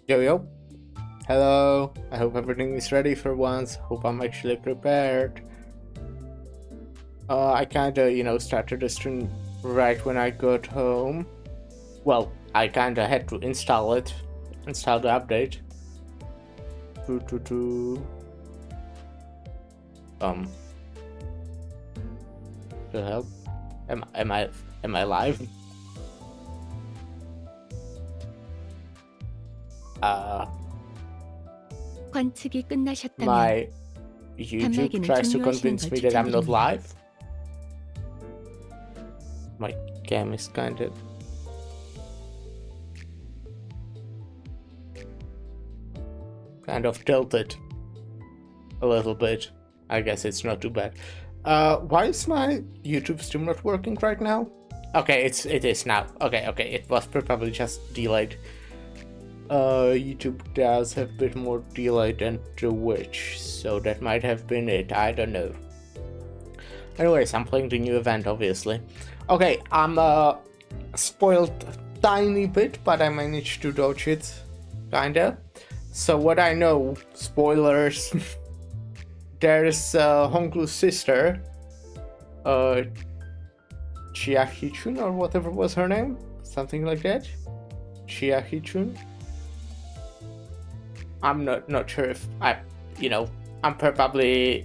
Yo yo, hello. I hope everything is ready for once. Hope I'm actually prepared. I kinda, started the stream right when I got home. Well, I kinda had to install the update. Um, to help. Am I live? 관측이 끝나셨다면 My YouTube tries to convince me that I'm not live. My cam is kind of tilted a little bit. I guess it's not too bad. Why is my YouTube stream not working right now? Okay, it is now. Okay, it was probably just delayed. YouTube does have a bit more delay than Twitch, so that might have been it. I don't know. Anyways, I'm playing the new event, obviously. Okay, I'm spoiled a tiny bit, but I managed to dodge it, kinda. So what I know, spoilers. There's Honglu's sister, Chiahichun or whatever was her name, something like that. Chiahichun. I'm not sure if I'm probably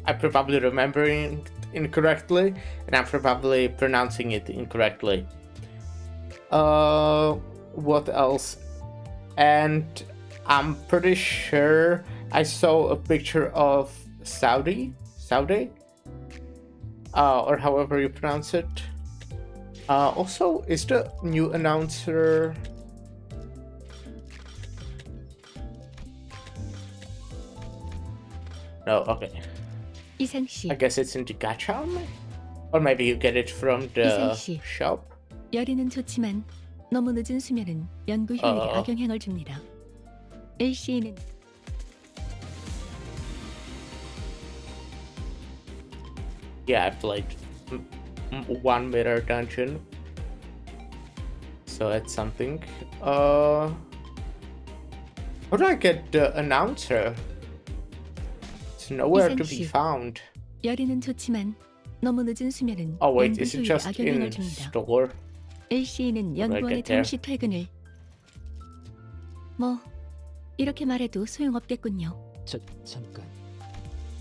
remembering it incorrectly, and I'm probably pronouncing it incorrectly. What else? And I'm pretty sure I saw a picture of Saudi, or however you pronounce it. Also, is the new announcer? No, okay. I guess it's in the gacha, or maybe you get it from the shop. 열이는 좋지만 너무 늦은 수면은 연구 효율에 악영향을 줍니다. LC는 Yeah, I played one mirror dungeon, so that's something. How do I get the announcer? It's nowhere to be found. 열이는 좋지만 너무 늦은 수면은 Oh wait, is it just in store? LC는 연구원의 정시 퇴근을 이렇게 말해도 소용없겠군요. 잠깐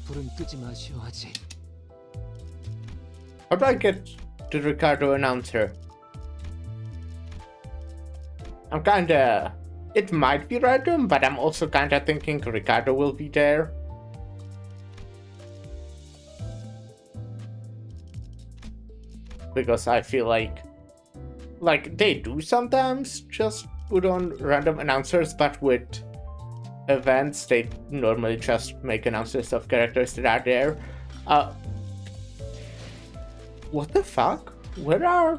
불은 끄지 마시오 하지. How do I get the Ricardo announcer? I'm kinda... It might be random, but I'm also kinda thinking Ricardo will be there. Because I feel like they do sometimes just put on random announcers, but with events they normally just make announcers of characters that are there. What the fuck? Where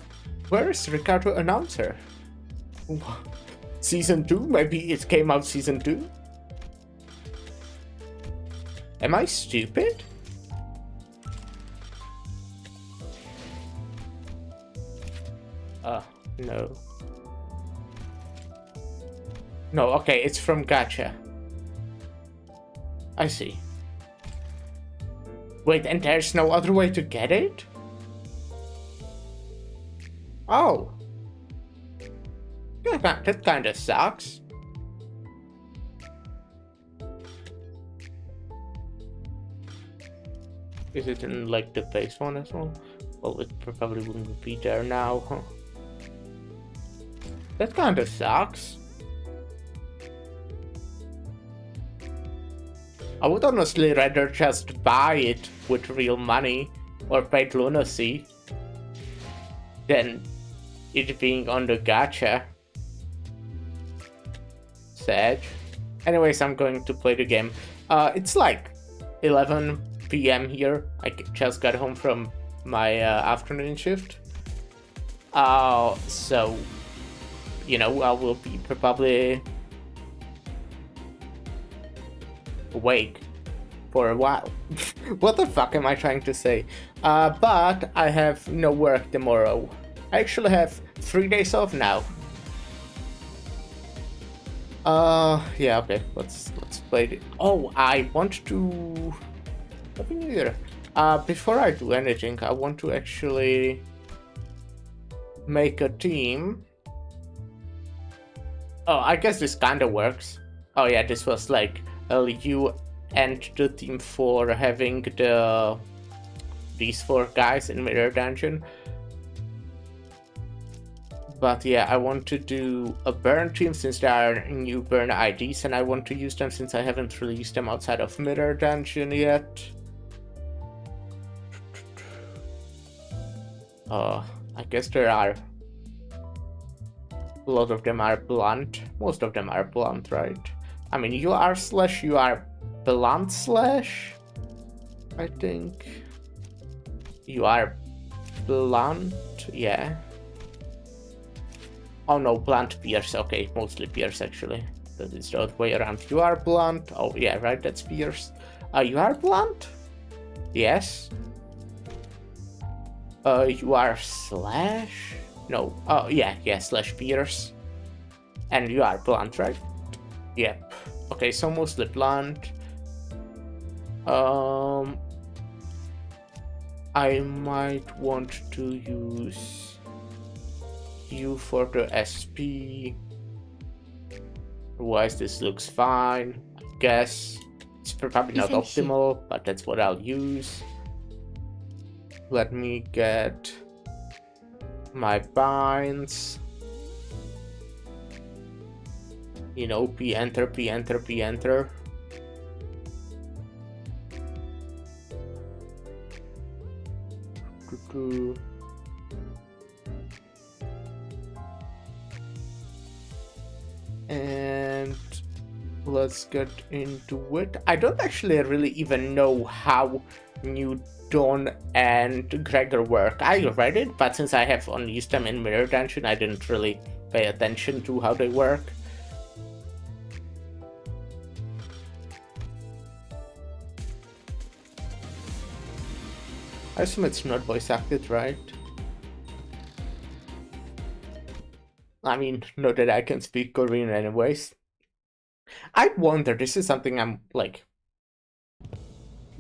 is Ricardo announcer? Season 2? Maybe it came out season 2? Am I stupid? No. No, okay, it's from Gacha. I see. Wait, and there's no other way to get it? Oh. Yeah, that kinda sucks. Is it in like the base one as well? Well, it probably wouldn't be there now, huh? That kinda sucks. I would honestly rather just buy it with real money or paid lunacy than it being on the gacha. Sad. Anyways, I'm going to play the game. It's like 11 p.m. here. I just got home from my afternoon shift. So, I will be probably awake for a while. What the fuck am I trying to say? But I have no work tomorrow. I actually have 3 days off now. Yeah, okay. Let's play it. Oh, I want to. Happy New Year. Before I do anything, I want to actually make a team. Oh, I guess this kind of works. Oh yeah, this was like you and the team for having these 4 guys in Mirror Dungeon. But yeah, I want to do a burn team since there are new burn IDs, and I want to use them since I haven't really used them outside of Mirror Dungeon yet. I guess there are a lot of them are blunt. Most of them are blunt, right? I mean, you are blunt slash. I think you are blunt, yeah. Oh no, blunt pierce. Okay, mostly pierce actually. That is the other way around. You are blunt. Oh yeah, right. That's pierce. You are blunt. Yes. You are slash. No. Oh yeah, slash pierce. And you are blunt, right? Yep. Okay, so mostly blunt. I might want to use you for the SP. Otherwise, this looks fine. I guess it's probably not optimal, but that's what I'll use. Let me get my binds. You know, P enter, P enter, P enter. And let's get into it. I don't actually really even know how New Dawn and Gregor work. I read it, but since I have only used them in Mirror Dungeon, I didn't really pay attention to how they work. I assume it's not voice acted, right? I mean, not that I can speak Korean anyways. I wonder, this is something I'm like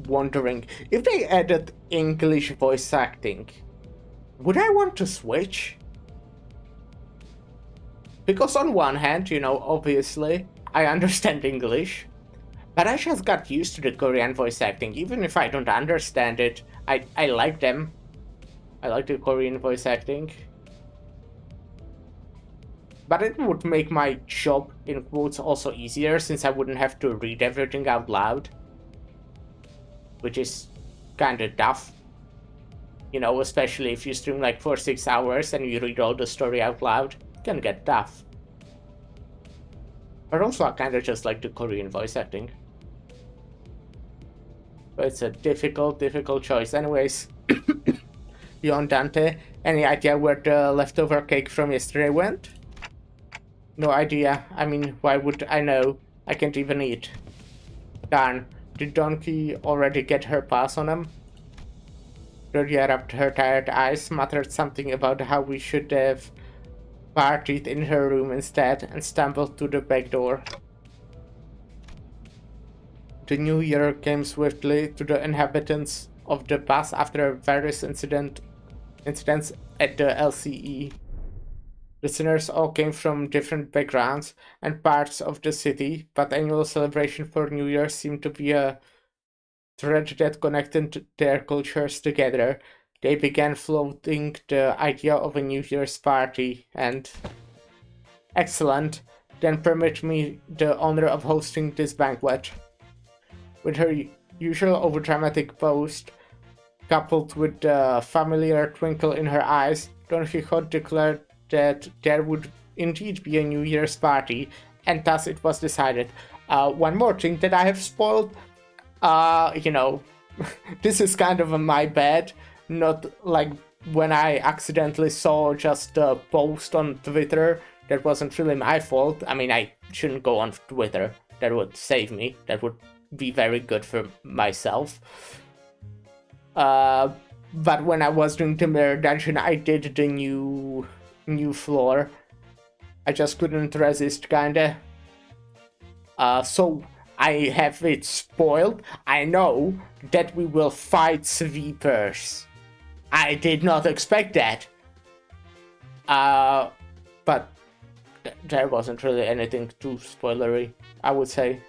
wondering, if they added English voice acting, would I want to switch? Because on one hand, you know, obviously, I understand English, but I just got used to the Korean voice acting. Even if I don't understand it, I like them. I like the Korean voice acting. But it would make my job, in quotes, also easier, since I wouldn't have to read everything out loud. Which is kinda tough. You know, especially if you stream like for 6 hours and you read all the story out loud. It can get tough. But also I kinda just like the Korean voice acting. But it's a difficult choice. Anyways, Yon Dante, any idea where the leftover cake from yesterday went? No idea. I mean, why would I know? I can't even eat. Darn. Did Donkey already get her pass on him? Gloria rubbed her tired eyes, muttered something about how we should have partied in her room instead, and stumbled to the back door. The new year came swiftly to the inhabitants of the pass after various incidents at the LCE. Listeners all came from different backgrounds and parts of the city, but annual celebration for New Year seemed to be a thread that connected their cultures together. They began floating the idea of a New Year's party, and excellent, then permit me the honor of hosting this banquet. With her usual overdramatic boast, coupled with the familiar twinkle in her eyes, Don Quixote declared that there would indeed be a New Year's party, and thus it was decided. One more thing that I have spoiled, you know, this is kind of my bad, not like when I accidentally saw just a post on Twitter. That wasn't really my fault. I mean, I shouldn't go on Twitter. That would save me. That would be very good for myself. But when I was doing the Mirror Dungeon, I did the new floor. I just couldn't resist, kinda. So I have it spoiled. I know that we will fight sweepers. I did not expect that. But there wasn't really anything too spoilery, I would say.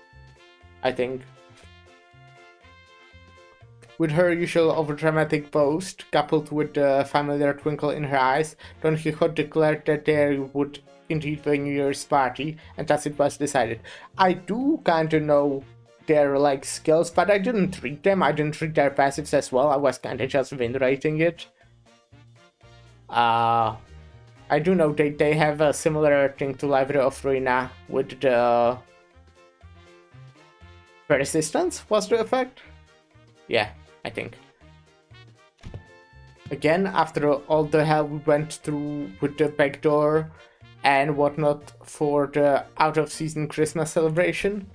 I think. With her usual overdramatic boast, coupled with the familiar twinkle in her eyes, Don Quixote declared that there would indeed be a New Year's party, and thus it was decided. I do kinda know their skills, but I didn't read them. I didn't read their passives as well. I was kinda just win rating it. I do know they have a similar thing to Library of Ruina with the persistence was the effect? Yeah, I think. Again, after all the hell we went through with the backdoor and whatnot for the out-of-season Christmas celebration.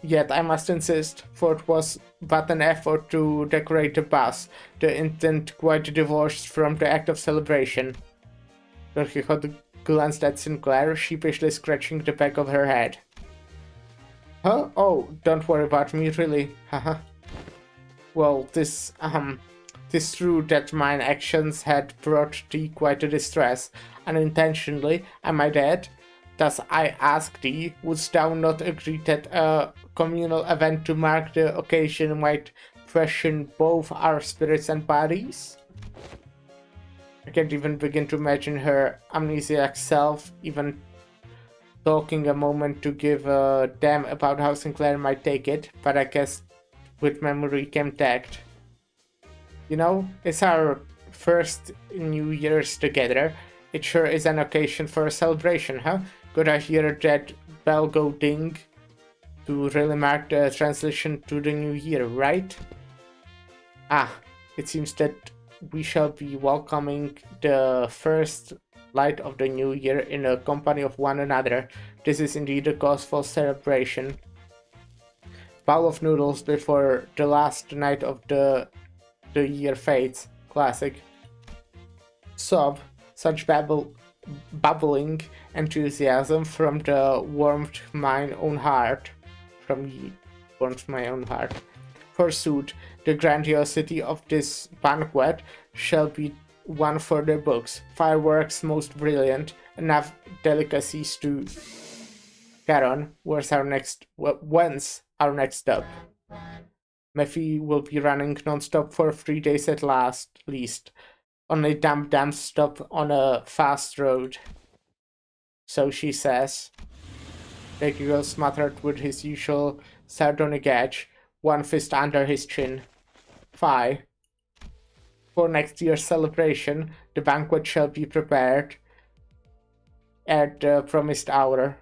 Yet I must insist, for it was but an effort to decorate the bus, the intent quite divorced from the act of celebration. Don Quixote glanced at Sinclair, sheepishly scratching the back of her head. Huh? Oh, don't worry about me, really. Haha. Well, this true that mine actions had brought thee quite a distress, unintentionally, I might add. Thus I ask thee, wouldst thou not agree that a communal event to mark the occasion might freshen both our spirits and bodies? I can't even begin to imagine her amnesiac self even talking a moment to give a damn about how Sinclair might take it, but I guess with memory came tact. You know, it's our first New Year's together. It sure is an occasion for a celebration, huh? Could I hear that bell go ding to really mark the transition to the new year, right? Ah, it seems that we shall be welcoming the first light of the new year in the company of one another. This is indeed a cause for celebration. Bowl of noodles before the last night of the year fades. Classic. Sob, such bubbling enthusiasm from the warmed my own heart. Forsooth, the grandiosity of this banquet shall be one for the books. Fireworks most brilliant, enough delicacies to... Charon, when's our next stop? Mephi will be running non-stop for 3 days at least. Only damn stop on a fast road. So she says. The girl smothered with his usual sardonic edge, one fist under his chin. Fie. For next year's celebration, the banquet shall be prepared at the promised hour.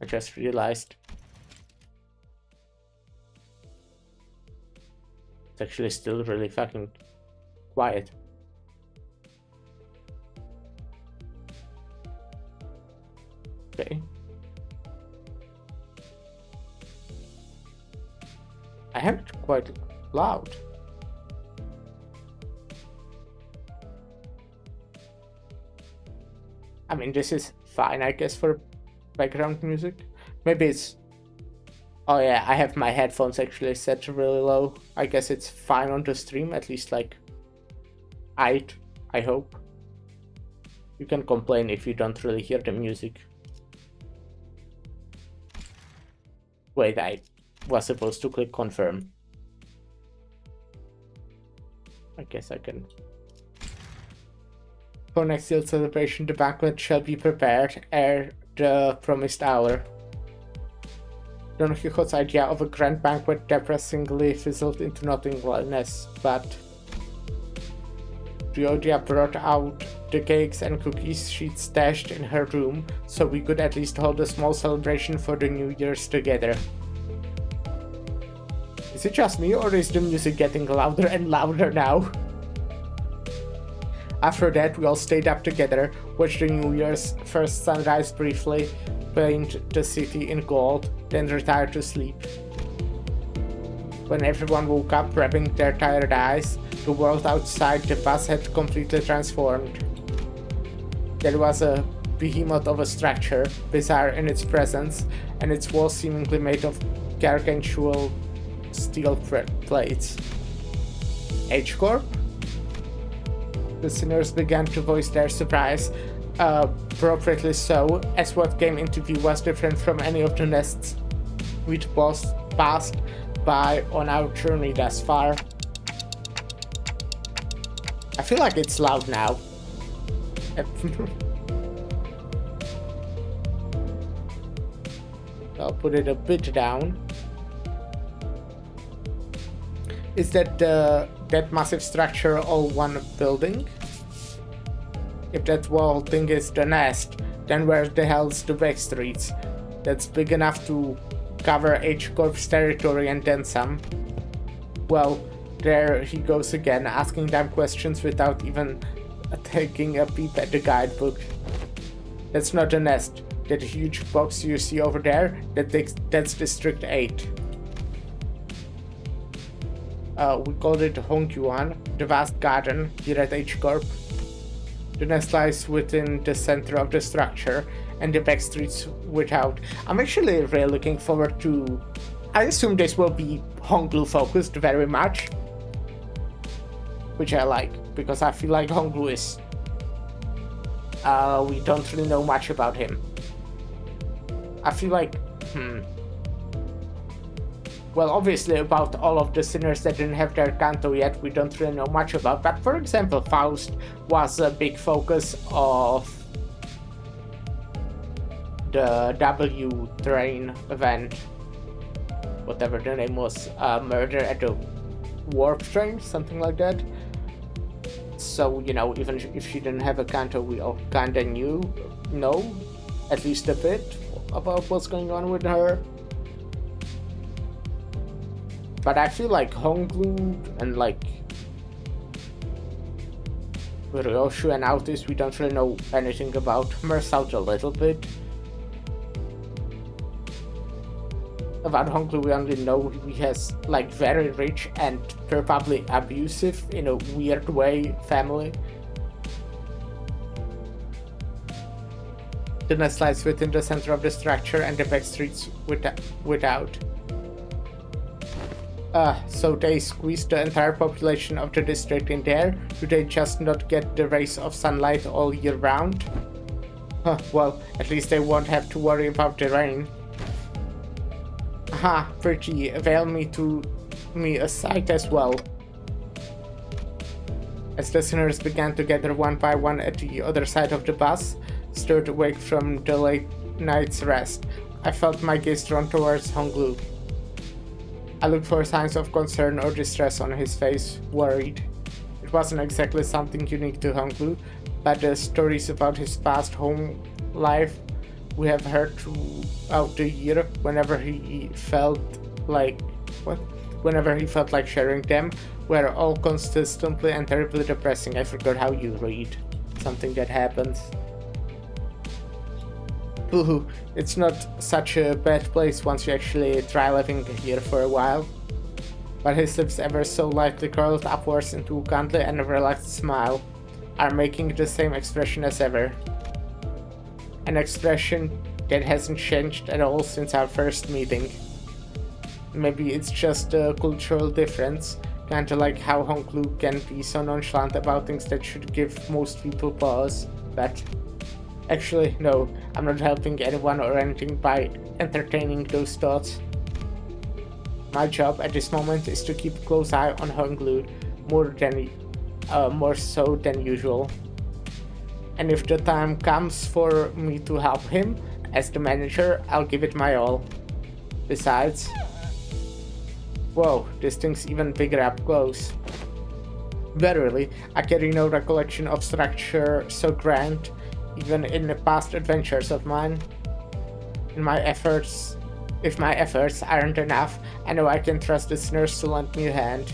I just realized. It's actually still really fucking quiet. Okay. I have it quite loud. I mean, this is fine, I guess, for background music. Maybe it's... Oh yeah, I have my headphones actually set to really low. I guess it's fine on the stream, at least I hope. You can complain if you don't really hear the music. Wait, I was supposed to click confirm. I guess I can. For next year's celebration, the banquet shall be prepared at the promised hour. Don Quixote's idea of a grand banquet depressingly fizzled into nothingness, but Rhodia brought out the cakes and cookies she'd stashed in her room, so we could at least hold a small celebration for the New Year's together. Is it just me, or is the music getting louder and louder now? After that, we all stayed up together, watched the New Year's first sunrise briefly, paint the city in gold, then retired to sleep. When everyone woke up, rubbing their tired eyes, the world outside the bus had completely transformed. There was a behemoth of a structure, bizarre in its presence, and its walls seemingly made of gargantuan steel plates. H-Corp? The sinners began to voice their surprise, appropriately so, as what came into view was different from any of the nests we'd passed by on our journey thus far. I feel like it's loud now. I'll put it a bit down. Is that that massive structure all one building? If that wall thing is the nest, then where the hell's the back streets? That's big enough to cover H-Corp's territory and then some. Well, there he goes again, asking them questions without even taking a peep at the guidebook. That's not a nest. That huge box you see over there, that's District 8. We called it Hongkyuan, the vast garden here at H-Corp. The nest lies within the center of the structure, and the back streets without. I'm actually really looking forward to... I assume this will be Honglu focused very much, which I like, because I feel like Honglu is... we don't really know much about him. I feel like... Well, obviously about all of the sinners that didn't have their canto yet, we don't really know much about. But for example, Faust was a big focus of the W train event. Whatever the name was, murder at the warp train, something like that. So, you know, even if she didn't have a canto, we all kinda know at least a bit about what's going on with her. But I feel like Honglu and like Ryoshu and Autis, we don't really know anything about. Mersaut a little bit. About Honglu, we only know he has like very rich and probably abusive in a weird way family. The nest lies within the center of the structure and the back streets without. So they squeeze the entire population of the district in there? Do they just not get the rays of sunlight all year round? Well, at least they won't have to worry about the rain. Aha, pretty. Avail me a sight as well. As the sinners began to gather one by one at the other side of the bus, stirred awake from the late night's rest, I felt my gaze drawn towards Honglu. I looked for signs of concern or distress on his face, worried. It wasn't exactly something unique to Honglu, but the stories about his past home life we have heard throughout the year whenever he felt like sharing them were all consistently and terribly depressing. I forgot how you read. Something that happens. Ooh, it's not such a bad place once you actually try living here for a while. But his lips, ever so lightly curled upwards into a kindly and relaxed smile, are making the same expression as ever. An expression that hasn't changed at all since our first meeting. Maybe it's just a cultural difference, kinda like how Honglu can be so nonchalant about things that should give most people pause, but... Actually, no, I'm not helping anyone or anything by entertaining those thoughts. My job at this moment is to keep a close eye on Honglu, more so than usual. And if the time comes for me to help him, as the manager, I'll give it my all. Besides... Whoa, this thing's even bigger up close. Verily, I carry no recollection of structure so grand, even in the past adventures of mine. If my efforts aren't enough, I know I can trust the sinners to lend me a hand.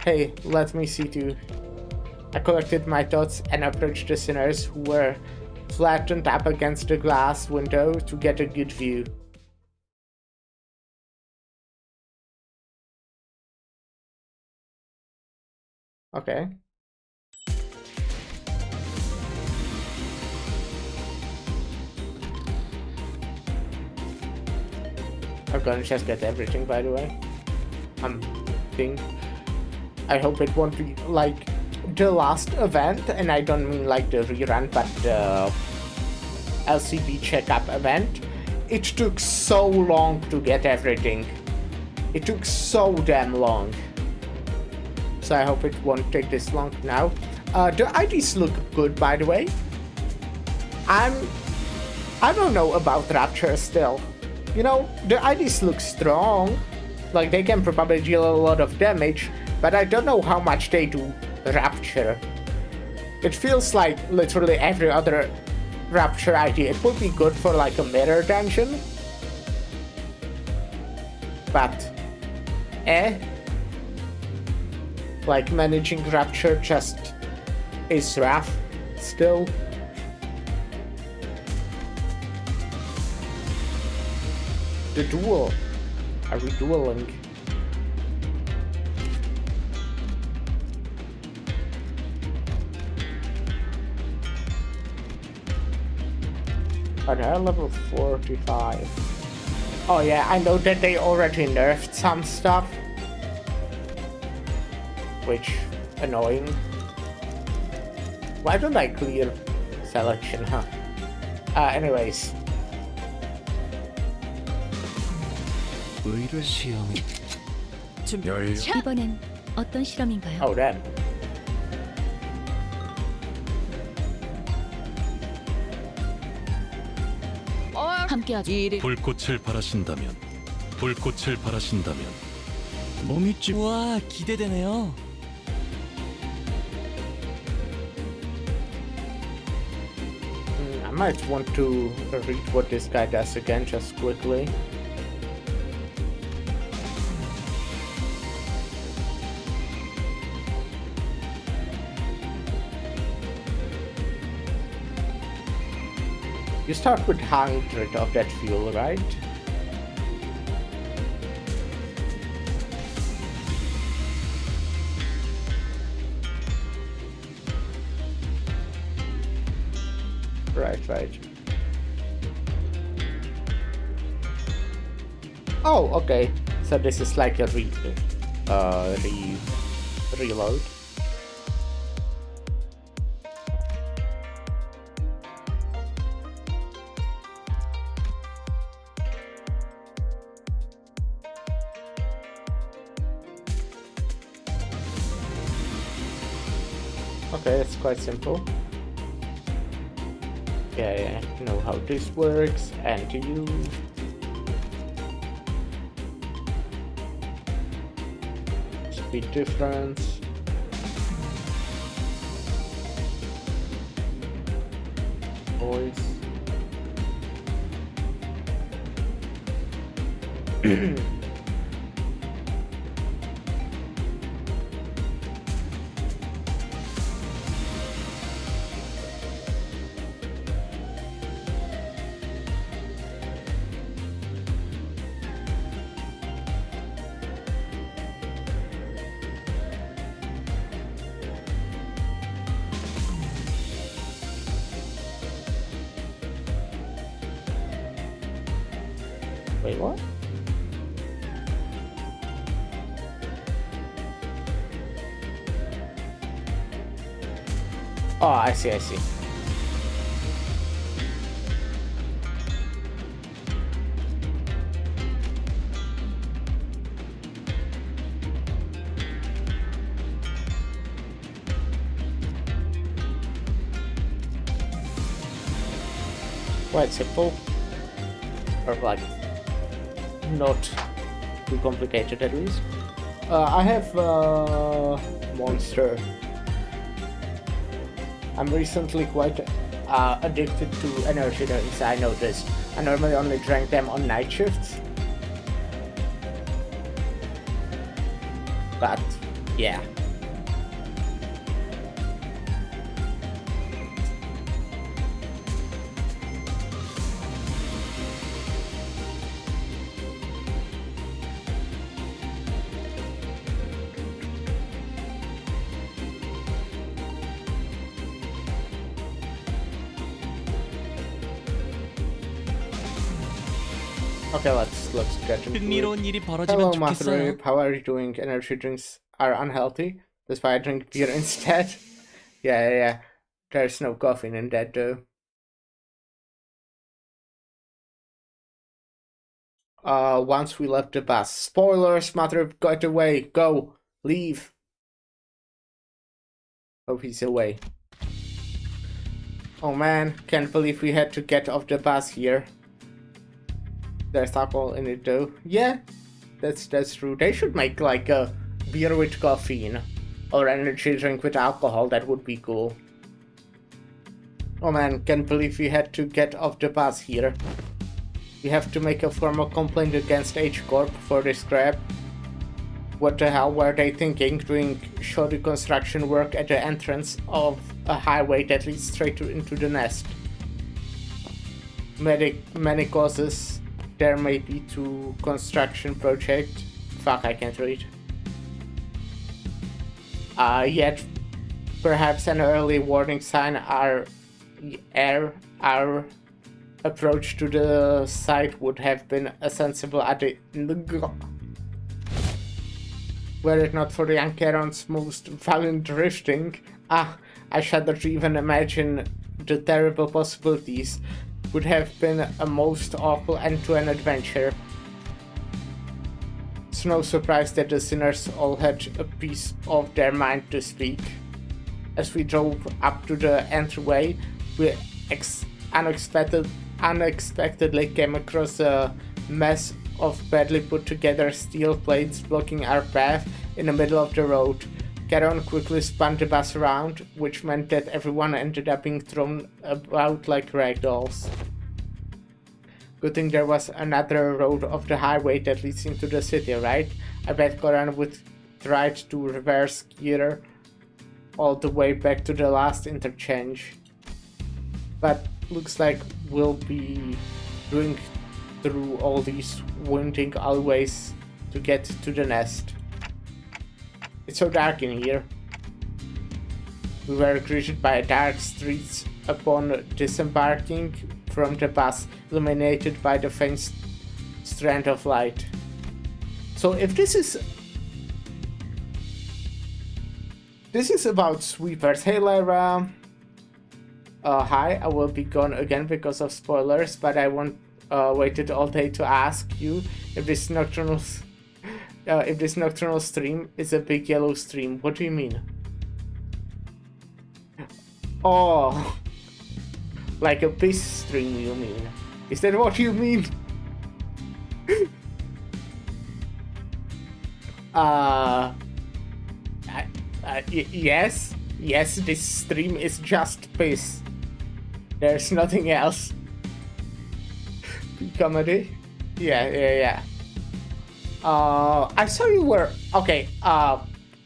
Hey, let me see too. I collected my thoughts and approached the sinners, who were flattened up against the glass window to get a good view. Okay. I'm gonna just get everything, by the way. I hope it won't be like the last event, and I don't mean like the rerun, but the LCB checkup event. It took so long to get everything. It took so damn long. So I hope it won't take this long now. The IDs look good, by the way. I don't know about Rapture still. You know, the IDs look strong. Like, they can probably deal a lot of damage, but I don't know how much they do Rapture. It feels like literally every other Rapture ID. It would be good for like a mirror dungeon. But, like managing Rapture just is rough still. The duel. Are we dueling? But they're level 45. Oh yeah, I know that they already nerfed some stuff. Which, annoying. Why don't I clear selection, huh? Anyways. 의료 시험이 이번엔 어떤 실험인가요? Oh damn. 함께하죠. 불꽃을 바라신다면 몸이 찌. 와, 기대되네요. I might want to read what this guy does again just quickly. You start with 100 of that fuel, right? Right. Oh, okay. So this is like a reload. Okay, it's quite simple. Yeah, you know how this works, and you. Speed difference. Voice. Wait, what? Oh, I see. Quite simple. Or like not too complicated at least. I have Monster. I'm recently quite addicted to energy drinks, I noticed. I normally only drank them on night shifts. But yeah. Okay, let's get into it. 흥미로운 일이 Hello, 벌어지면 Master 좋겠어요. Rape. How are you doing? Energy drinks are unhealthy. That's why I drink beer instead. Yeah. There's no caffeine in that though. Once we left the bus. Spoilers, Mother, get away. Go. Leave. Oh, he's away. Oh man, can't believe we had to get off the bus here. There's alcohol in it though. Yeah, that's true. They should make like a beer with caffeine or energy drink with alcohol. That would be cool. Oh man, can't believe we had to get off the bus here. We have to make a formal complaint against H Corp for this crap. What the hell were they thinking, doing shoddy construction work at the entrance of a highway that leads straight into the nest? Many causes there may be to construction project. Fuck, I can't read. Yet perhaps an early warning sign our approach to the site would have been a sensible were it not for the Ankaron's most violent drifting. I shudder to even imagine the terrible possibilities. Would have been a most awful end to an adventure. It's no surprise that the sinners all had a piece of their mind to speak. As we drove up to the entryway, we unexpectedly came across a mess of badly put together steel plates blocking our path in the middle of the road. Caron quickly spun the bus around, which meant that everyone ended up being thrown about like ragdolls. Good thing there was another road off the highway that leads into the city, right? I bet Caron would try to reverse gear all the way back to the last interchange. But looks like we'll be doing through all these winding alleyways to get to the nest. It's so dark in here. We were greeted by dark streets upon disembarking from the bus, illuminated by the faint strand of light. So if this is about sweepers. Hey Lara. Hi, I will be gone again because of spoilers, but I waited all day to ask you if this nocturnal stream is a big yellow stream. What do you mean? Oh, like a piss stream, you mean? Is that what you mean? Yes, this stream is just piss. There's nothing else. Comedy? Yeah. I saw you were... Okay,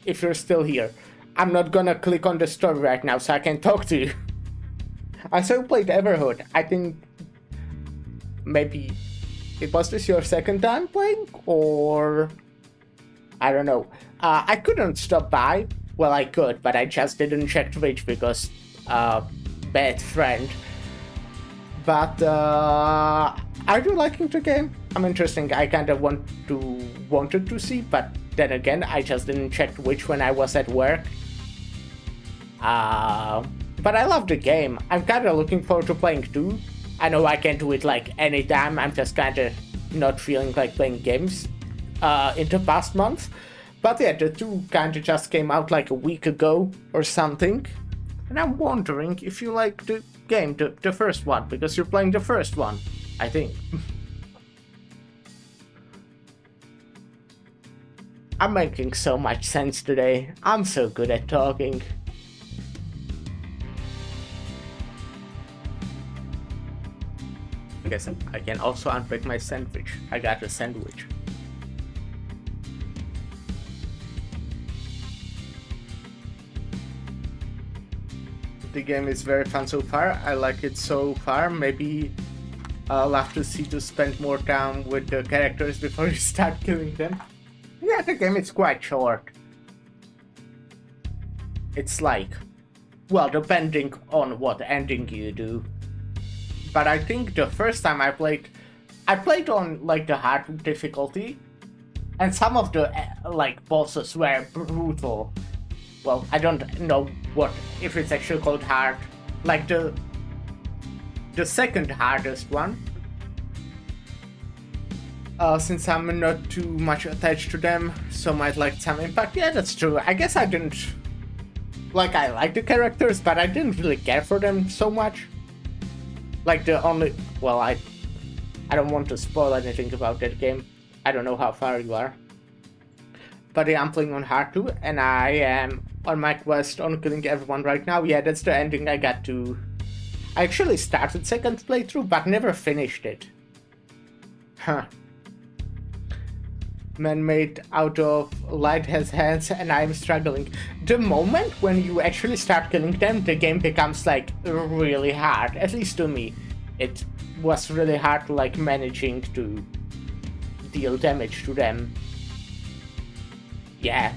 if you're still here, I'm not gonna click on the story right now so I can talk to you. I saw you played Everhood. I think... Maybe... Was this your second time playing? Or... I don't know. I couldn't stop by. Well, I could, but I just didn't check Twitch because... bad friend. But, are you liking the game? I'm interested. I kind of wanted to see, but then again, I just didn't check Twitch when I was at work. But I love the game. I'm kind of looking forward to playing too. I know I can't do it like anytime. I'm just kind of not feeling like playing games in the past month. But yeah, the 2 kind of just came out like a week ago or something. And I'm wondering if you like the game, the first one, because you're playing the first one, I think. I'm making so much sense today. I'm so good at talking. I guess I can also unpack my sandwich. I got a sandwich. The game is very fun so far. I like it so far. Maybe I'll have to see to spend more time with the characters before you start killing them. Yeah, the game is quite short. It's like, well, depending on what ending you do. But I think the first time I played I played on like the hard difficulty, and some of the like bosses were brutal. Well, I don't know what if it's actually called hard. Like the second hardest one. Since I'm not too much attached to them, so might like some impact. Yeah, that's true. I guess I didn't like. I like the characters, but I didn't really care for them so much. Like the only, well, I don't want to spoil anything about that game. I don't know how far you are, but yeah, I'm playing on hard too, and I am on my quest on killing everyone right now. Yeah, that's the ending I got to. I actually started second playthrough, but never finished it. Huh. Man made out of light has hands, and I'm struggling. The moment when you actually start killing them, the game becomes like really hard. At least to me, it was really hard, like managing to deal damage to them. Yeah.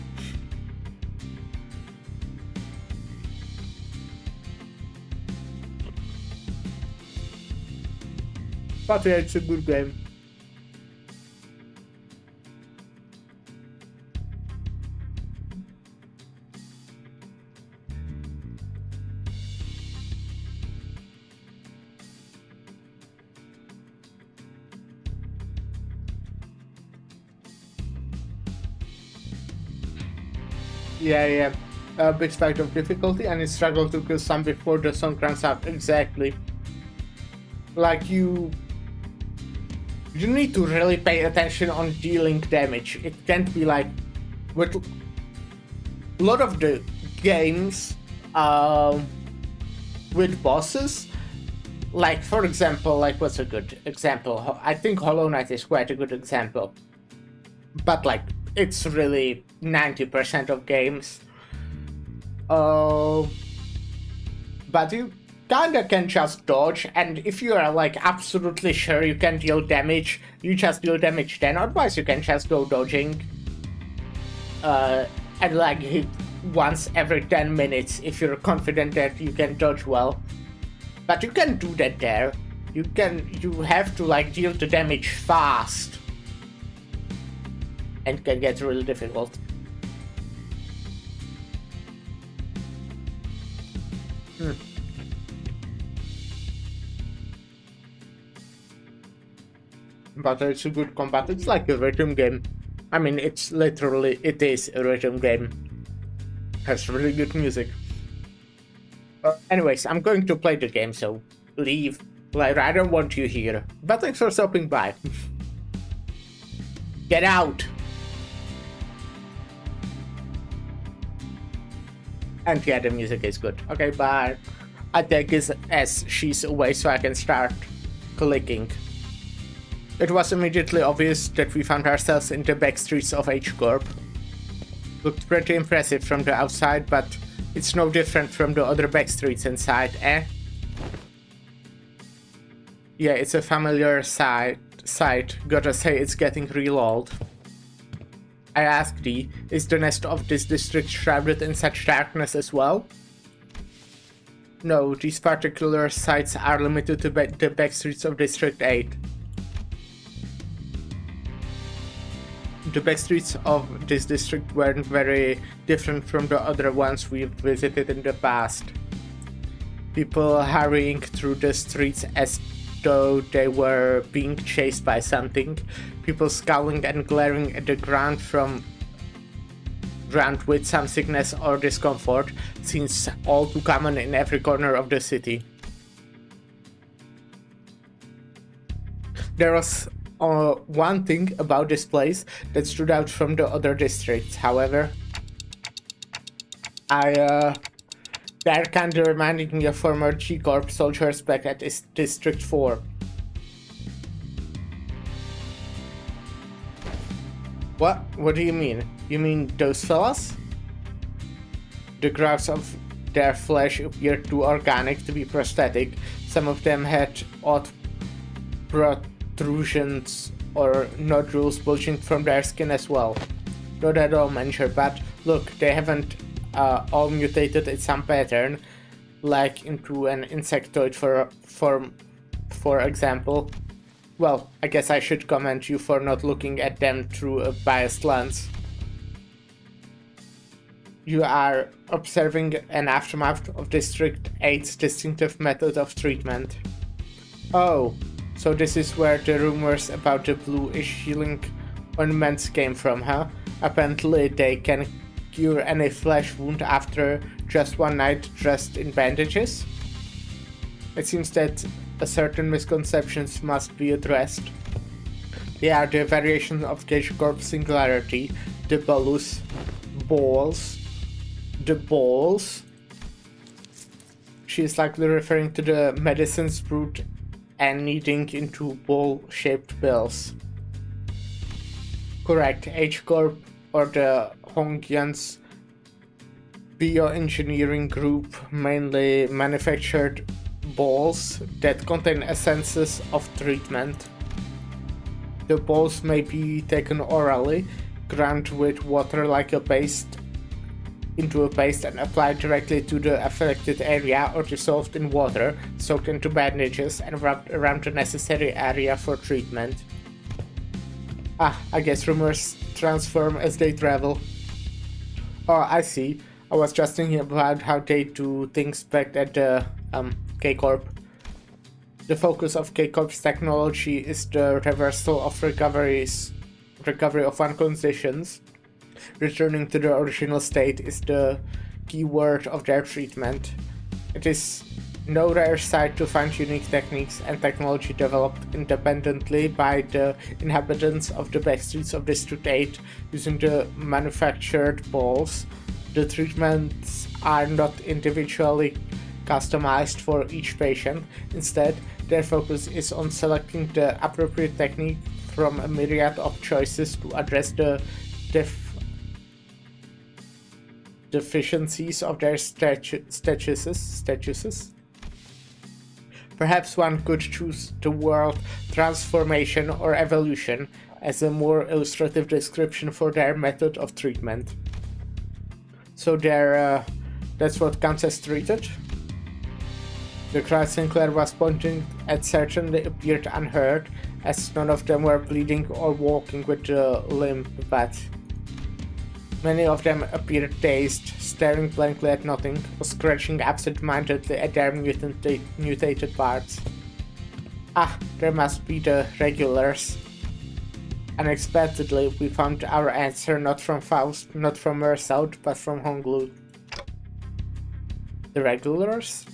But yeah, it's a good game. Yeah. A big spike of difficulty, and it struggled to kill some before the song runs out. Exactly. Like you need to really pay attention on dealing damage. It can't be like with a lot of the games with bosses. Like for example, like what's a good example? I think Hollow Knight is quite a good example. But like it's really 90% of games. But you kinda can just dodge, and if you are like absolutely sure you can deal damage, you just deal damage then. Otherwise you can just go dodging and like hit once every 10 minutes if you're confident that you can dodge well. But you can do that there. You have to like deal the damage fast. And can get really difficult. But it's a good combat. It's like a rhythm game. I mean, it is a rhythm game. Has really good music. Anyways, I'm going to play the game, so leave. Like, I don't want you here. But thanks for stopping by. Get out! And yeah, the music is good. Okay, bye. I take it as she's away so I can start clicking. It was immediately obvious that we found ourselves in the back streets of H Corp. Looked pretty impressive from the outside, but it's no different from the other back streets inside, eh? Yeah, it's a familiar sight. Gotta say, it's getting real old. I asked thee, is the nest of this district shrouded in such darkness as well? No, these particular sites are limited to the back streets of District 8. The back streets of this district weren't very different from the other ones we've visited in the past. People hurrying through the streets as though they were being chased by something. People scowling and glaring at the ground with some sickness or discomfort, seems all too common in every corner of the city. There was one thing about this place that stood out from the other districts, however. They're kinda reminding me of former G-Corp soldiers back at District 4. What? What do you mean? You mean those fellas? The growths of their flesh appeared too organic to be prosthetic. Some of them had odd protrusions or nodules bulging from their skin as well. Not at all major, but look, they haven't all mutated in some pattern, like into an insectoid for example. Well, I guess I should commend you for not looking at them through a biased lens. You are observing an aftermath of District 8's distinctive method of treatment. Oh, so this is where the rumors about the bluish healing ornaments came from, huh? Apparently they can cure any flesh wound after just one night dressed in bandages? It seems that a certain misconceptions must be addressed. They are the variation of Gage Corp singularity, the bolus, balls, the balls. She is likely referring to the medicines brewed and kneading into ball-shaped pills. Correct, H Corp or the Hongyan's bioengineering group mainly manufactured balls that contain essences of treatment. The balls may be taken orally, ground with water like a paste into a paste and applied directly to the affected area, or dissolved in water, soaked into bandages and wrapped around the necessary area for treatment. I guess rumors transform as they travel. Oh, I see. I was just thinking about how they do things back at the K-Corp. The focus of K-Corp's technology is the reversal of recovery of one conditions. Returning to the original state is the key word of their treatment. It is no rare sight to find unique techniques and technology developed independently by the inhabitants of the backstreets of District 8 using the manufactured balls. The treatments are not individually customized for each patient. Instead, their focus is on selecting the appropriate technique from a myriad of choices to address the deficiencies of their statuses. Perhaps one could choose the word transformation or evolution as a more illustrative description for their method of treatment. So that's what counts as treated? The crowd Sinclair was pointing at certainly appeared unhurt, as none of them were bleeding or walking with a limp, but many of them appeared dazed, staring blankly at nothing, or scratching absent-mindedly at their mutated parts. There must be the regulars. Unexpectedly, we found our answer not from Faust, not from Mersault, but from Honglu. The regulars?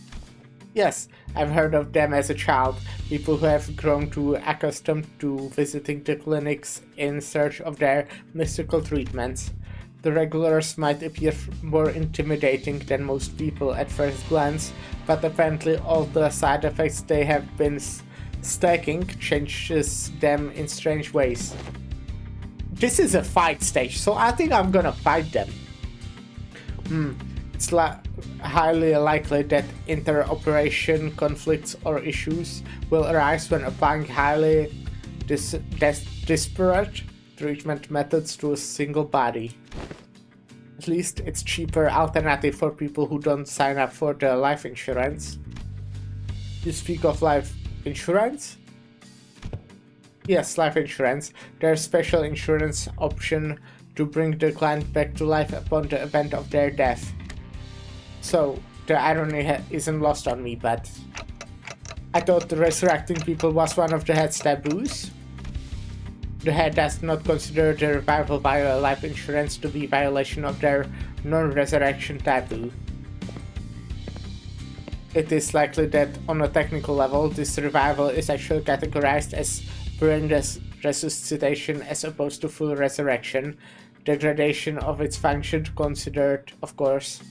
Yes, I've heard of them as a child, people who have grown too accustomed to visiting the clinics in search of their mystical treatments. The regulars might appear more intimidating than most people at first glance, but apparently all the side effects they have been stacking changes them in strange ways. This is a fight stage, so I think I'm gonna fight them. It's highly likely that interoperation conflicts or issues will arise when applying highly disparate treatment methods to a single body. At least it's cheaper alternative for people who don't sign up for the life insurance. You speak of life insurance? Yes, life insurance. There's special insurance option to bring the client back to life upon the event of their death. So, the irony isn't lost on me, but I thought resurrecting people was one of the head's taboos. The head does not consider the revival via life insurance to be a violation of their non-resurrection taboo. It is likely that on a technical level, this revival is actually categorized as brain resuscitation as opposed to full resurrection, degradation of its function considered, of course.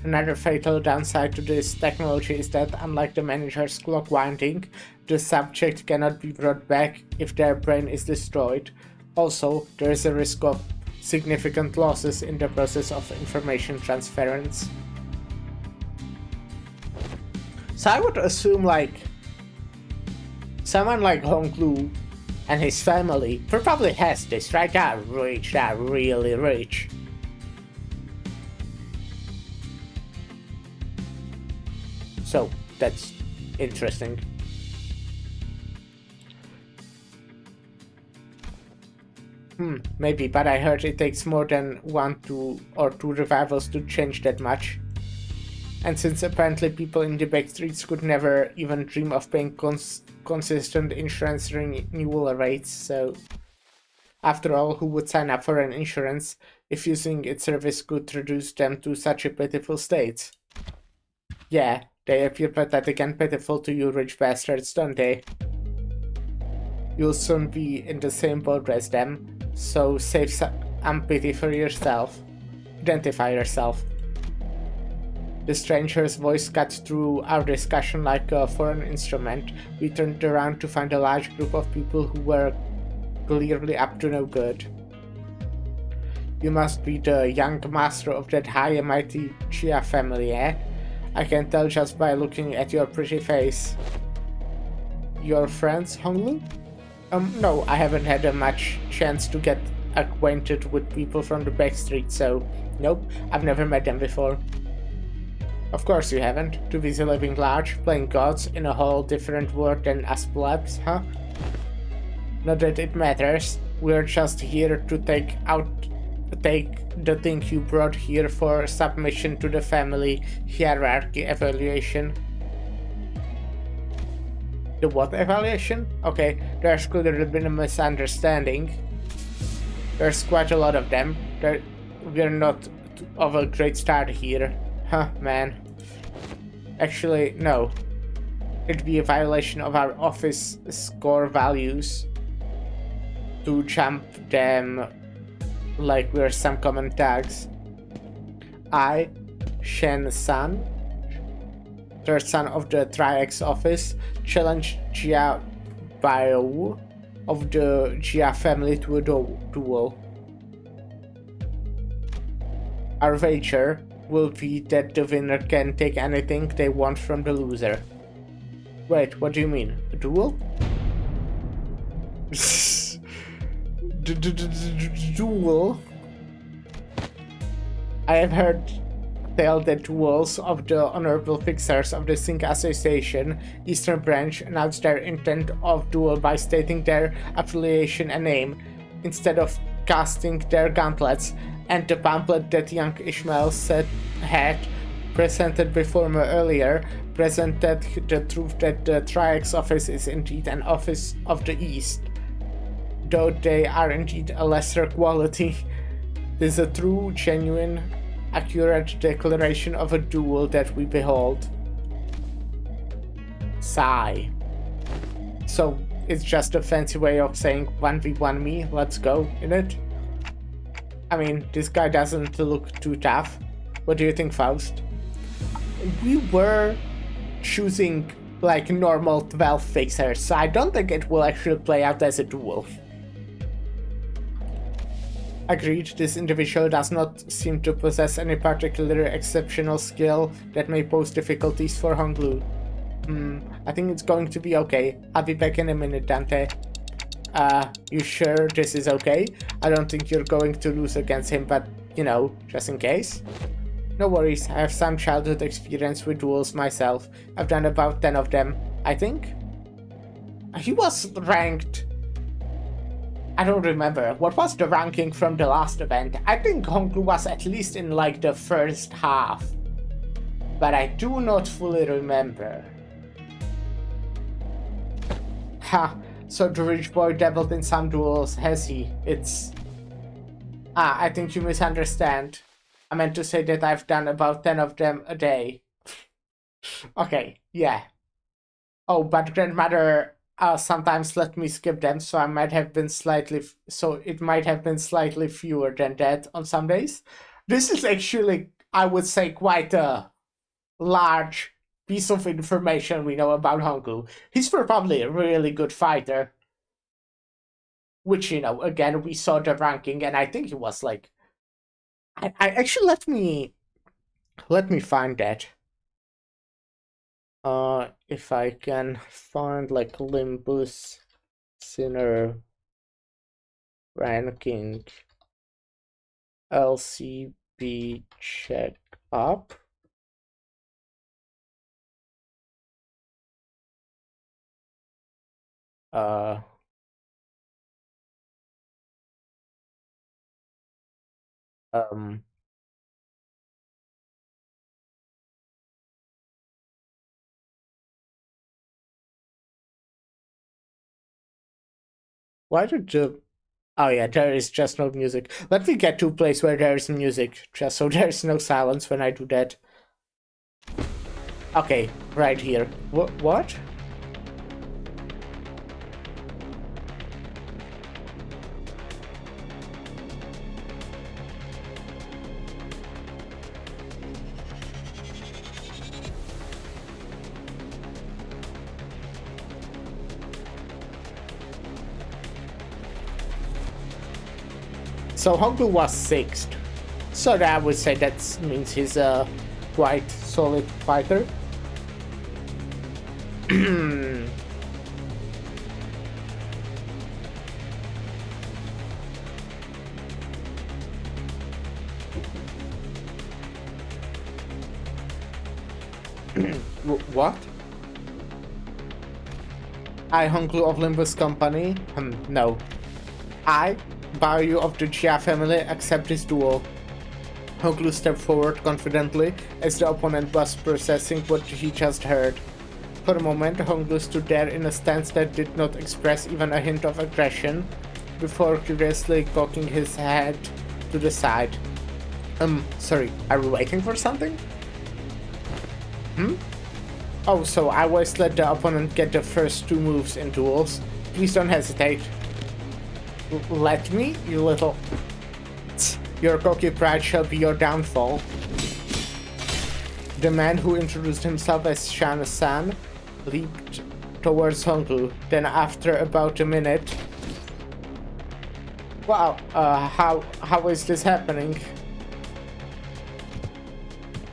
Another fatal downside to this technology is that, unlike the manager's clock winding, the subject cannot be brought back if their brain is destroyed. Also, there is a risk of significant losses in the process of information transference. So I would assume someone like Honglu and his family probably has this, right? They're rich, they're really rich. So that's interesting. Maybe, but I heard it takes more than 1 or 2 revivals to change that much. And since apparently people in the back streets could never even dream of paying consistent insurance renewal rates, so after all, who would sign up for an insurance if using its service could reduce them to such a pitiful state? Yeah, they appear pathetic and pitiful to you rich bastards, don't they? You'll soon be in the same boat as them, so save some pity for yourself. Identify yourself. The stranger's voice cut through our discussion like a foreign instrument. We turned around to find a large group of people who were clearly up to no good. You must be the young master of that high and mighty Chia family, eh? I can tell just by looking at your pretty face. Your friends, Honglu? No, I haven't had much chance to get acquainted with people from the back street, so nope, I've never met them before. Of course you haven't. Too busy living large, playing gods in a whole different world than us plebs, huh? Not that it matters. We're just here to take the thing you brought here for submission to the family hierarchy evaluation. The what evaluation? Okay, there's clearly been a misunderstanding. There's quite a lot of them. We're not of a great start here. Huh, man. Actually, no. It'd be a violation of our office score values to jump them like we're some common tags. I, Shen San, third son of the Triax office, challenged Jia Bio of the Jia family to a duel. Our wager will be that the winner can take anything they want from the loser. Wait, what do you mean? A duel? Duel? I have heard tell that duels of the honorable fixers of the Singh Association Eastern Branch announced their intent of duel by stating their affiliation and name, instead of casting their gauntlets, and the pamphlet that young Ishmael had presented before me earlier presented the truth that the Triax office is indeed an office of the East, though they are indeed a lesser quality. This is a true, genuine, accurate declaration of a duel that we behold. Sigh. So it's just a fancy way of saying 1v1 me, let's go, innit? I mean, this guy doesn't look too tough. What do you think, Faust? We were choosing like normal 12 fixers, so I don't think it will actually play out as a duel. Agreed, this individual does not seem to possess any particular exceptional skill that may pose difficulties for Honglu. I think it's going to be okay. I'll be back in a minute, Dante. You sure this is okay? I don't think you're going to lose against him, but, you know, just in case. No worries, I have some childhood experience with duels myself. I've done about 10 of them, I think. He was ranked... I don't remember. What was the ranking from the last event? I think Honglu was at least in like the first half. But I do not fully remember. Ha, so the rich boy dabbled in some duels, has he? It's... I think you misunderstand. I meant to say that I've done about 10 of them a day. Okay, yeah. Oh, but grandmother sometimes let me skip them, so I might have been slightly... So it might have been slightly fewer than that on some days. This is actually, I would say, quite a large piece of information we know about Honglu. He's probably a really good fighter. Which, you know, again, we saw the ranking, and I think he was like... I actually let me find that. If I can find like Limbus Sinner ranking LCB check up. Um. Why did the... Oh yeah, there is just no music. Let me get to a place where there is music, just so there's no silence when I do that. Okay, right here. What? So Hongu was 6th. So I would say that means he's a quite solid fighter. What? I, Honglu of Limbus Company? No. I, Baryu of the Jia family, accept this duel. Honglu stepped forward confidently as the opponent was processing what he just heard. For a moment, Honglu stood there in a stance that did not express even a hint of aggression, before curiously cocking his head to the side. Sorry, are we waiting for something? Oh, so I always let the opponent get the first 2 moves in duels. Please don't hesitate. Let me, you little... Your cocky pride shall be your downfall. The man who introduced himself as Shan-san leaped towards Honglu. Then after about a minute... Wow, how is this happening?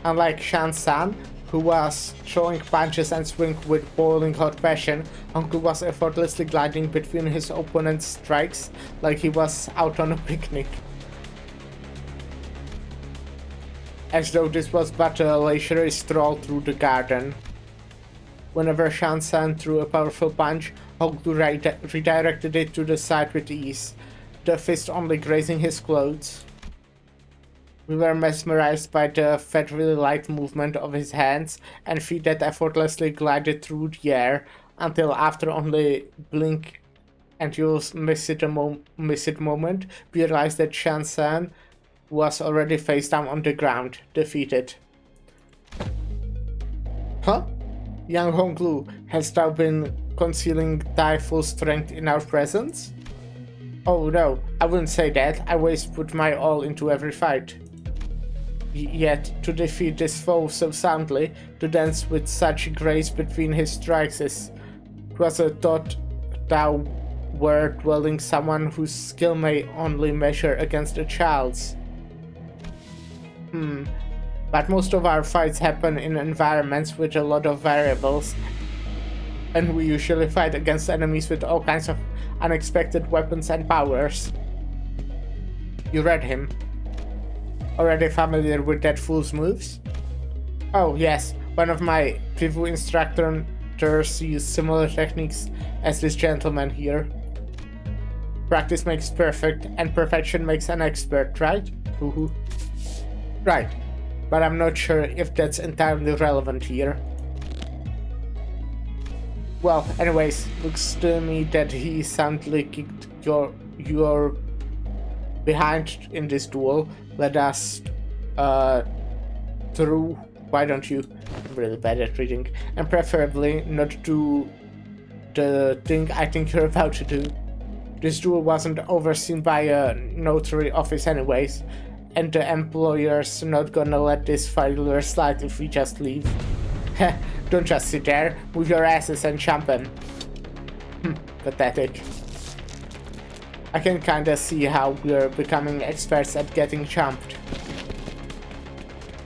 Unlike Shan-san, who was throwing punches and swing with boiling hot passion, Honglu was effortlessly gliding between his opponent's strikes like he was out on a picnic. As though this was but a leisurely stroll through the garden. Whenever Shan-san threw a powerful punch, Honglu redirected it to the side with ease, the fist only grazing his clothes. We were mesmerized by the federally light movement of his hands and feet that effortlessly glided through the air, until after only blink and you'll miss it moment, we realized that Shan-san was already face down on the ground, defeated. Huh? Young Honglu, hast thou been concealing thy full strength in our presence? Oh no, I wouldn't say that. I always put my all into every fight. Yet, to defeat this foe so soundly, to dance with such grace between his strikes was a thought thou wert dwelling someone whose skill may only measure against a child's. But most of our fights happen in environments with a lot of variables, and we usually fight against enemies with all kinds of unexpected weapons and powers. You read him. Already familiar with that fool's moves? Oh yes, one of my Pivu instructors used similar techniques as this gentleman here. Practice makes perfect, and perfection makes an expert, right? Woohoo. Right, but I'm not sure if that's entirely relevant here. Well, anyways, looks to me that he soundly kicked your behind in this duel. Let us through. Why don't you? I'm really bad at reading, and preferably not do the thing I think you're about to do. This duel wasn't overseen by a notary office anyways, and the employer's not gonna let this failure slide if we just leave. Heh, don't just sit there, move your asses and jump in. Pathetic. I can kinda see how we're becoming experts at getting jumped.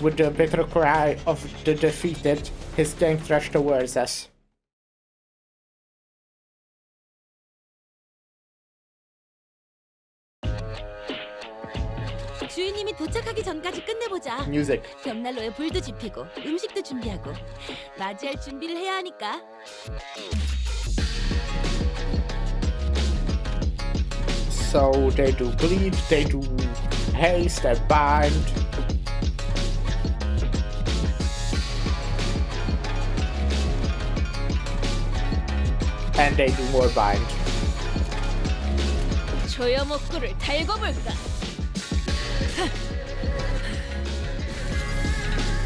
With the bitter cry of the defeated, his gang rushed towards us. 주인님이 도착하기 전까지 끝내보자. Music. 벽난로에 불도 지피고 음식도 준비하고 맞이할 준비를 해야 하니까. So they do bleed, they do haste and bind. And they do more bind. 조여목구를 달고 볼까?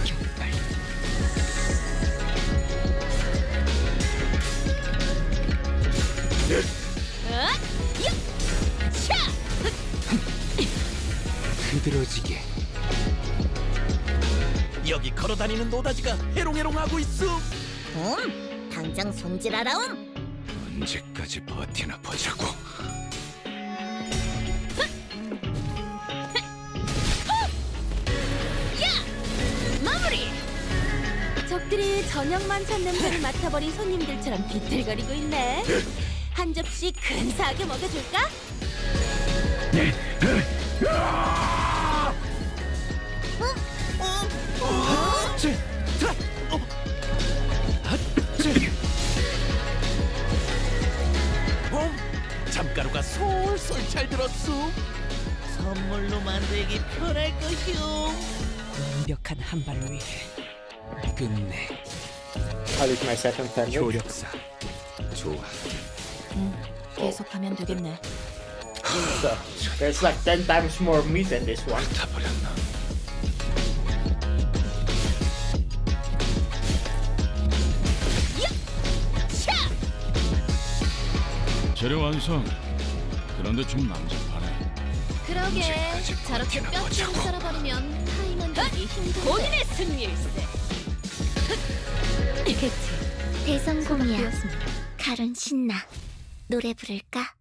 격발. 흐드러지게. 여기 걸어다니는 노다지가 해롱해롱하고 있음. 당장 손질하라움. 언제까지 버티나 보자고. 마무리. 적들이 저녁만 찬 냄새를 맡아버린 손님들처럼 비틀거리고 있네. 한 접시 근사하게 먹여줄까? 잠가루가 솔솔 잘 들었음. 선물로 만들기 편할 것이오. 완벽한 한 발을 위해 끝내. I'll use my second sandwich. 효력사. 좋아. 계속하면 되겠네. So, there's like 10 times more meat in this one. 다 버렸나? 재료 완성. 그런데 좀 난잡하네. 그러게 저렇게 뼈처럼 썰어버리면 타이만 되기 힘든데. 본인의 승리일세. 그치. 대성공이야. 되었습니다. 가론 신나. 노래 부를까?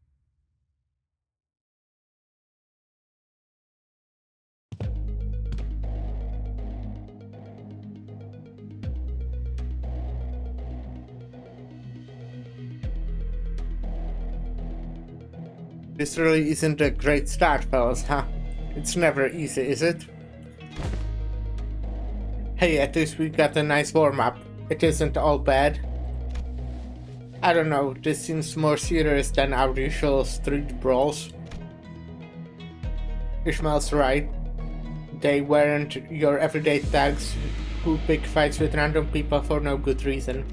This really isn't a great start, fellas, huh? It's never easy, is it? Hey, at least we got a nice warm-up. It isn't all bad. I don't know, this seems more serious than our usual street brawls. Ishmael's right. They weren't your everyday thugs who pick fights with random people for no good reason.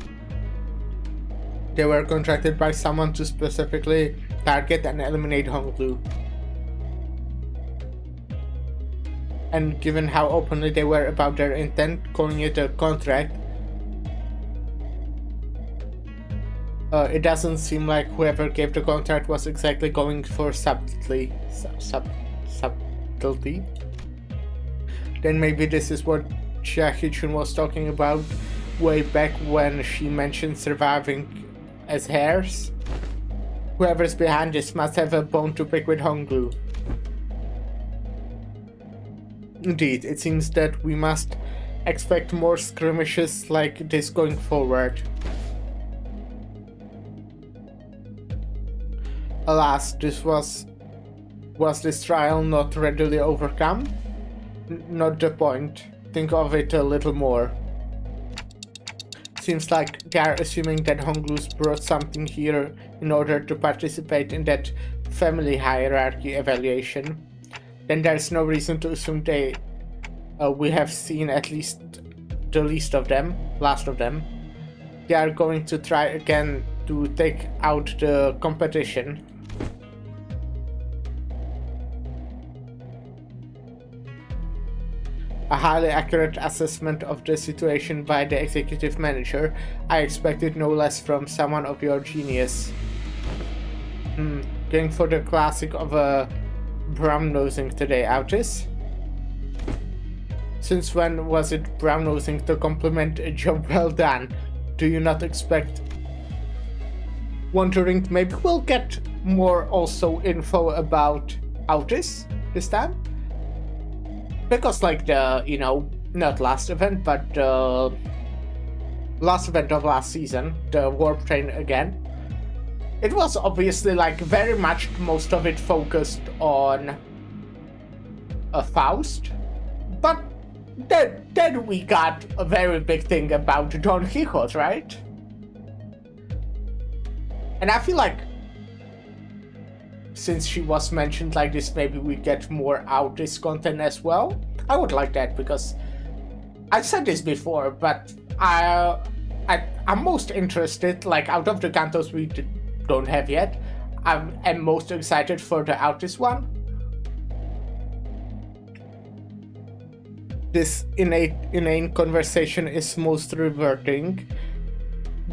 They were contracted by someone to specifically target and eliminate Honglu. And given how openly they were about their intent, calling it a contract, it doesn't seem like whoever gave the contract was exactly going for subtlety. Subtlety? Then maybe this is what Jia Hichun was talking about way back when she mentioned surviving as heirs. Whoever's behind this must have a bone to pick with Honglu. Indeed, it seems that we must expect more skirmishes like this going forward. Alas, was this trial not readily overcome? Not the point. Think of it a little more. Seems like they're assuming that Honglu's brought something here in order to participate in that family hierarchy evaluation. Then there's no reason to assume we have seen at least the last of them. They are going to try again to take out the competition. A highly accurate assessment of the situation by the executive manager. I expected no less from someone of your genius. Going for the classic of a brown-nosing today, Autis? Since when was it brown-nosing to compliment a job well done? Do you not expect? Wondering, maybe we'll get more also info about Autis this time? Because like the, not last event, but the last event of last season, the Warp Train again, it was obviously like very much most of it focused on Faust, but then we got a very big thing about Don Quixote, right? And I feel like since she was mentioned like this, maybe we get more Outis content as well. I would like that, because I said this before, but I'm most interested, like out of the Kantos we don't have yet, I'm most excited for the Outis one. This inane conversation is most reverting,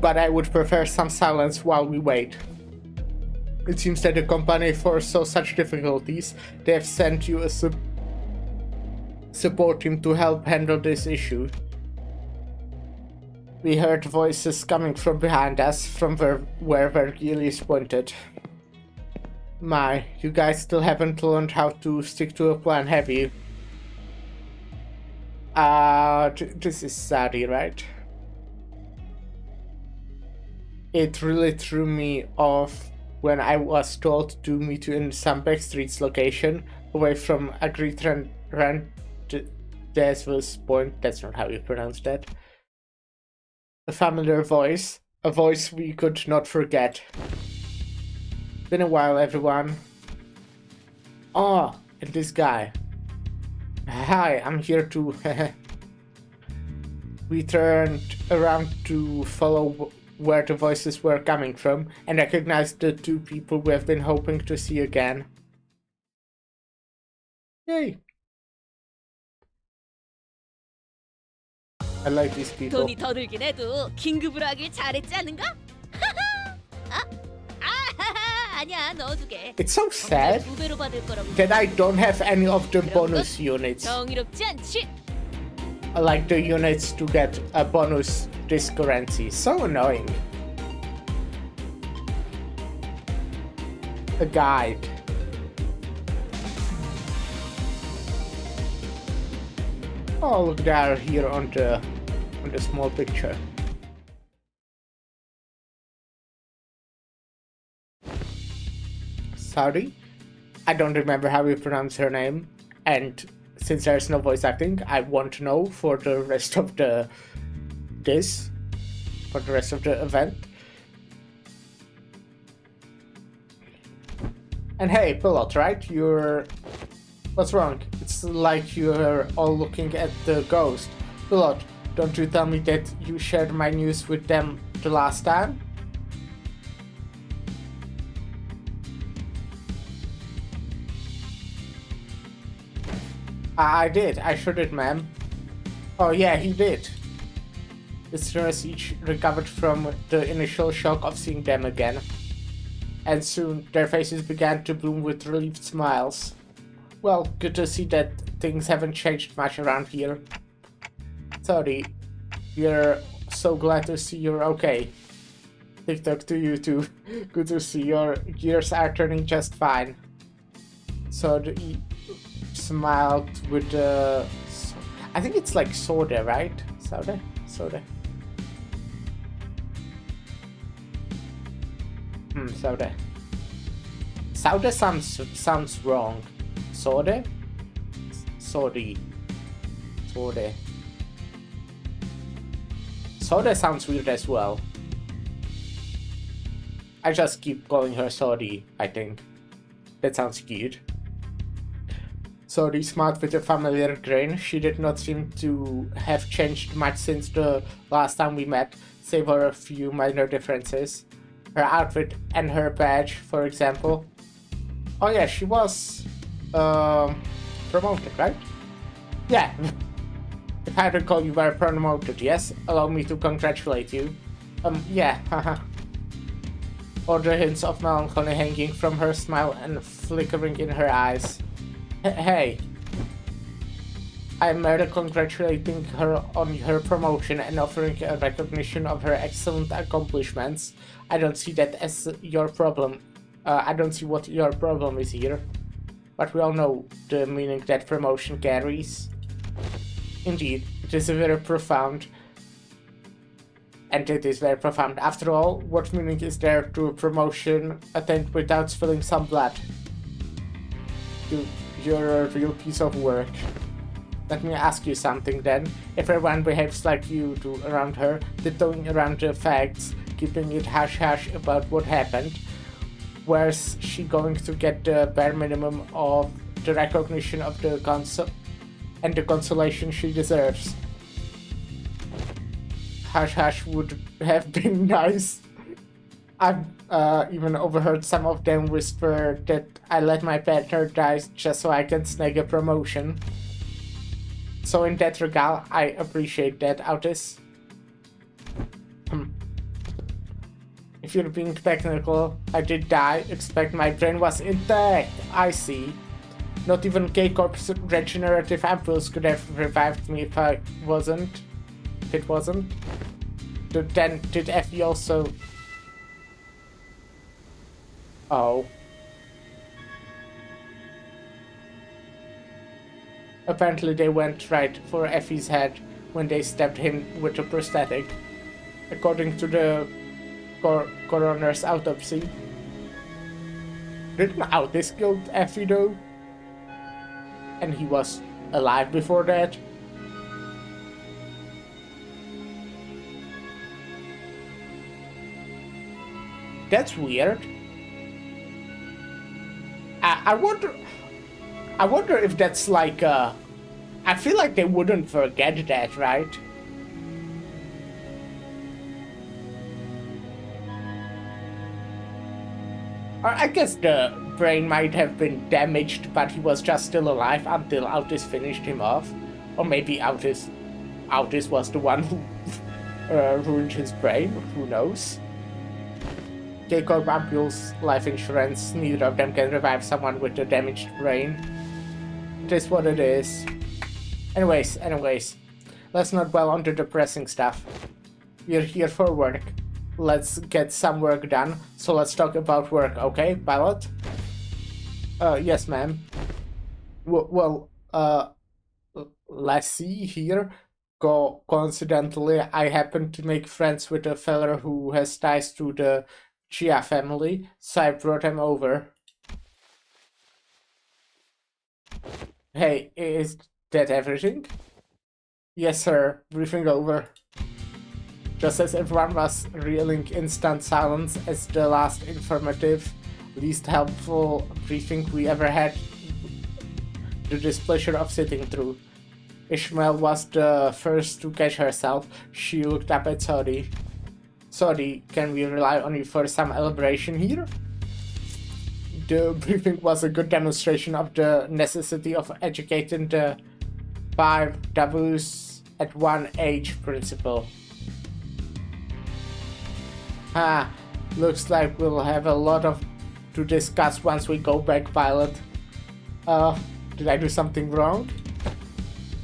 but I would prefer some silence while we wait. It seems that the company foresaw such difficulties. They have sent you a support team to help handle this issue. We heard voices coming from behind us, from where Vergilius pointed. My, you guys still haven't learned how to stick to a plan, have you? This is Sadi, right? It really threw me off when I was told to meet you in some backstreets location, away from agreed Desville's point. That's not how you pronounce that. A familiar voice, a voice we could not forget. Been a while, everyone. Oh, and this guy. Hi, I'm here too. We turned around to follow where the voices were coming from and recognized the two people we have been hoping to see again. Yay! I like these people. 돈이 더 들긴 해도 긴급으로 하길 잘했지 않은가? 아니야, 넣어두 개. It's so sad 두 배로 받을 거라고. that I don't have any of the bonus units. 정의롭지 않지? Like the units to get a bonus this currency. So annoying. A guide. Oh, look, they are here on the small picture. Sorry, I don't remember how you pronounce her name, and since there's no voice acting, I want to know for the rest of the event. And hey, Pilot, right? What's wrong? It's like you're all looking at the ghost. Pilot, don't you tell me that you shared my news with them the last time? I did. I sure did, ma'am. Oh yeah, he did. The listeners each recovered from the initial shock of seeing them again. And soon their faces began to bloom with relieved smiles. Well, good to see that things haven't changed much around here. Sorry, we're so glad to see you're okay. TikTok to you too. Good to see your gears are turning just fine. So he smiled with the... I think it's like soda, right? Soda? Soda. Soda. Soda sounds wrong. Soda? Sorry. Soda. Soda sounds weird as well. I just keep calling her Sorry, I think. That sounds cute. Sorry smiled with a familiar grin. She did not seem to have changed much since the last time we met, save for a few minor differences. Her outfit and her badge, for example. Oh yeah, she was promoted, right? Yeah. If I recall, you were promoted, yes? Allow me to congratulate you. Yeah, haha. Or the hints of melancholy hanging from her smile and flickering in her eyes. Hey. I'm merely congratulating her on her promotion and offering a recognition of her excellent accomplishments. I don't see that as your problem. I don't see what your problem is here. But we all know the meaning that promotion carries. Indeed, it is very profound. And it is very profound. After all, what meaning is there to a promotion attained without spilling some blood? You're a real piece of work. Let me ask you something then. If everyone behaves like you do around her, tiptoeing around the facts, keeping it hush-hush about what happened, where's she going to get the bare minimum of the recognition of the and the consolation she deserves? Hush hush would have been nice. I've even overheard some of them whisper that I let my partner die just so I can snag a promotion. So in that regard, I appreciate that, Autis. If you're being technical, I did die. Expect my brain was intact. I see. Not even K-Corp's regenerative ampoules could have revived me if it wasn't. Then did Effie also... Oh. Apparently they went right for Effie's head when they stabbed him with a prosthetic. According to the coroner's autopsy. Didn't Autis kill Effie though? And he was alive before that? That's weird. I wonder if that's like I feel like they wouldn't forget that, right? Or I guess the brain might have been damaged, but he was just still alive until Autis finished him off. Or maybe Autis was the one who ruined his brain, who knows? K-Corp ampoules, life insurance, neither of them can revive someone with a damaged brain. It is what it is. Anyways, let's not dwell on the depressing stuff. We're here for work. Let's get some work done, so let's talk about work, okay, pilot? Yes, ma'am. Let's see here. Coincidentally, I happen to make friends with a fella who has ties to the Chia family, so I brought him over. Hey, is that everything? Yes, sir. Briefing over. Just as everyone was reeling instant silence as the last informative, least helpful briefing we ever had the displeasure of sitting through. Ishmael was the first to catch herself. She looked up at Sodi. Sodi, can we rely on you for some elaboration here? The briefing was a good demonstration of the necessity of educating the 5 W's at one age principle. Looks like we'll have a lot to discuss once we go back, pilot. Did I do something wrong?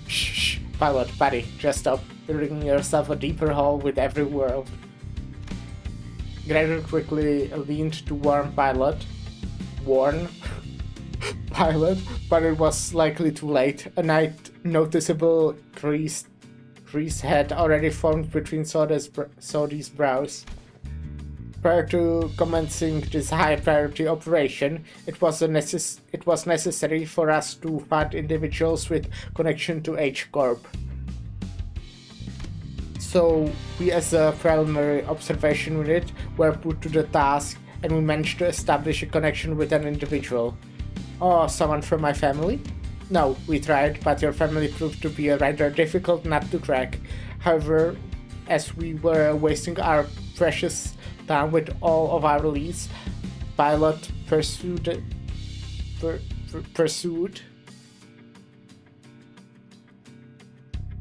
Shh, pilot, buddy, just stop. You're digging yourself a deeper hole with every word. Gregor quickly leaned to warn pilot, but it was likely too late. A noticeable crease had already formed between Sodi's brows. Prior to commencing this high-priority operation, it was necessary for us to find individuals with connection to H-Corp. So we, as a preliminary observation unit, were put to the task, and we managed to establish a connection with an individual. Oh, someone from my family? No, we tried, but your family proved to be a rather difficult nut to crack. However, as we were wasting our precious time with all of our leads, pilot pursued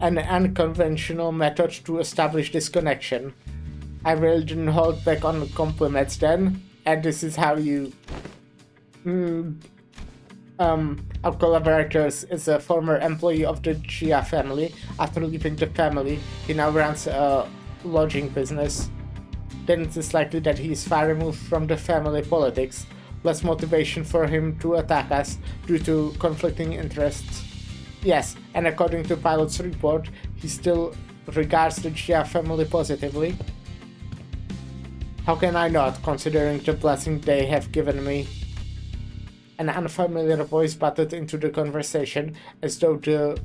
an unconventional method to establish this connection. I really didn't hold back on compliments then, and this is how you... Our collaborator is a former employee of the Chia family. After leaving the family, he now runs a lodging business. Then it is likely that he is far removed from the family politics, less motivation for him to attack us due to conflicting interests. Yes, and according to Pilot's report, he still regards the Chia family positively. How can I not, considering the blessing they have given me? An unfamiliar voice butted into the conversation, as though to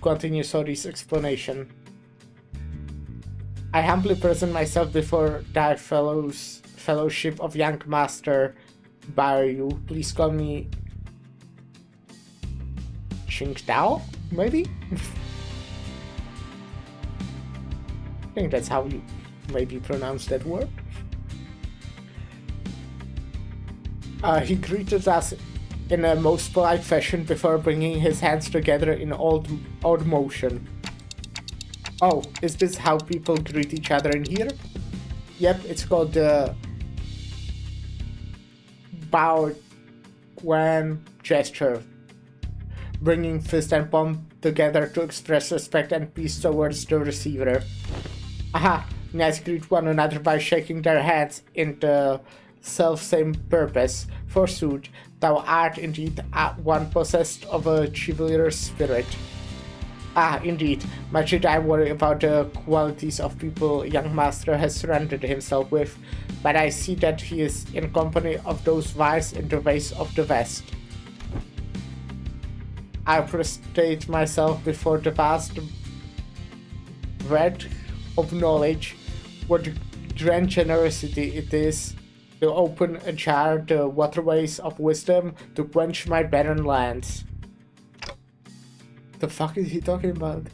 continue Sodi's explanation. I humbly present myself before thy fellowship of young master by you. Please call me Qingdao, maybe? I think that's how you maybe pronounce that word. He greeted us in a most polite fashion before bringing his hands together in odd motion. Oh, is this how people greet each other in here? Yep, it's called the Bao Guan gesture. Bringing fist and palm together to express respect and peace towards the receiver. Aha, guys greet one another by shaking their hands in the self-same purpose. Forsooth, thou art indeed one possessed of a chivalrous spirit. Ah, indeed, much did I worry about the qualities of people young master has surrounded himself with, but I see that he is in company of those wise in the ways of the West. I prostrate myself before the vast breadth of knowledge. What grand generosity it is to open ajar the waterways of wisdom to quench my barren lands. The fuck is he talking about?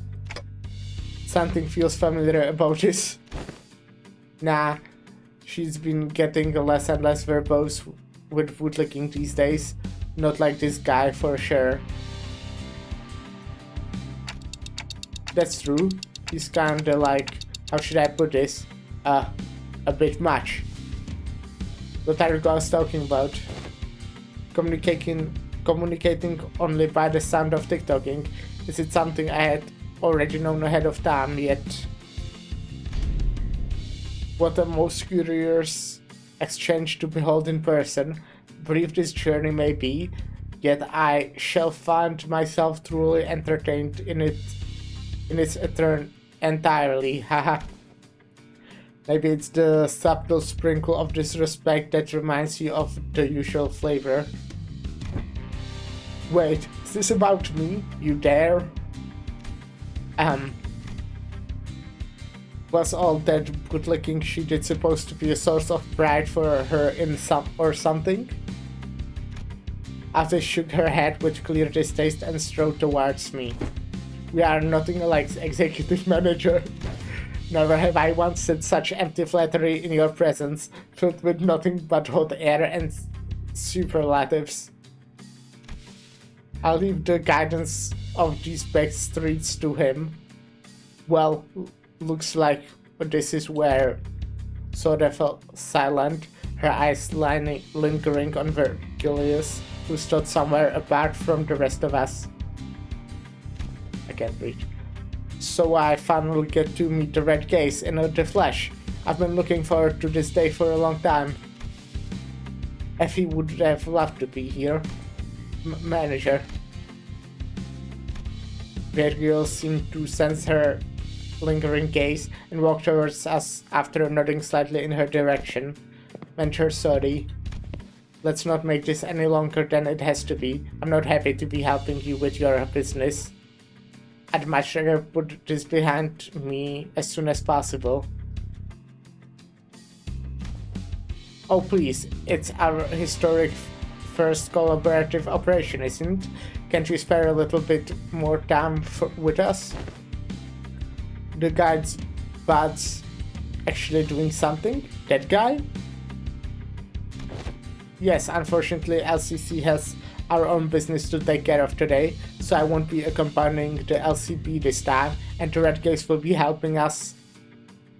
Something feels familiar about this. Nah, she's been getting less and less verbose with bootlicking these days. Not like this guy for sure. That's true. He's kinda like, how should I put this? A bit much. What are you guys talking about? Communicating only by the sound of TikToking. Is it something I had already known ahead of time yet? What a most curious exchange to behold in person. Brief this journey may be, yet I shall find myself truly entertained in its entirely. Haha. Maybe it's the subtle sprinkle of disrespect that reminds you of the usual flavor. Wait, is this about me? You dare? Was all that bootlicking she did supposed to be a source of pride for her in something? Ate shook her head with clear distaste and strode towards me. We are nothing like executive manager. Never have I once said such empty flattery in your presence, filled with nothing but hot air and superlatives. I'll leave the guidance of these back streets to him. Well, looks like this is where Soda fell silent, her eyes lingering on Virgilius, who stood somewhere apart from the rest of us. I can't read. So I finally get to meet the Red Gaze in the flesh. I've been looking forward to this day for a long time. Effie would have loved to be here. Manager. Virgil seemed to sense her lingering gaze and walked towards us after nodding slightly in her direction. Mentor, sorry. Let's not make this any longer than it has to be. I'm not happy to be helping you with your business. I'd much rather put this behind me as soon as possible. Oh please, it's our historic first collaborative operation, isn't it? Can't you spare a little bit more time with us? The guy's bud's actually doing something? That guy? Yes, unfortunately LCC has our own business to take care of today, so I won't be accompanying the LCB this time, and the Red Gaze will be helping us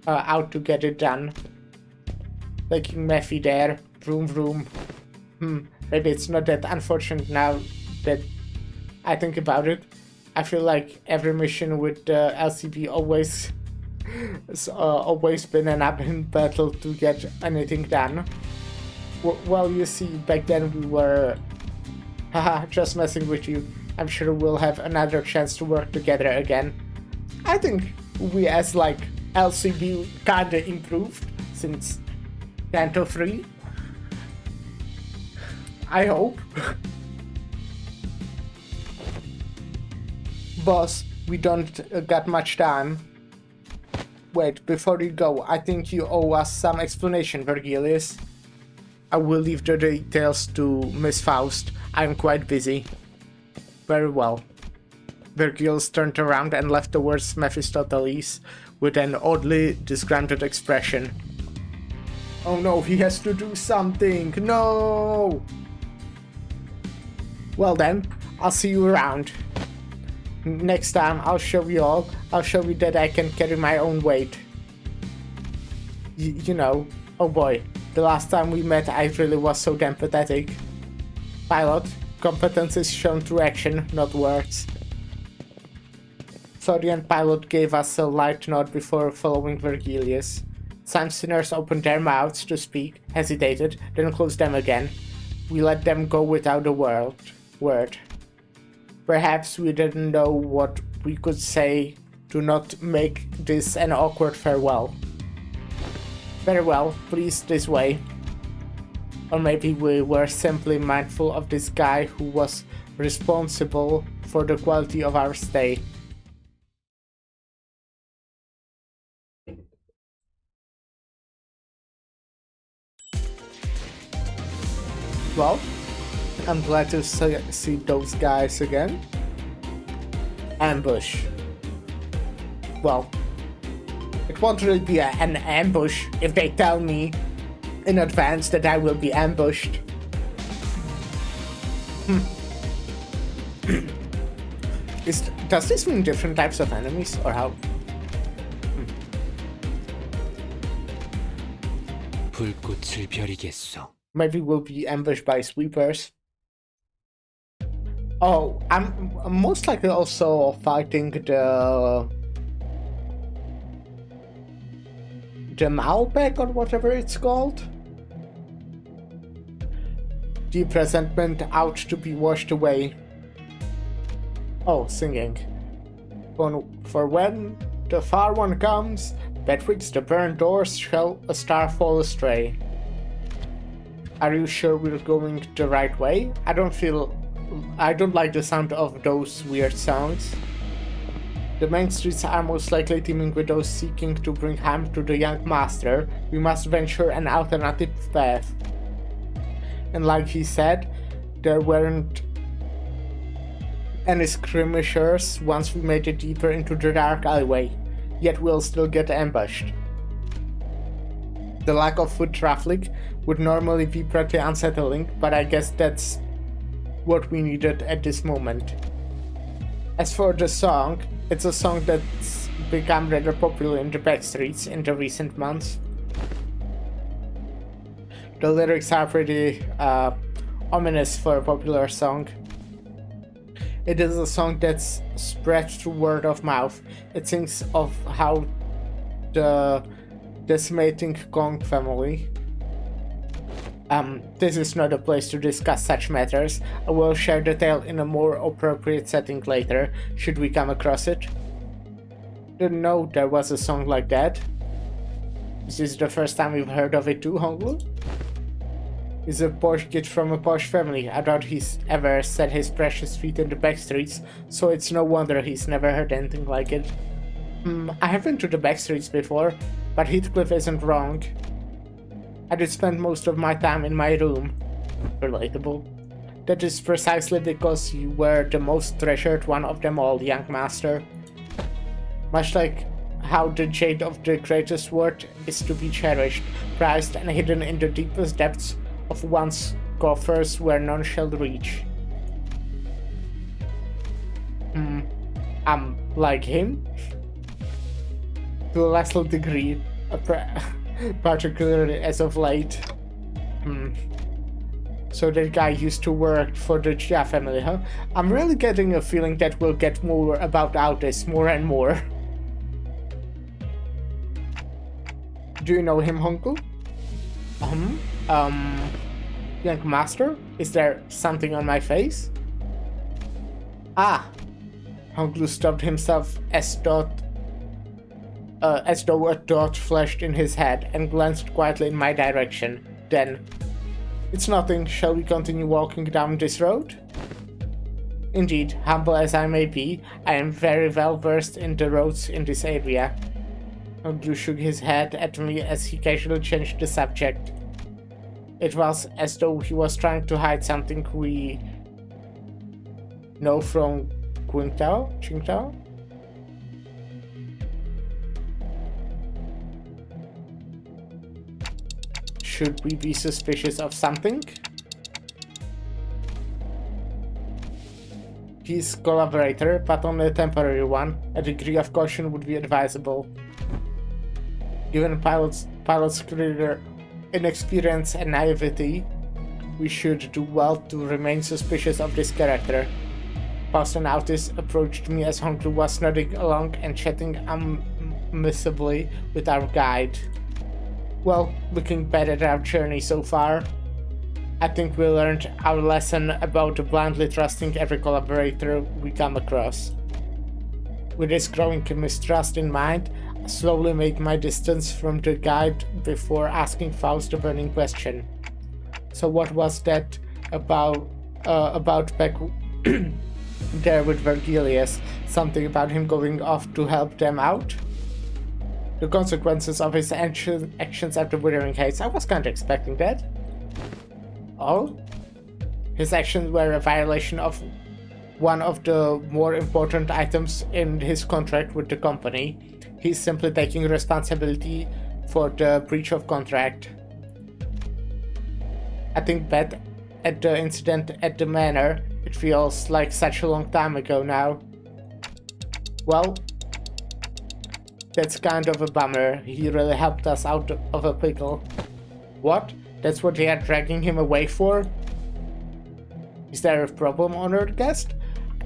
out to get it done. Taking Mephi there, vroom vroom. Maybe it's not that unfortunate now that I think about it. I feel like every mission with the LCB always been an uphill battle to get anything done. Well, you see, back then we were... Haha, just messing with you. I'm sure we'll have another chance to work together again. I think we as like LCB kinda improved since Canto 3. I hope. Boss, we don't got much time. Wait, before you go, I think you owe us some explanation, Vergilius. I will leave the details to Miss Faust. I'm quite busy. Very well. Vergilius turned around and left towards Mephistopheles with an oddly disgruntled expression. Oh no, he has to do something! No! Well then, I'll see you around. Next time, I'll show you that I can carry my own weight. You know, oh boy, the last time we met I really was so damn pathetic. Pilot, competence is shown through action, not words. Florian Pilot gave us a light nod before following Vergilius. Some sinners opened their mouths to speak, hesitated, then closed them again. We let them go without a word. Perhaps we didn't know what we could say to not make this an awkward farewell. Very well, please this way. Or maybe we were simply mindful of this guy who was responsible for the quality of our stay. Well, I'm glad to see those guys again. Ambush. Well, it won't really be an ambush if they tell me in advance that I will be ambushed. Does this mean different types of enemies, or how? 불꽃을 벼리겠소. Maybe we'll be ambushed by sweepers. Oh, I'm most likely also fighting the Malbec or whatever it's called. The presentment out to be washed away. Oh, singing. For when the far one comes, betwixt the burned doors shall a star fall astray. Are you sure we're going the right way? I don't like the sound of those weird sounds. The main streets are most likely teeming with those seeking to bring harm to the young master. We must venture an alternative path. And like he said, there weren't any skirmishers once we made it deeper into the dark alleyway, yet we'll still get ambushed. The lack of foot traffic would normally be pretty unsettling, but I guess that's what we needed at this moment. As for the song, it's a song that's become rather popular in the backstreets in the recent months. The lyrics are pretty ominous for a popular song. It is a song that's spread through word of mouth. It sings of how the decimating Kong family. This is not a place to discuss such matters. I will share the tale in a more appropriate setting later, should we come across it. Didn't know there was a song like that. Is this the first time we've heard of it too, Honglu? He's a posh kid from a posh family. I doubt he's ever set his precious feet in the back streets, so it's no wonder he's never heard anything like it. I have been to the back streets before, but Heathcliff isn't wrong. I did spend most of my time in my room. Relatable. That is precisely because you were the most treasured one of them all, young master. Much like how the jade of the greatest worth is to be cherished, prized, and hidden in the deepest depths of one's coffers where none shall reach. I'm like him? To a lesser degree, particularly as of late. So that guy used to work for the Jia family, huh? I'm really getting a feeling that we'll get more about Altis more and more. Do you know him, Honku? Young master? Is there something on my face? Ah! Honglu stopped himself as though a thought flashed in his head and glanced quietly in my direction. Then, it's nothing, shall we continue walking down this road? Indeed, humble as I may be, I am very well versed in the roads in this area. Andrew shook his head at me as he casually changed the subject. It was as though he was trying to hide something we know from Qingdao? Should we be suspicious of something? He's collaborator, but only a temporary one. A degree of caution would be advisable. Given pilot's clear inexperience and naivety, we should do well to remain suspicious of this character. Faust and Autis approached me as Hongru was nodding along and chatting unmissably with our guide. Well, looking back at our journey so far, I think we learned our lesson about blindly trusting every collaborator we come across. With this growing mistrust in mind, I slowly made my distance from the guide before asking Faust a burning question. So what was that about back there with Vergilius? Something about him going off to help them out? The consequences of his actions after Withering Heights, I was kinda expecting that. Oh? His actions were a violation of one of the more important items in his contract with the company. He's simply taking responsibility for the breach of contract. I think back at the incident at the manor, it feels like such a long time ago now. Well, that's kind of a bummer. He really helped us out of a pickle. What? That's what they are dragging him away for? Is there a problem, honored guest?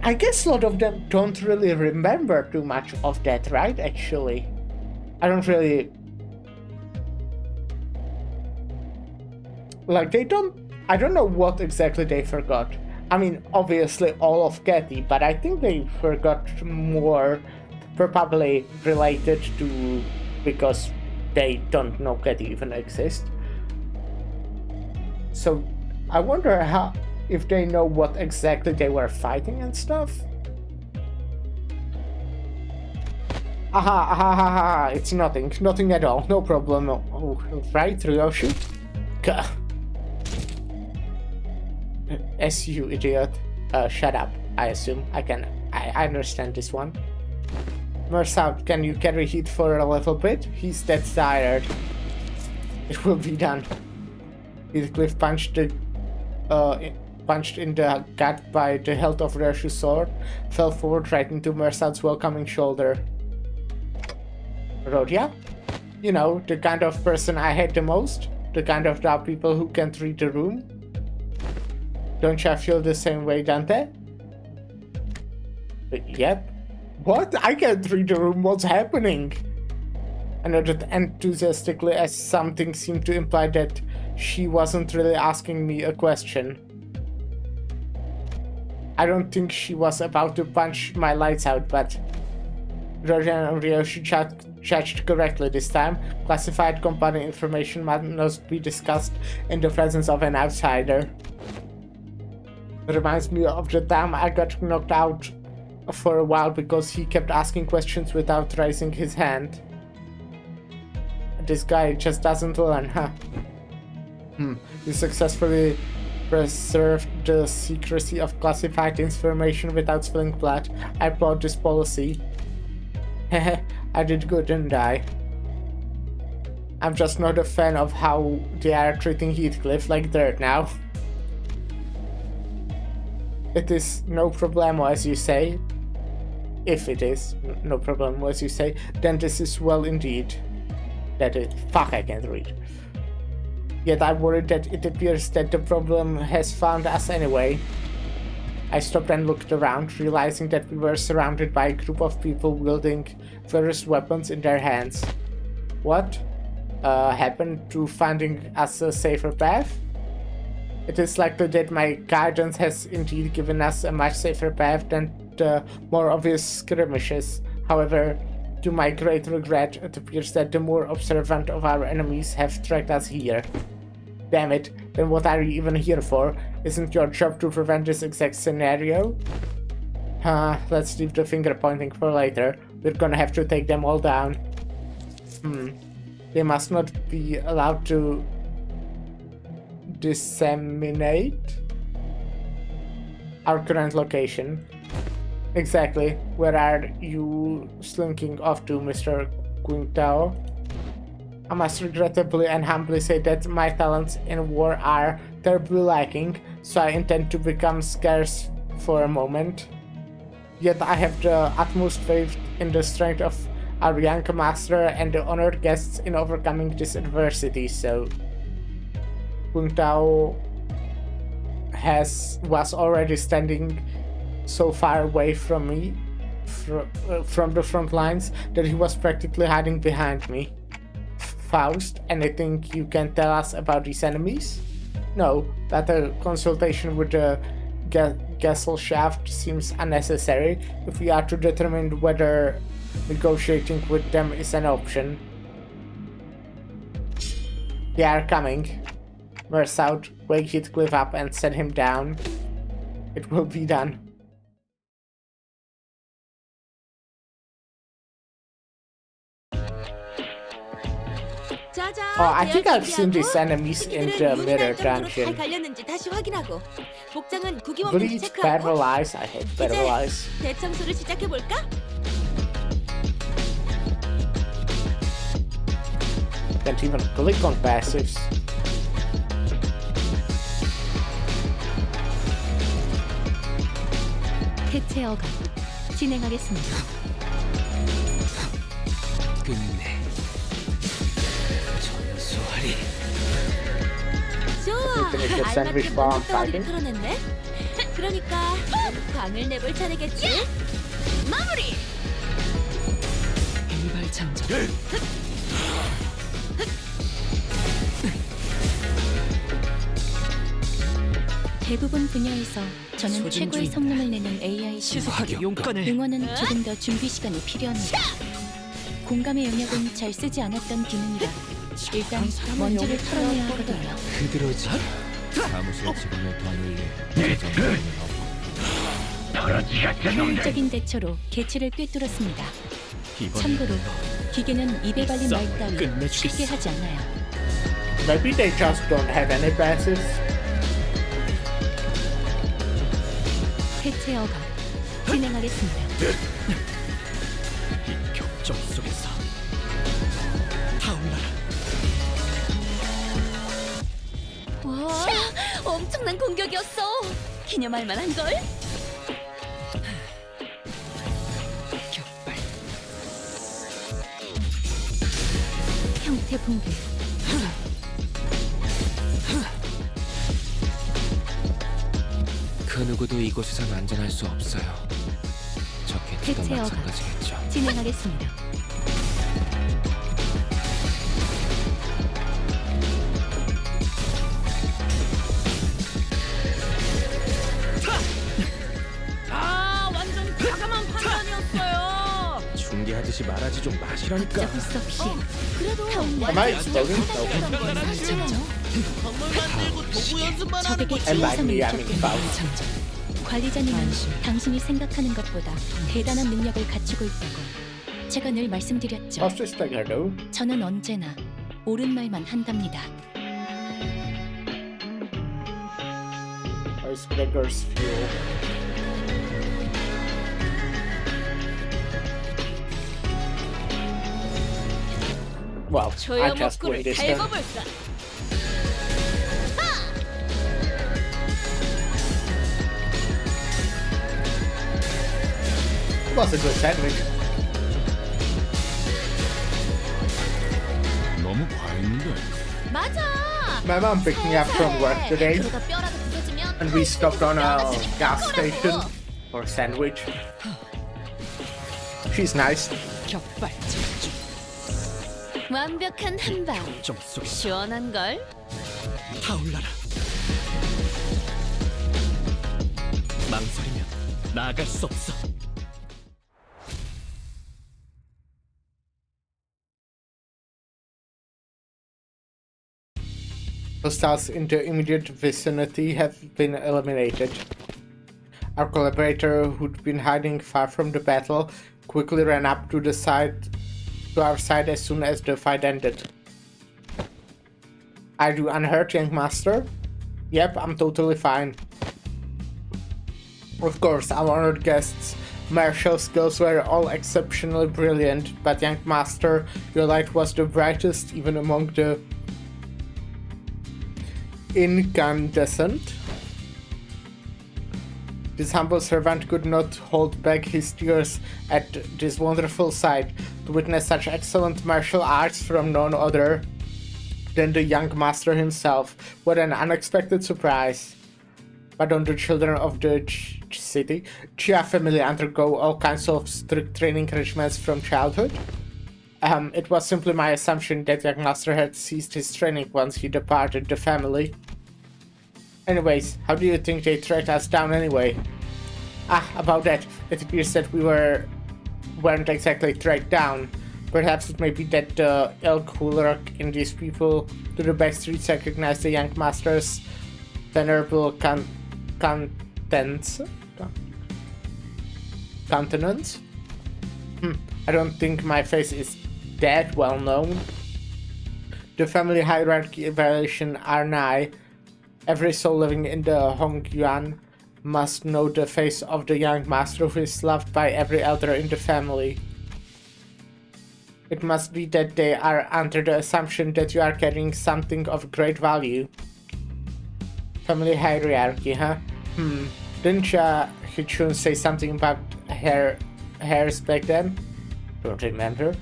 I guess a lot of them don't really remember too much of that, right? Actually, I don't really... Like, I don't know what exactly they forgot. I mean, obviously all of Getty, but I think they forgot more, probably related to... because they don't know Getty even exists. So, I wonder if they know what exactly they were fighting and stuff. Aha, it's nothing at all, no problem. Oh, right, Ryoshi? Gah. As you idiot. Shut up, I assume. I understand this one. Mersaut, can you carry heat for a little bit? He's that tired. It will be done. Heathcliff punched in the gut by the hilt of Ryoshu's sword, fell forward right into Mersaut's welcoming shoulder. Rodia? You know, the kind of person I hate the most? The kind of dark people who can't read the room? Don't you feel the same way, Dante? Yep. What? I can't read the room, what's happening? I nodded enthusiastically as something seemed to imply that she wasn't really asking me a question. I don't think she was about to punch my lights out, but Rojan and Ryoshi judged correctly this time. Classified company information must not be discussed in the presence of an outsider. Reminds me of the time I got knocked out for a while because he kept asking questions without raising his hand. This guy just doesn't learn, huh? You successfully preserved the secrecy of classified information without spilling blood. I applaud this policy. Heh, I did good, didn't I? I'm just not a fan of how they are treating Heathcliff like dirt now. It is no problemo, as you say. If it is no problemo, as you say, then this is well indeed. That it. Fuck, I can't read. Yet I'm worried that it appears that the problem has found us anyway. I stopped and looked around, realizing that we were surrounded by a group of people wielding various weapons in their hands. What happened to finding us a safer path? It is likely that my guidance has indeed given us a much safer path than the more obvious skirmishes. However, to my great regret, it appears that the more observant of our enemies have tracked us here. Damn it, then what are you even here for? Isn't your job to prevent this exact scenario? Let's leave the finger pointing for later. We're gonna have to take them all down. They must not be allowed to disseminate our current location. Exactly. Where are you slinking off to, Mr. Quintao? I must regrettably and humbly say that my talents in war are terribly lacking, so I intend to become scarce for a moment. Yet I have the utmost faith in the strength of our young master and the honored guests in overcoming this adversity, so... Quintao was already standing so far away from me, from the front lines, that he was practically hiding behind me. Faust, anything you can tell us about these enemies? No, but a consultation with the Gesellschaft seems unnecessary if we are to determine whether negotiating with them is an option. They are coming. Merce out, wake Heathcliff up and set him down. It will be done. Oh, I think I've seen these enemies in the mirror dungeon. Bleed, paralyze. I hate paralyze. 대청소를 시작해 볼까? Can't even click on passives. 해체 어감 진행하겠습니다. 끝내. 전소하리. 좋아. Finish the sandwich while I'm fighting. 털어냈네. 그러니까 광을 내볼 차례겠지? 마무리. 일발 장전. 대부분 분야에서 저는 소진 최고의 중입니다. 성능을 내는 AI입니다. 화력 용건을. 응원은 조금 더 준비 시간이 필요합니다. 공감의 영역은 잘 쓰지 않았던 기능이라 일단 먼지를 털어내야 하거든요. 그대로지. 사무실 직원을 더 늘릴 재정은 없고 효율적인 대처로 개체를 꿰뚫었습니다. 참고로 기계는 입에 발린 말 따위 끝내주겠어. 쉽게 하지 않아요. Maybe they just don't have any passives. 해체 어감 진행하겠습니다. 이 격정 속에서 타올라라. 와, 엄청난 공격이었어. 기념할 만한 걸. 격발. 형태 붕괴 그 누구도 이곳에선 안전할 수 없어요. 저 개체도 해체 어감 마찬가지겠죠. 진행하겠습니다. 아, 완전 과감한 판단이었어요. 중계하듯이 말하지 좀 마시라니까. 꼼짝 수 없이 그래도 Am I spoken? 건물 만들고 도구 연습만 하는 적에게 거지. And like 지휘성을 me, I mean 입혔군요. Faust. 관리자님은 당신이 생각하는 것보다 대단한 능력을 갖추고 있다고 제가 늘 말씀드렸죠. Faust is like her though. 저는 언제나 옳은 말만 한답니다. Icebreaker's fuel. Well, I just win 조여먹구를 this turn. 밟아볼까? It was a good sandwich. 너무 과했는데. 맞아. My mom picked me up from work today, 그러다 뼈라도 부서지면 and we stopped on a gas 거라고. station for a sandwich. She's nice. 격발 집중. 완벽한 한방. 격정 속에서 시원한 걸. 타올라라. 망설이면 나아갈 수 없어. Hostiles in the immediate vicinity have been eliminated. Our collaborator, who'd been hiding far from the battle, quickly ran up to the side to our side as soon as the fight ended. Are you unhurt, young master? Yep, I'm totally fine. Of course, our honored guests' martial skills were all exceptionally brilliant, but young master, your light was the brightest even among the incandescent. This humble servant could not hold back his tears at this wonderful sight, to witness such excellent martial arts from none other than the young master himself. What an unexpected surprise. But don't the children of the city, Chia family, undergo all kinds of strict training regimens from childhood? It was simply my assumption that young master had ceased his training once he departed the family. Anyways, how do you think they tracked us down anyway? About that, it appears that we weren't exactly tracked down. Perhaps it may be that the ilk who lurk in these people to the back streets recognized the young master's venerable countenance. I don't think my face is that well known. The family hierarchy evaluation are nigh. Every soul living in the Hongyuan must know the face of the young master who is loved by every elder in the family. It must be that they are under the assumption that you are carrying something of great value. Family hierarchy, huh? Didn't Hichun say something about hairs back then? Don't remember.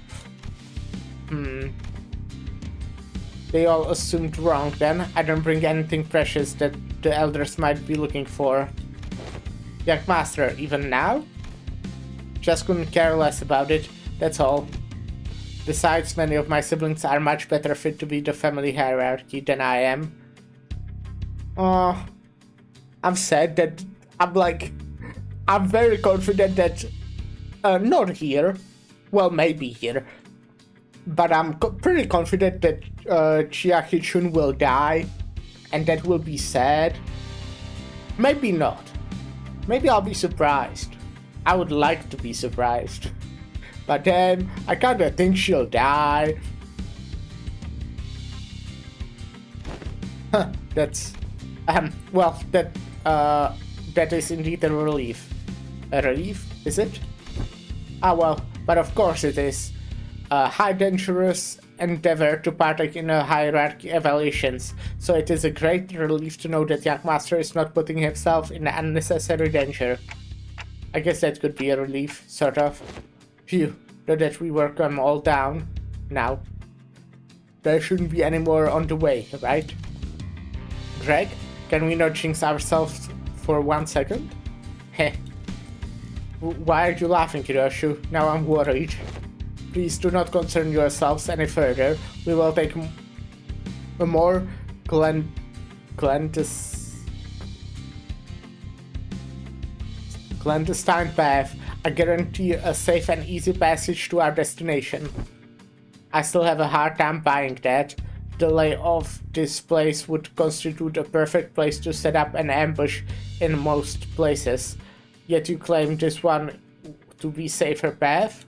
They all assumed wrong then. I don't bring anything precious that the elders might be looking for. Young master, even now? Just couldn't care less about it, that's all. Besides, many of my siblings are much better fit to be the family hierarchy than I am. I'm sad that I'm very confident that, not here, well, maybe here, but I'm pretty confident that Chia Hichun will die, and that will be sad. Maybe not. Maybe I'll be surprised. I would like to be surprised. But then, I kinda think she'll die. That's... well, that is indeed a relief. A relief, is it? Well, but of course it is. A high dangerous endeavor to partake in a hierarchy evaluations, so it is a great relief to know that young master is not putting himself in unnecessary danger. I guess that could be a relief, sort of. Phew, now that we work them all down, now, there shouldn't be any more on the way, right? Greg, can we not jinx ourselves for 1 second? Heh. Why are you laughing, Hiroshu? Now I'm worried. Please do not concern yourselves any further. We will take a more clandestine path. I guarantee a safe and easy passage to our destination. I still have a hard time buying that. The lay of this place would constitute a perfect place to set up an ambush in most places. Yet you claim this one to be safer path?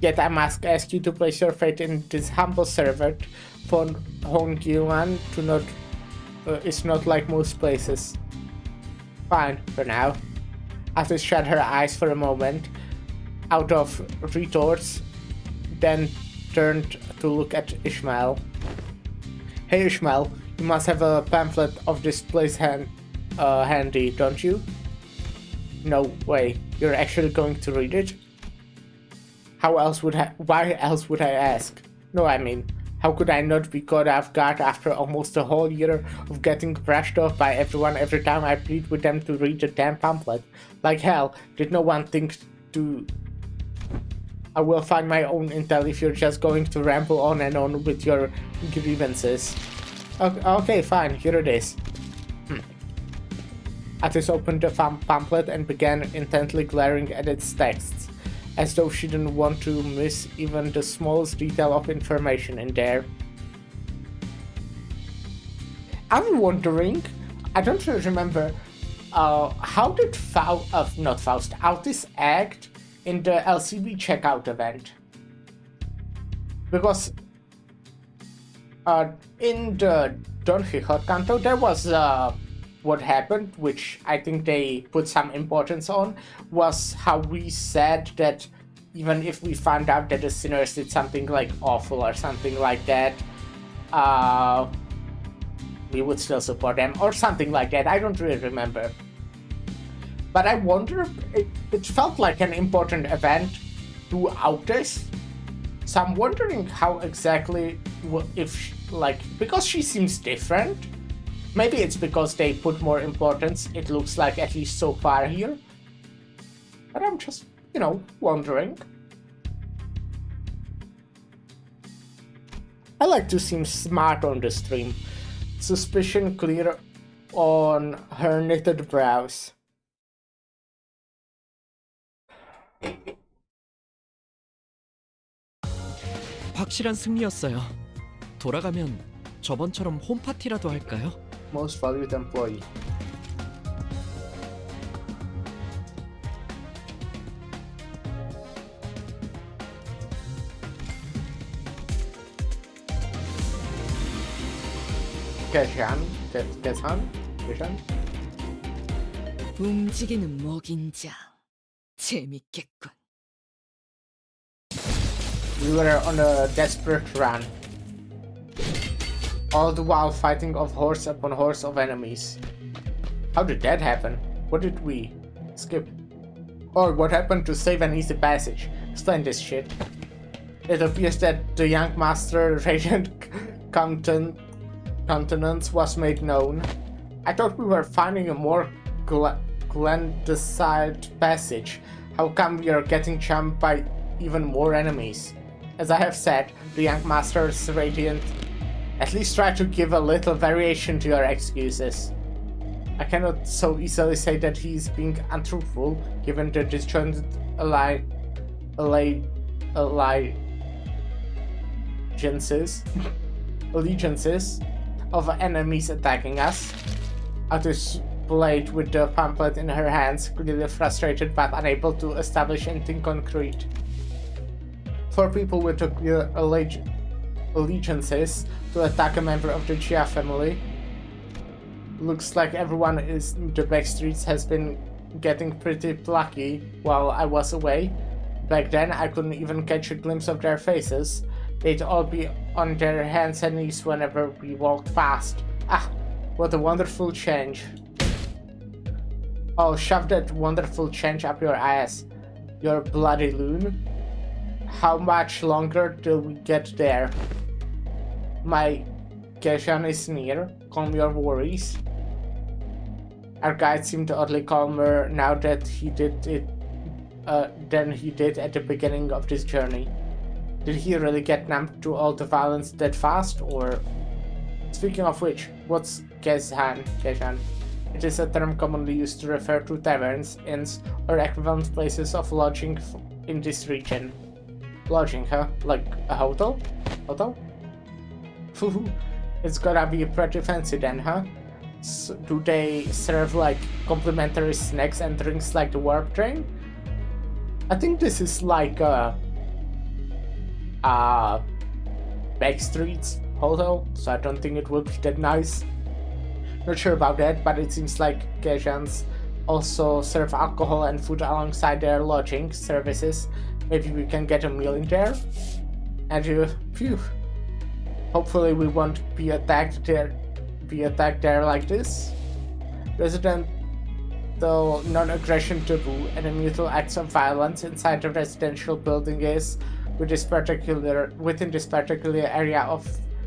Yet I must ask you to place your faith in this humble servant, for Hongyuan is not like most places. Fine, for now. Atis shut her eyes for a moment, out of retorts, then turned to look at Ishmael. Hey Ishmael, you must have a pamphlet of this place handy, don't you? No way, you're actually going to read it? Why else would I ask? No, I mean, how could I not be caught off guard after almost a whole year of getting brushed off by everyone every time I plead with them to read the damn pamphlet? Like hell, did no one think to... I will find my own intel if you're just going to ramble on and on with your grievances. Okay, fine, here it is. Atis opened the pamphlet and began intently glaring at its texts, as though she didn't want to miss even the smallest detail of information in there. I'm wondering, I don't really remember, how did Atis act in the LCB checkout event? because in the Don Quixote canto there was what happened, which I think they put some importance on, was how we said that even if we found out that the sinners did something like awful or something like that, we would still support them or something like that. I don't really remember. But I wonder, it felt like an important event throughout this. So I'm wondering how exactly, because she seems different. Maybe it's because they put more importance, it looks like, at least so far here. But I'm just, wondering. I like to seem smart on the stream. Suspicion clear on her knitted brows. 확실한 승리였어요. 돌아가면 저번처럼 홈파티라도 할까요? Most valued employee. 계산. 움직이는 먹인자. 재밌겠군. We were on a desperate run, all the while fighting off horse upon horse of enemies. How did that happen? What did we skip? Or what happened to save an easy passage? Explain this shit. It appears that the young master radiant countenance was made known. I thought we were finding a more clandestine passage. How come we are getting jumped by even more enemies? As I have said, the young master's radiant. At least try to give a little variation to your excuses. I cannot so easily say that he is being untruthful, given the disjointed allegiances of enemies attacking us. Atus played with the pamphlet in her hands, clearly frustrated but unable to establish anything concrete. For people with clear allegiances to attack a member of the Chia family, looks like everyone in the back streets has been getting pretty plucky while I was away. Back then I couldn't even catch a glimpse of their faces. They'd all be on their hands and knees whenever we walked past. Ah, what a wonderful change. Oh, shove that wonderful change up your ass, you bloody loon. How much longer till we get there? My Geshan is near. Calm your worries. Our guide seemed oddly calmer now that he did it than he did at the beginning of this journey. Did he really get numb to all the violence that fast, or... Speaking of which, what's Geshan? It is a term commonly used to refer to taverns, inns, or equivalent places of lodging in this region. Lodging, huh? Like a hotel? It's gotta be pretty fancy then, huh? So, do they serve like complimentary snacks and drinks like the warp train? I think this is like a backstreets hotel, so I don't think it will be that nice. Not sure about that, but it seems like Gejans also serve alcohol and food alongside their lodging services. Maybe we can get a meal in there. And phew. Hopefully we won't be attacked there like this. Residential non-aggression taboo and immutable acts of violence inside the residential building is, within this particular area of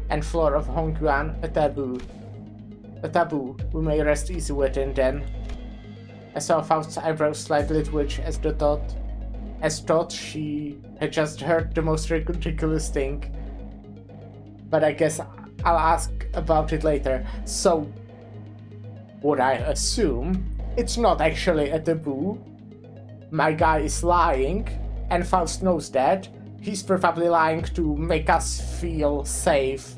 and floor of Hongguan, a taboo. We may rest easy within then. I saw Faust's eyebrows slightly twitch as thought she had just heard the most ridiculous thing. But I guess I'll ask about it later. So, would I assume it's not actually a taboo? My guy is lying, and Faust knows that. He's probably lying to make us feel safe,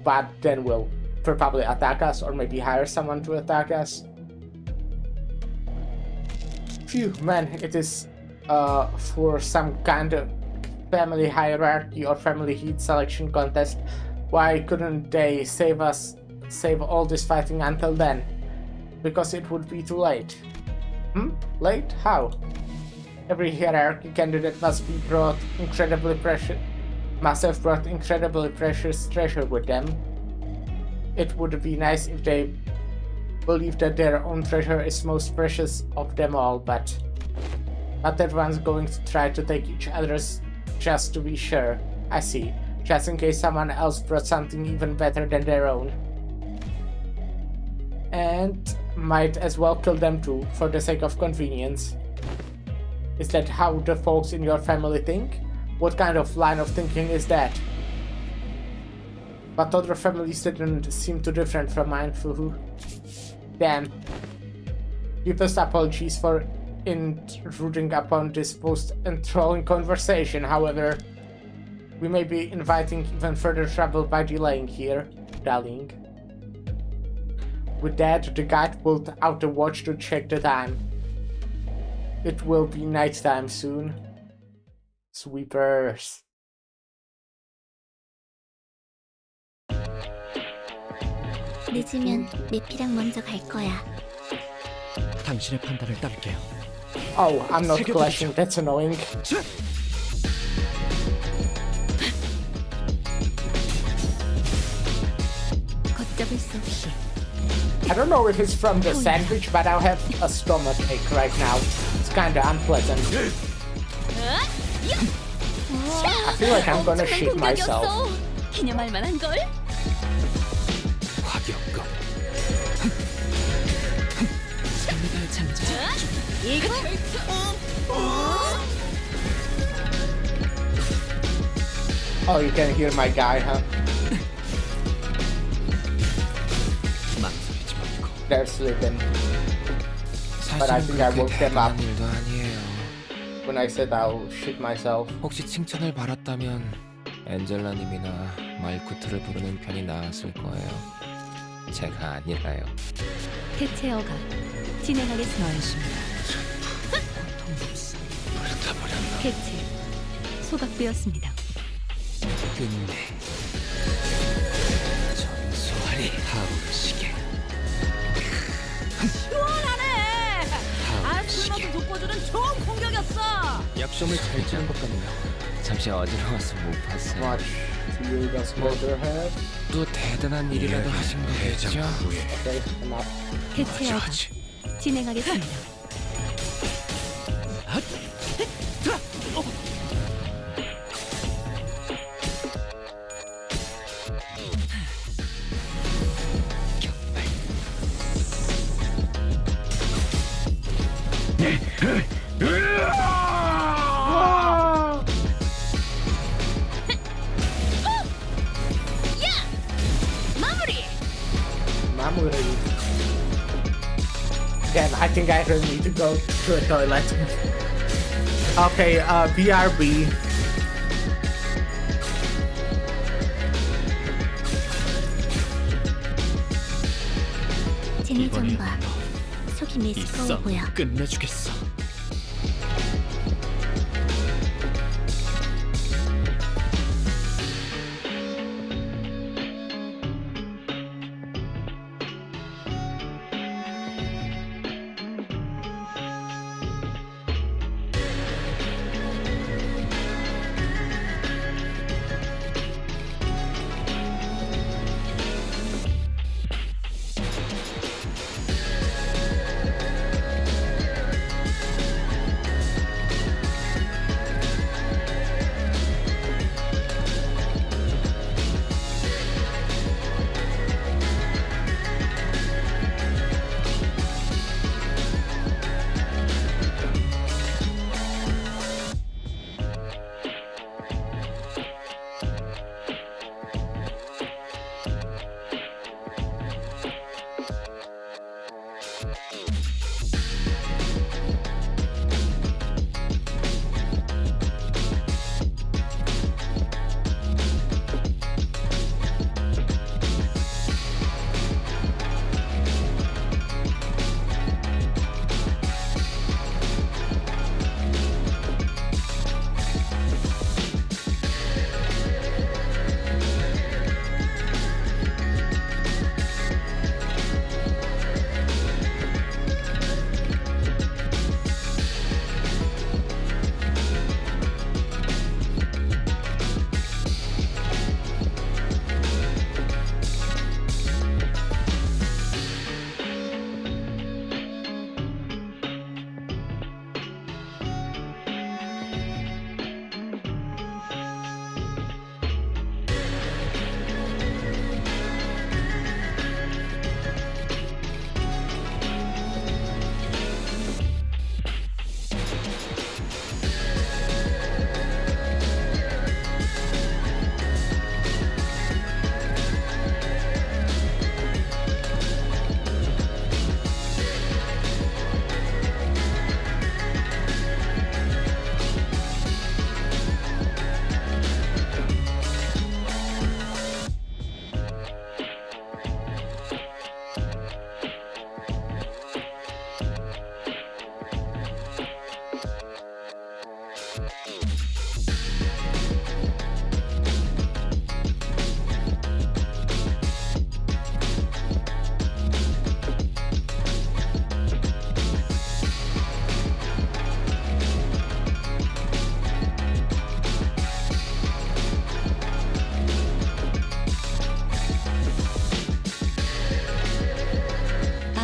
but then will probably attack us, or maybe hire someone to attack us. Phew, man, it is for some kind of family hierarchy or family heat selection contest. Why couldn't they save all this fighting until then? Because it would be too late. Late? How? Every hierarchy candidate must have brought incredibly precious treasure with them. It would be nice if they believe that their own treasure is most precious of them all, but everyone's going to try to take each other's just to be sure. I see. Just in case someone else brought something even better than their own. And might as well kill them too, for the sake of convenience. Is that how the folks in your family think? What kind of line of thinking is that? But other families didn't seem too different from mine, Fuhu. Damn. Deepest apologies for intruding upon this post-enthralling conversation, however. We may be inviting even further trouble by delaying here, darling. With that, the guide pulled out the watch to check the time. It will be nighttime soon. Sweepers. 늦으면 내피랑 먼저 갈 거야. 당신의 판단을 따를게요. Oh, I'm not clashing. That's annoying. 걷잡을 수 없이 I don't know if it's from the sandwich, but I have a stomach ache right now. It's kinda unpleasant. I feel like I'm gonna shit myself. 기념할 만한 걸. 화격검. 생리발 장자. 이거 Oh, you can hear my guy, huh? 망설이지 말고. They're sleeping. But I think I woke them up 일도 아니에요. when I said I'll shit myself. 혹시 칭찬을 받았다면 엔젤라님이나 말쿠트를 부르는 편이 나았을 거예요. 제가 아니라요. 대체 어가 진행하겠습니다. 대체 소각되었습니다. 끝내 전소환이 타오르시게. 타오르시게. 돋궈주는 좋은 공격이었어. 약점을 잘 짠 것 같네요. 잠시 어지러워서 못 봤어요. Much to you, that's Motorhead. 또 대단한 일이라도 하신 거겠죠? Okay, I'm up. 대체 어가 진행하겠습니다. Mamury. Damn, I think I really need to go to a toilet. Okay, BRB. 쟤네 좀 봐. 속이 이 메스꺼워 싸움 보여. 끝내주겠어.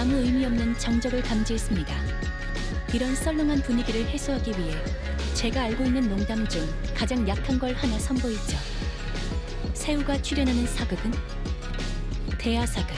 아무 의미 없는 정적을 감지했습니다. 이런 썰렁한 분위기를 해소하기 위해 제가 알고 있는 농담 중 가장 약한 걸 하나 선보이죠. 새우가 출연하는 사극은 대하사극.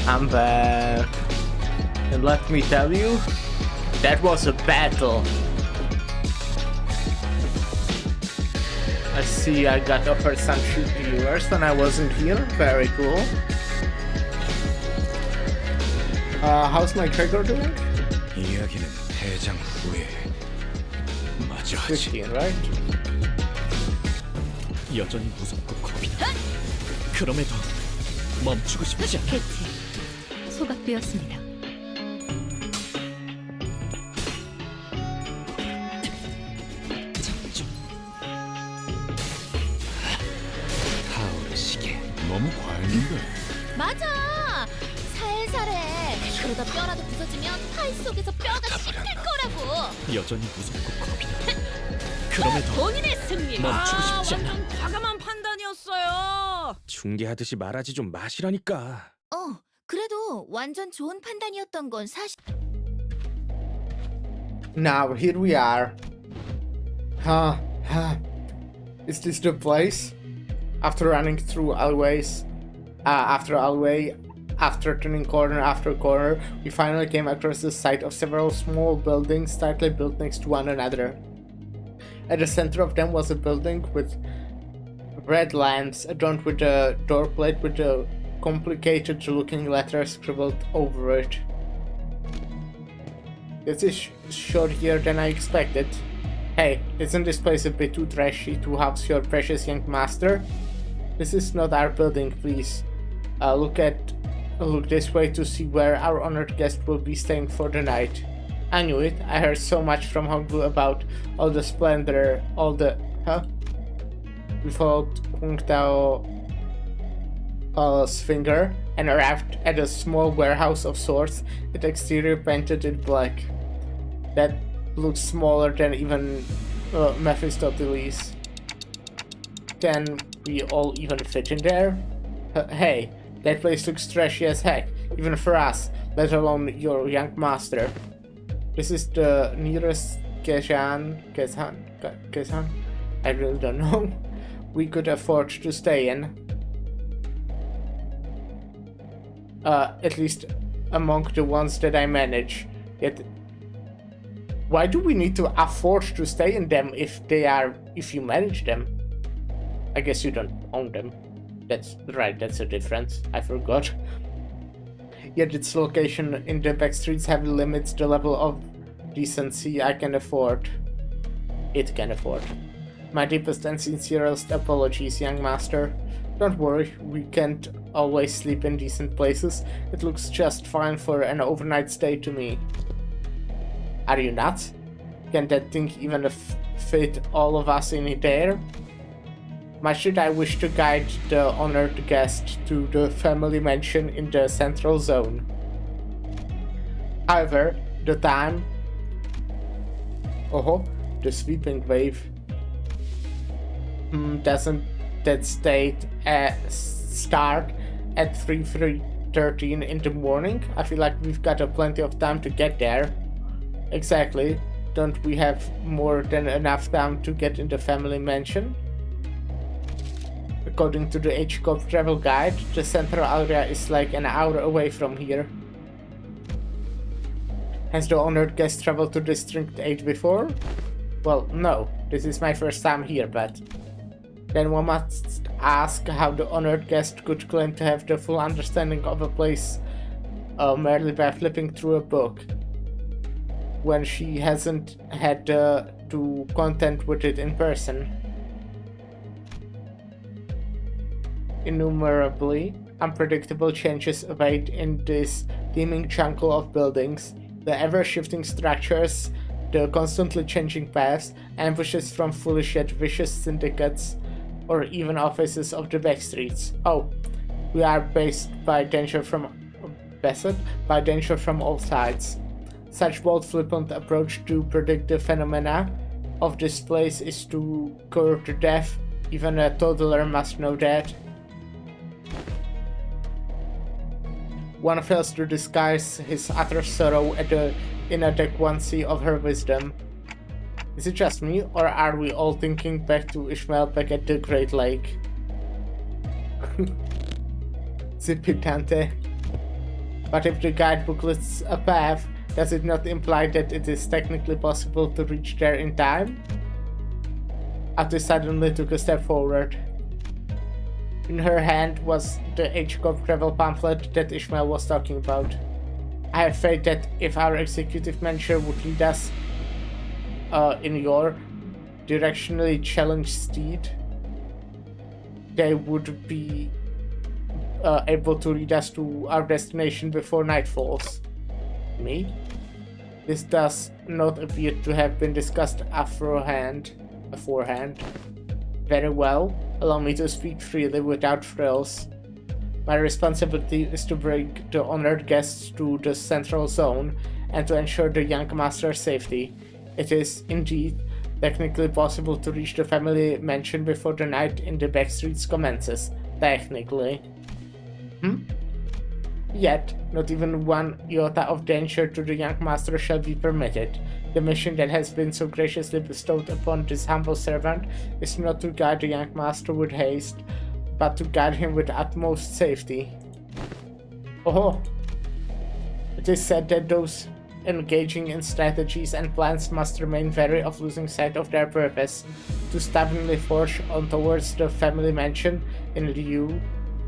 I'm back. And let me tell you, that was a battle. I see I got offered some shoot viewers when I wasn't here. Very cool. How's my trigger doing? 이야기는 대장 후에 마저 하지. 15, right? 여전히 무섭고 겁이 나. 그럼에도 멈추고 싶지 않아. 해체. 소각되었습니다. 작전. 타오르 시계 너무 과했는데. 맞아. 살살해. 그러다 뼈라도 부서지면 파이 속에서 뼈가 씻길 거라고. 여전히 무섭고 겁이 나. 그럼에도 본인의 승리. 멈추고 싶지 않아. 완전 과감한 판단이었어요. 중계하듯이 말하지 좀 마시라니까. 그래도 완전 좋은 판단이었던 건 사실. Now here we are. Is this the place? After running through alleyways, after turning corner after corner, we finally came across the site of several small buildings tightly built next to one another. At the center of them was a building with red lamps adorned with a door plate with a complicated looking letters scribbled over it. This is shorter than I expected. Hey, isn't this place a bit too trashy to house your precious young master? This is not our building, please. Look this way to see where our honored guest will be staying for the night. I knew it. I heard so much from Hongbu about all the splendor, all the... We followed Kung Tao's finger and arrived at a small warehouse of sorts, its exterior painted in black. That looked smaller than even Mephistopheles. Can we all even fit in there? Hey, that place looks trashy as heck, even for us, let alone your young master. This is the nearest Gezhan? I really don't know. We could afford to stay in. At least among the ones that I manage. Yet, why do we need to afford to stay in them if you manage them? I guess you don't own them. That's right, that's a difference. I forgot. Yet its location in the back streets heavily limits the level of decency I can afford. It can afford. My deepest and sincerest apologies, young master. Don't worry, we can't always sleep in decent places. It looks just fine for an overnight stay to me. Are you nuts? Can that thing even fit all of us in there? Much did I wish to guide the honored guest to the family mansion in the central zone. However, the time... the sweeping wave. Doesn't that start at 3:13 in the morning? I feel like we've got plenty of time to get there. Exactly. Don't we have more than enough time to get in the family mansion? According to the HCOP travel guide, the central area is like an hour away from here. Has the honored guest traveled to District 8 before? Well, no. This is my first time here, but... Then one must ask how the honored guest could claim to have the full understanding of a place merely by flipping through a book, when she hasn't had to contend with it in person. Innumerably unpredictable changes await in this teeming jungle of buildings, the ever-shifting structures, the constantly changing paths, ambushes from foolish yet vicious syndicates, or even offices of the backstreets. Oh, we are beset by danger from all sides. Such bold, flippant approach to predict the phenomena of this place is to cure to death. Even a toddler must know that. one fails to disguise his utter sorrow at the inadequacy of her wisdom. Is it just me, or are we all thinking back to Ishmael back at the Great Lake? Zipitante. But if the guidebook lists a path, does it not imply that it is technically possible to reach there in time? Ati suddenly took a step forward. In her hand was the H-Corp travel pamphlet that Ishmael was talking about. I have faith that if our executive manager would lead us in your directionally challenged steed, they would be able to lead us to our destination before night falls. Me? This does not appear to have been discussed aforehand. Very well, allow me to speak freely without frills. My responsibility is to bring the honored guests to the central zone and to ensure the young master's safety. It is, indeed, technically possible to reach the family mansion before the night in the back streets commences. Technically. Yet, not even one iota of danger to the young master shall be permitted. The mission that has been so graciously bestowed upon this humble servant is not to guide the young master with haste, but to guide him with utmost safety. Oh! It is said that those engaging in strategies and plans must remain wary of losing sight of their purpose, to stubbornly forge on towards the family mansion in lieu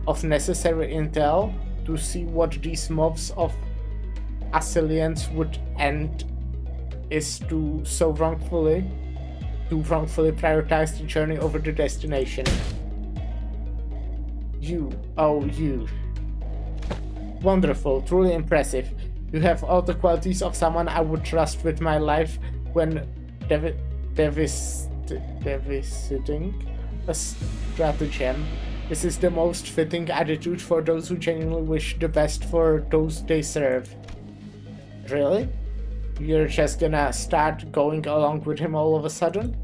of necessary intel, to see what these mobs of assailants would end is to wrongfully prioritize the journey over the destination. You. Wonderful, truly impressive. You have all the qualities of someone I would trust with my life when devising a stratagem. This is the most fitting attitude for those who genuinely wish the best for those they serve. Really? You're just gonna start going along with him all of a sudden?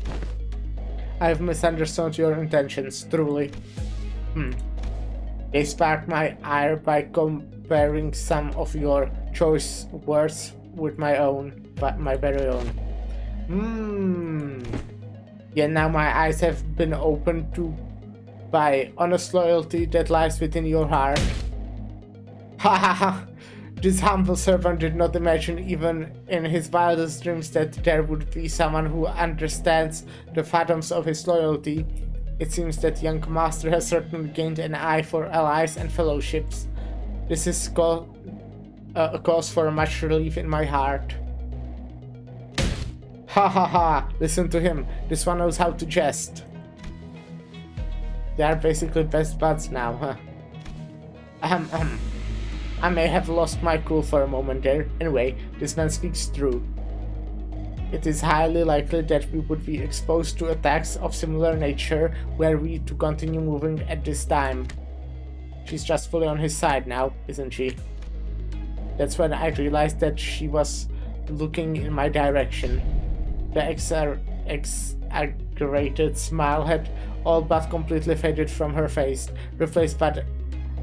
I've misunderstood your intentions, truly. They sparked my ire by comparing some of your choice words with my own, my very own. Yeah, now my eyes have been opened to by honest loyalty that lies within your heart. Ha ha ha! This humble servant did not imagine even in his wildest dreams that there would be someone who understands the fathoms of his loyalty. It seems that young master has certainly gained an eye for allies and fellowships. This is a cause for much relief in my heart. Ha ha ha! Listen to him. This one knows how to jest. They are basically best buds now, huh? I may have lost my cool for a moment there. Anyway, this man speaks true. It is highly likely that we would be exposed to attacks of similar nature were we to continue moving at this time. She's just fully on his side now, isn't she? That's when I realized that she was looking in my direction. The exaggerated smile had all but completely faded from her face, replaced by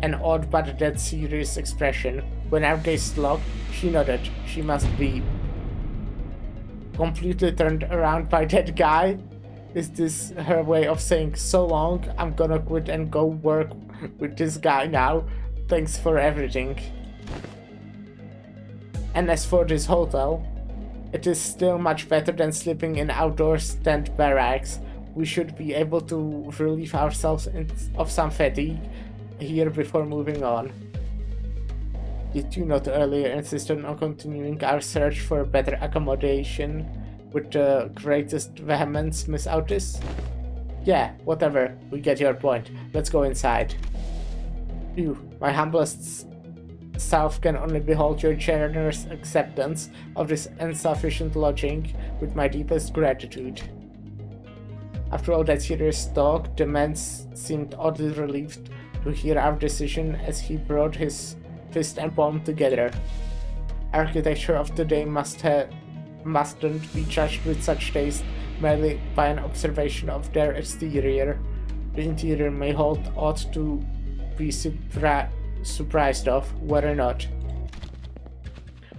an odd but dead serious expression. When our gaze locked, she nodded. She must be completely turned around by that guy. Is this her way of saying, so long, I'm gonna quit and go work with this guy now? Thanks for everything. And as for this hotel, it is still much better than sleeping in outdoor tent barracks. We should be able to relieve ourselves of some fatigue here before moving on. Did you not earlier insist on continuing our search for better accommodation with the greatest vehemence, Miss Otis? Yeah, whatever, we get your point. Let's go inside. You, my humblest self, can only behold your generous acceptance of this insufficient lodging with my deepest gratitude. After all that serious talk, the man seemed oddly relieved to hear our decision as he brought his fist and palm together. Architecture of the day mustn't be judged with such taste merely by an observation of their exterior. The interior may hold ought to be surprised of whether or not.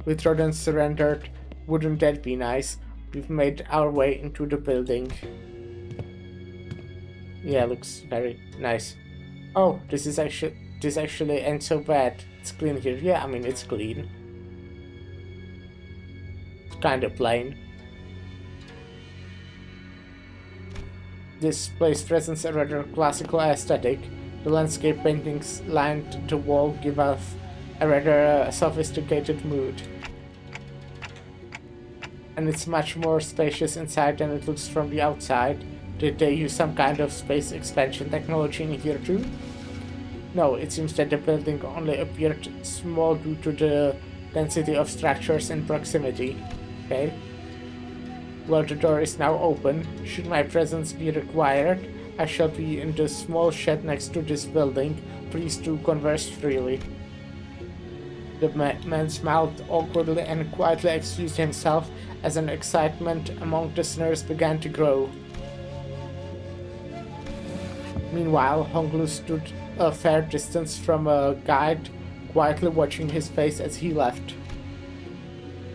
With rodents surrendered, wouldn't that be nice? We've made our way into the building. Yeah, looks very nice. Oh, this actually ain't so bad. It's clean here. Yeah, I mean it's clean. It's kinda plain. This place presents a rather classical aesthetic. The landscape paintings lined the wall give off a rather sophisticated mood. And it's much more spacious inside than it looks from the outside. Did they use some kind of space expansion technology in here too? No, it seems that the building only appeared small due to the density of structures in proximity. Okay. Well, the door is now open. Should my presence be required, I shall be in the small shed next to this building. Please do converse freely. The man smiled awkwardly and quietly excused himself as an excitement among the listeners began to grow. Meanwhile, Honglu stood a fair distance from a guide, quietly watching his face as he left.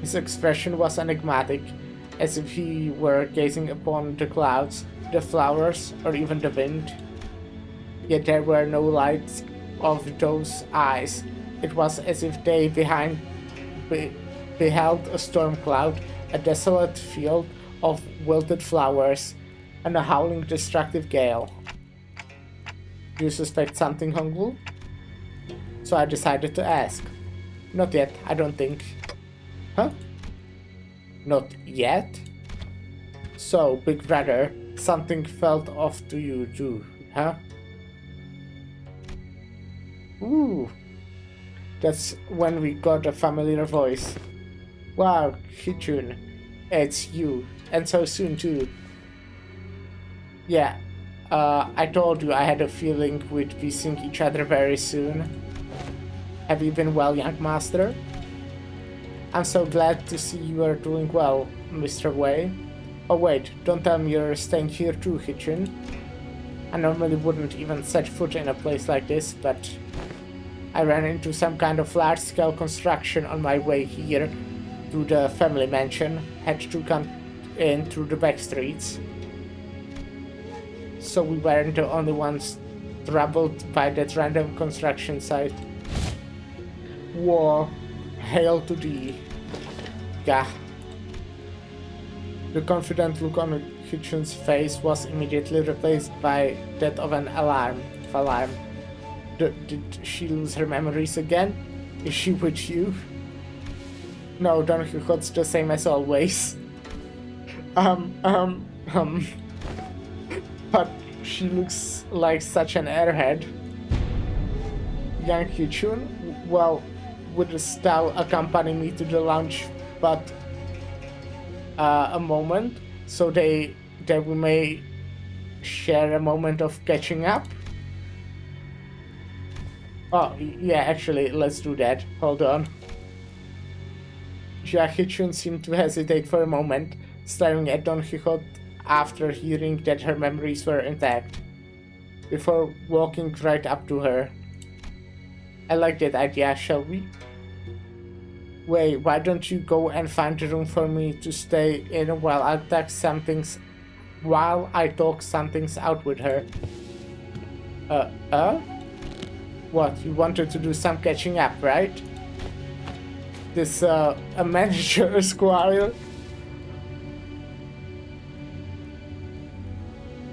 His expression was enigmatic, as if he were gazing upon the clouds, the flowers, or even the wind. Yet there were no lights of those eyes. It was as if they beheld a storm cloud, a desolate field of wilted flowers, and a howling destructive gale. Do you suspect something, Honglu? So I decided to ask. Not yet, I don't think. Huh? Not yet? So, big brother, something felt off to you too, huh? Ooh. That's when we got a familiar voice. Wow, Hichun, it's you, and so soon too. Yeah, I told you I had a feeling we'd be seeing each other very soon. Have you been well, young master? I'm so glad to see you are doing well, Mr. Wei. Oh wait, don't tell me you're staying here too, Hichun. I normally wouldn't even set foot in a place like this, but I ran into some kind of large-scale construction on my way here to the family mansion. Had to come in through the back streets. So we weren't the only ones troubled by that random construction site. War, hail to thee. Gah. The confident look on Hichun's face was immediately replaced by that of an alarm. Did she lose her memories again? Is she with you? No, Don Quixote's the same as always. But she looks like such an airhead. Young Hichun, well, wouldst thou accompany me to the lounge but a moment, so that we may share a moment of catching up? Oh, yeah, actually, let's do that. Hold on. Jia Hichun seemed to hesitate for a moment, staring at Don Quixote after hearing that her memories were intact, before walking right up to her. I like that idea, shall we? Wait, why don't you go and find a room for me to stay in while I talk some things out with her? What, you wanted to do some catching up, right? This, a manager, Esquire?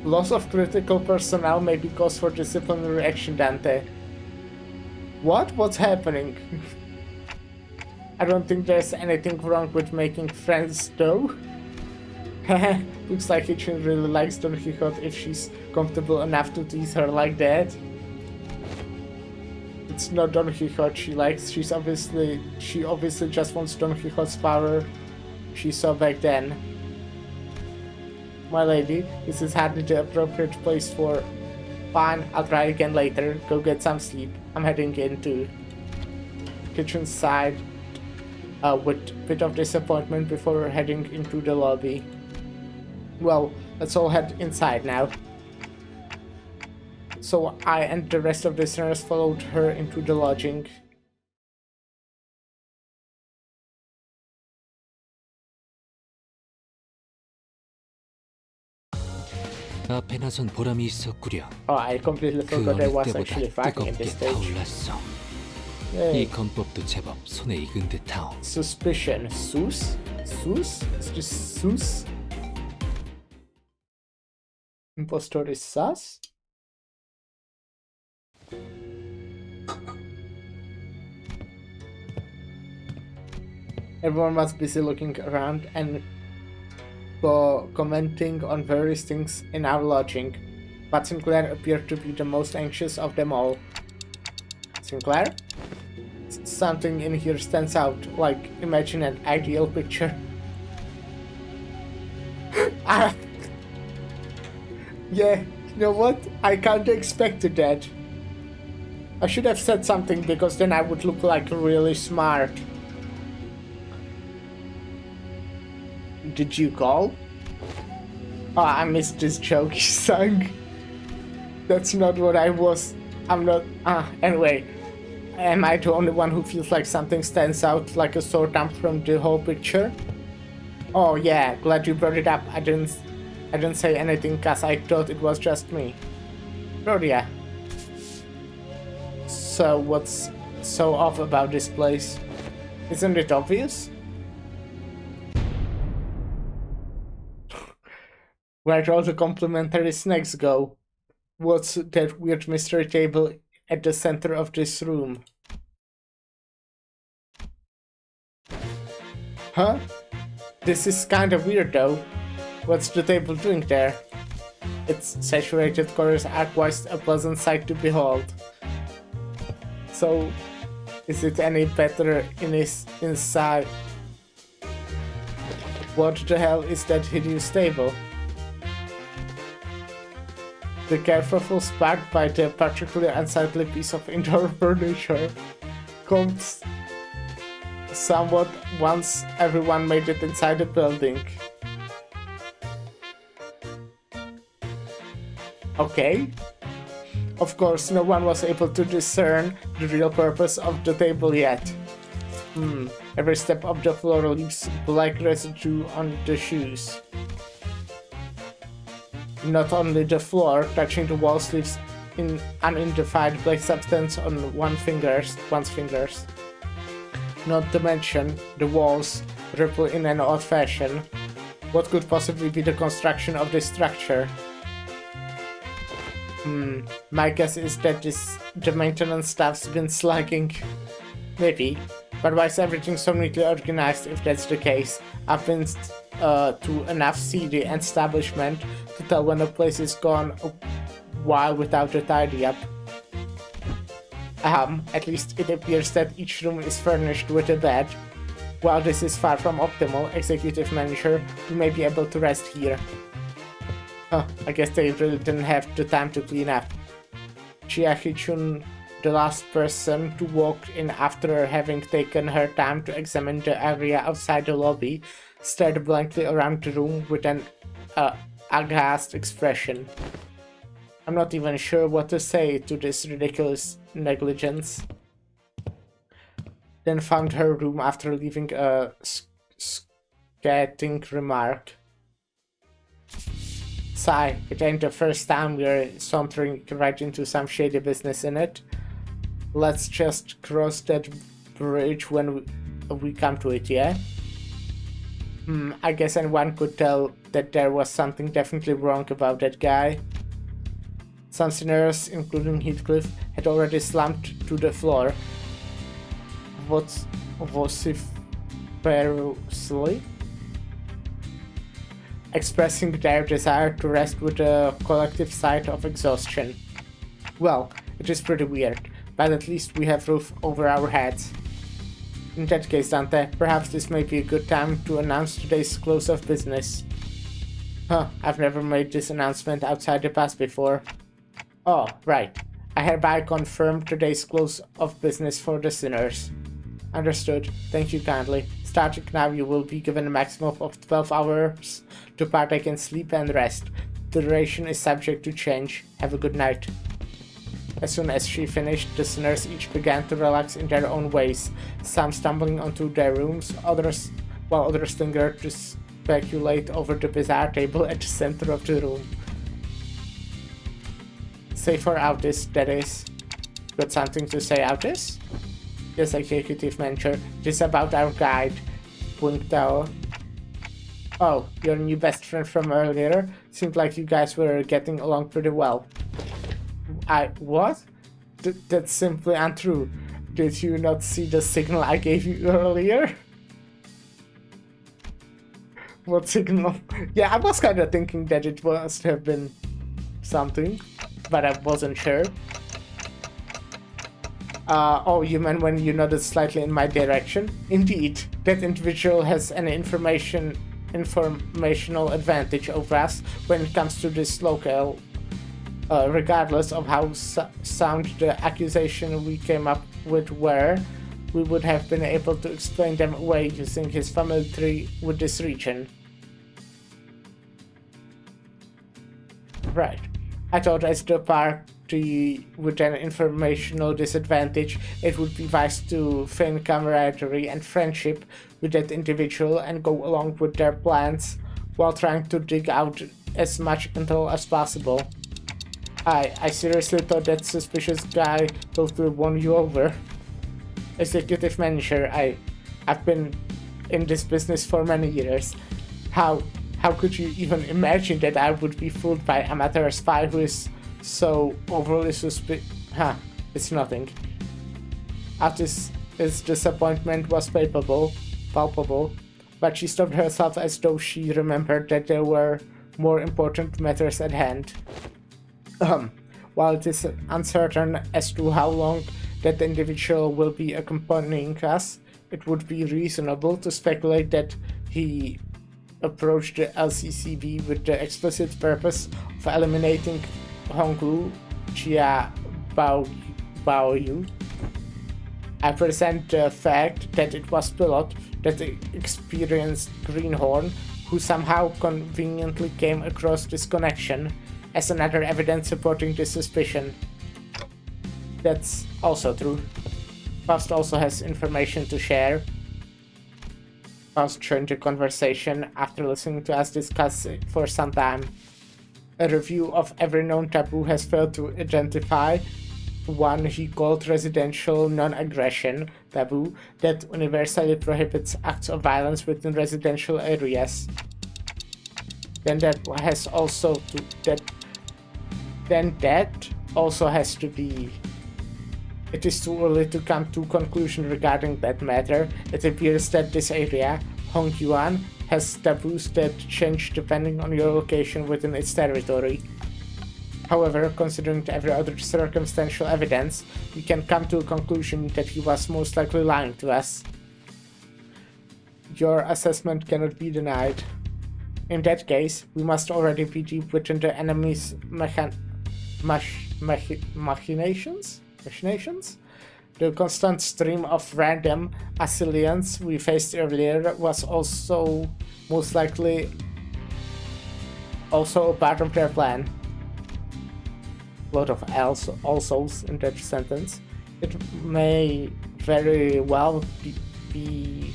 Loss of critical personnel may be cause for disciplinary action, Dante. What? What's happening? I don't think there's anything wrong with making friends, though. Looks like Hichun really likes Don Quixote if she's comfortable enough to tease her like that. It's not Don Quixote she likes, she obviously just wants Don Quixote's power she saw back then. My lady, this is hardly the appropriate place for... Fine, I'll try again later. Go get some sleep. I'm heading in too. Kitchen sighed with a bit of disappointment before heading into the lobby. Well, let's all head inside now. So I and the rest of the sinners followed her into the lodging. 앞에 나선 보람이 있었구려. Oh, I completely 그 forgot I 어느 was 때보다 actually fighting in this 뜨겁게 stage. 타올랐어. 이 Hey, 건법도 제법 손에 익은 듯하오. suspicion. Sus? Sus? Is this Sus? Impostor is sus? Everyone was busy looking around and commenting on various things in our lodging, but Sinclair appeared to be the most anxious of them all. Sinclair? Something in here stands out, like imagine an ideal picture. Ah. Yeah, you know what? I kinda expected that. I should have said something because then I would look like really smart. Did you call? Oh, I missed this joke he sang. That's not what I was. I'm not. Anyway. Am I the only one who feels like something stands out like a sore thumb from the whole picture? Oh yeah, glad you brought it up. I didn't say anything cause I thought it was just me. Oh yeah. So what's so off about this place? Isn't it obvious? Where'd all the complimentary snacks go? What's that weird mystery table at the center of this room? Huh? This is kinda weird though. What's the table doing there? Its saturated colors are quite a pleasant sight to behold. So, is it any better inside? What the hell is that hideous table? The kerfuffle sparked by the particularly unsightly piece of indoor furniture comes somewhat once everyone made it inside the building. Okay. Of course, no one was able to discern the real purpose of the table yet. Every step of the floor leaves black residue on the shoes. Not only the floor, touching the walls leaves in unidentified black substance on one's fingers. Not to mention, the walls ripple in an odd fashion. What could possibly be the construction of this structure? My guess is that the maintenance staff's been slacking. Maybe. But why is everything so neatly organized if that's the case? I've been to enough seedy establishment to tell when a place is gone a while without a tidy up. At least it appears that each room is furnished with a bed. While this is far from optimal, executive manager, you may be able to rest here. I guess they really didn't have the time to clean up. Chiaki-chun, the last person to walk in after having taken her time to examine the area outside the lobby, stared blankly around the room with an aghast expression. I'm not even sure what to say to this ridiculous negligence. Then found her room after leaving a scathing remark. Sigh, it ain't the first time we're sauntering right into some shady business in it. Let's just cross that bridge when we come to it, yeah? I guess anyone could tell that there was something definitely wrong about that guy. Some sinners, including Heathcliff, had already slumped to the floor. Vociferously expressing their desire to rest with a collective sigh of exhaustion. Well, it is pretty weird, but at least we have roof over our heads. In that case, Dante, perhaps this may be a good time to announce today's close of business. I've never made this announcement outside the pass before. Oh, right. I hereby confirm today's close of business for the sinners. Understood. Thank you kindly. Starting now, you will be given a maximum of 12 hours to partake in sleep and rest. The duration is subject to change. Have a good night. As soon as she finished, the sinners each began to relax in their own ways, some stumbling onto their rooms, while others lingered to speculate over the bizarre table at the center of the room. Say for Autis, that is. Got something to say, Autis? Yes, executive manager. This is about our guide. Winked out. Oh, your new best friend from earlier? Seemed like you guys were getting along pretty well. What? That's simply untrue. Did you not see the signal I gave you earlier? What signal? Yeah, I was kind of thinking that it must have been something, but I wasn't sure. Oh, you meant when you nodded slightly in my direction? Indeed, that individual has an informational advantage over us when it comes to this locale. Regardless of how sound the accusation we came up with were, we would have been able to explain them away using his family tree with this region. Right. I thought as the party with an informational disadvantage, it would be wise to feign camaraderie and friendship with that individual and go along with their plans while trying to dig out as much intel as possible. I seriously thought that suspicious guy will won you over. Executive manager, I've been in this business for many years. How could you even imagine that I would be fooled by amateur spy who is so overly it's nothing. His disappointment was palpable, but she stopped herself as though she remembered that there were more important matters at hand. While it is uncertain as to how long that individual will be accompanying us, it would be reasonable to speculate that he approached the LCCB with the explicit purpose of eliminating Honglu Jia Baoyu. I present the fact that it was Pilot, that experienced greenhorn, who somehow conveniently came across this connection, as another evidence supporting this suspicion. That's also true. Faust also has information to share. Faust joined the conversation after listening to us discuss it for some time. A review of every known taboo has failed to identify one he called residential non-aggression taboo that universally prohibits acts of violence within residential areas. Then that also has to be. It is too early to come to a conclusion regarding that matter. It appears that this area, Hongyuan, has taboos that change depending on your location within its territory. However, considering every other circumstantial evidence, we can come to a conclusion that he was most likely lying to us. Your assessment cannot be denied. In that case, we must already be deep within the enemy's machinations? The constant stream of random assailants we faced earlier was also most likely also a part of their plan. A lot of alsos in that sentence. It may very well be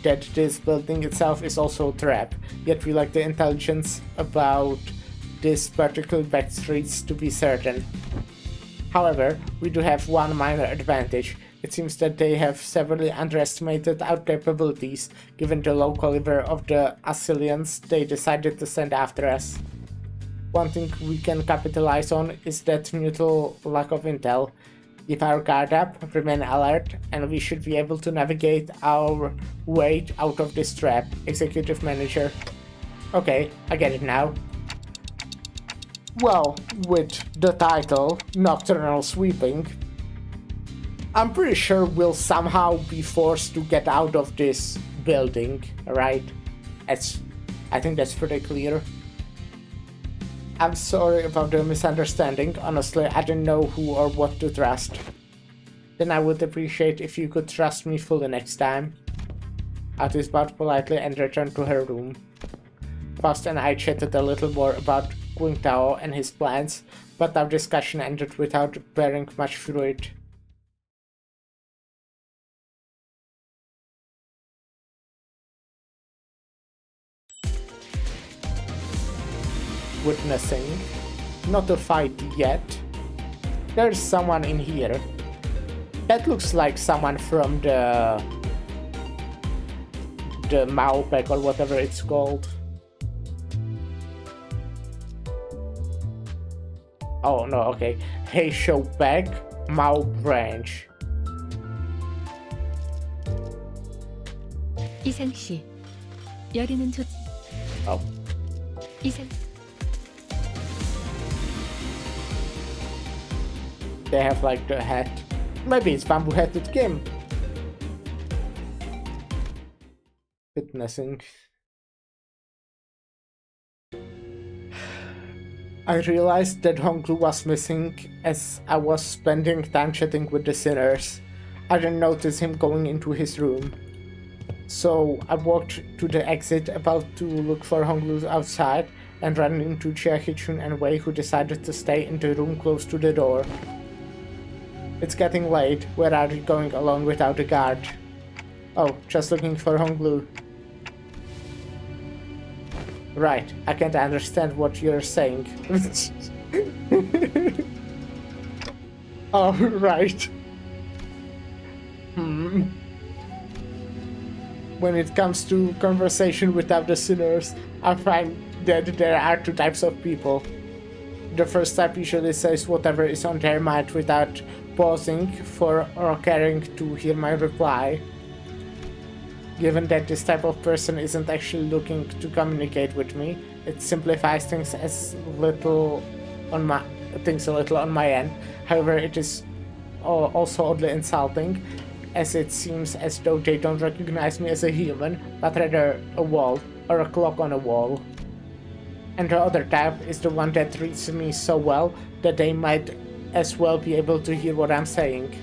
that this building itself is also a trap, yet we lack the intelligence about these particular back streets to be certain. However, we do have one minor advantage. It seems that they have severely underestimated our capabilities, given the low caliber of the assailants they decided to send after us. One thing we can capitalize on is that mutual lack of intel. Keep our guard up, remain alert, and we should be able to navigate our way out of this trap. Executive Manager. Okay, I get it now. Well, with the title Nocturnal Sweeping, I'm pretty sure we'll somehow be forced to get out of this building, right? I think that's pretty clear. I'm sorry about the misunderstanding. Honestly, I didn't know who or what to trust. Then I would appreciate if you could trust me fully next time. Autis bowed politely and returned to her room. Faust and I chatted a little more about Wing Tao and his plans, but our discussion ended without bearing much fruit. Witnessing. Not a fight yet. There's someone in here. That looks like someone from the Mao pack or whatever it's called. Oh no, okay. Hey Show pack, Mao branch. 이상 씨, 열이는 좋. Oh. 이상. They have like the hat. Maybe it's Bamboo Hat with Kim. Witnessing. I realized that Honglu was missing as I was spending time chatting with the sinners. I didn't notice him going into his room. So I walked to the exit about to look for Honglu outside and ran into Chia Hichun and Wei, who decided to stay in the room close to the door. It's getting late. Where are you going alone without a guard? Oh, just looking for Honglu. Right, I can't understand what you're saying. Oh, right. When it comes to conversation without the sinners, I find that there are two types of people. The first type usually says whatever is on their mind without pausing for or caring to hear my reply. Given that this type of person isn't actually looking to communicate with me, it simplifies things a little on my end. However, it is also oddly insulting, as it seems as though they don't recognize me as a human, but rather a wall or a clock on a wall. And the other type is the one that reads me so well that they might as well be able to hear what I'm saying.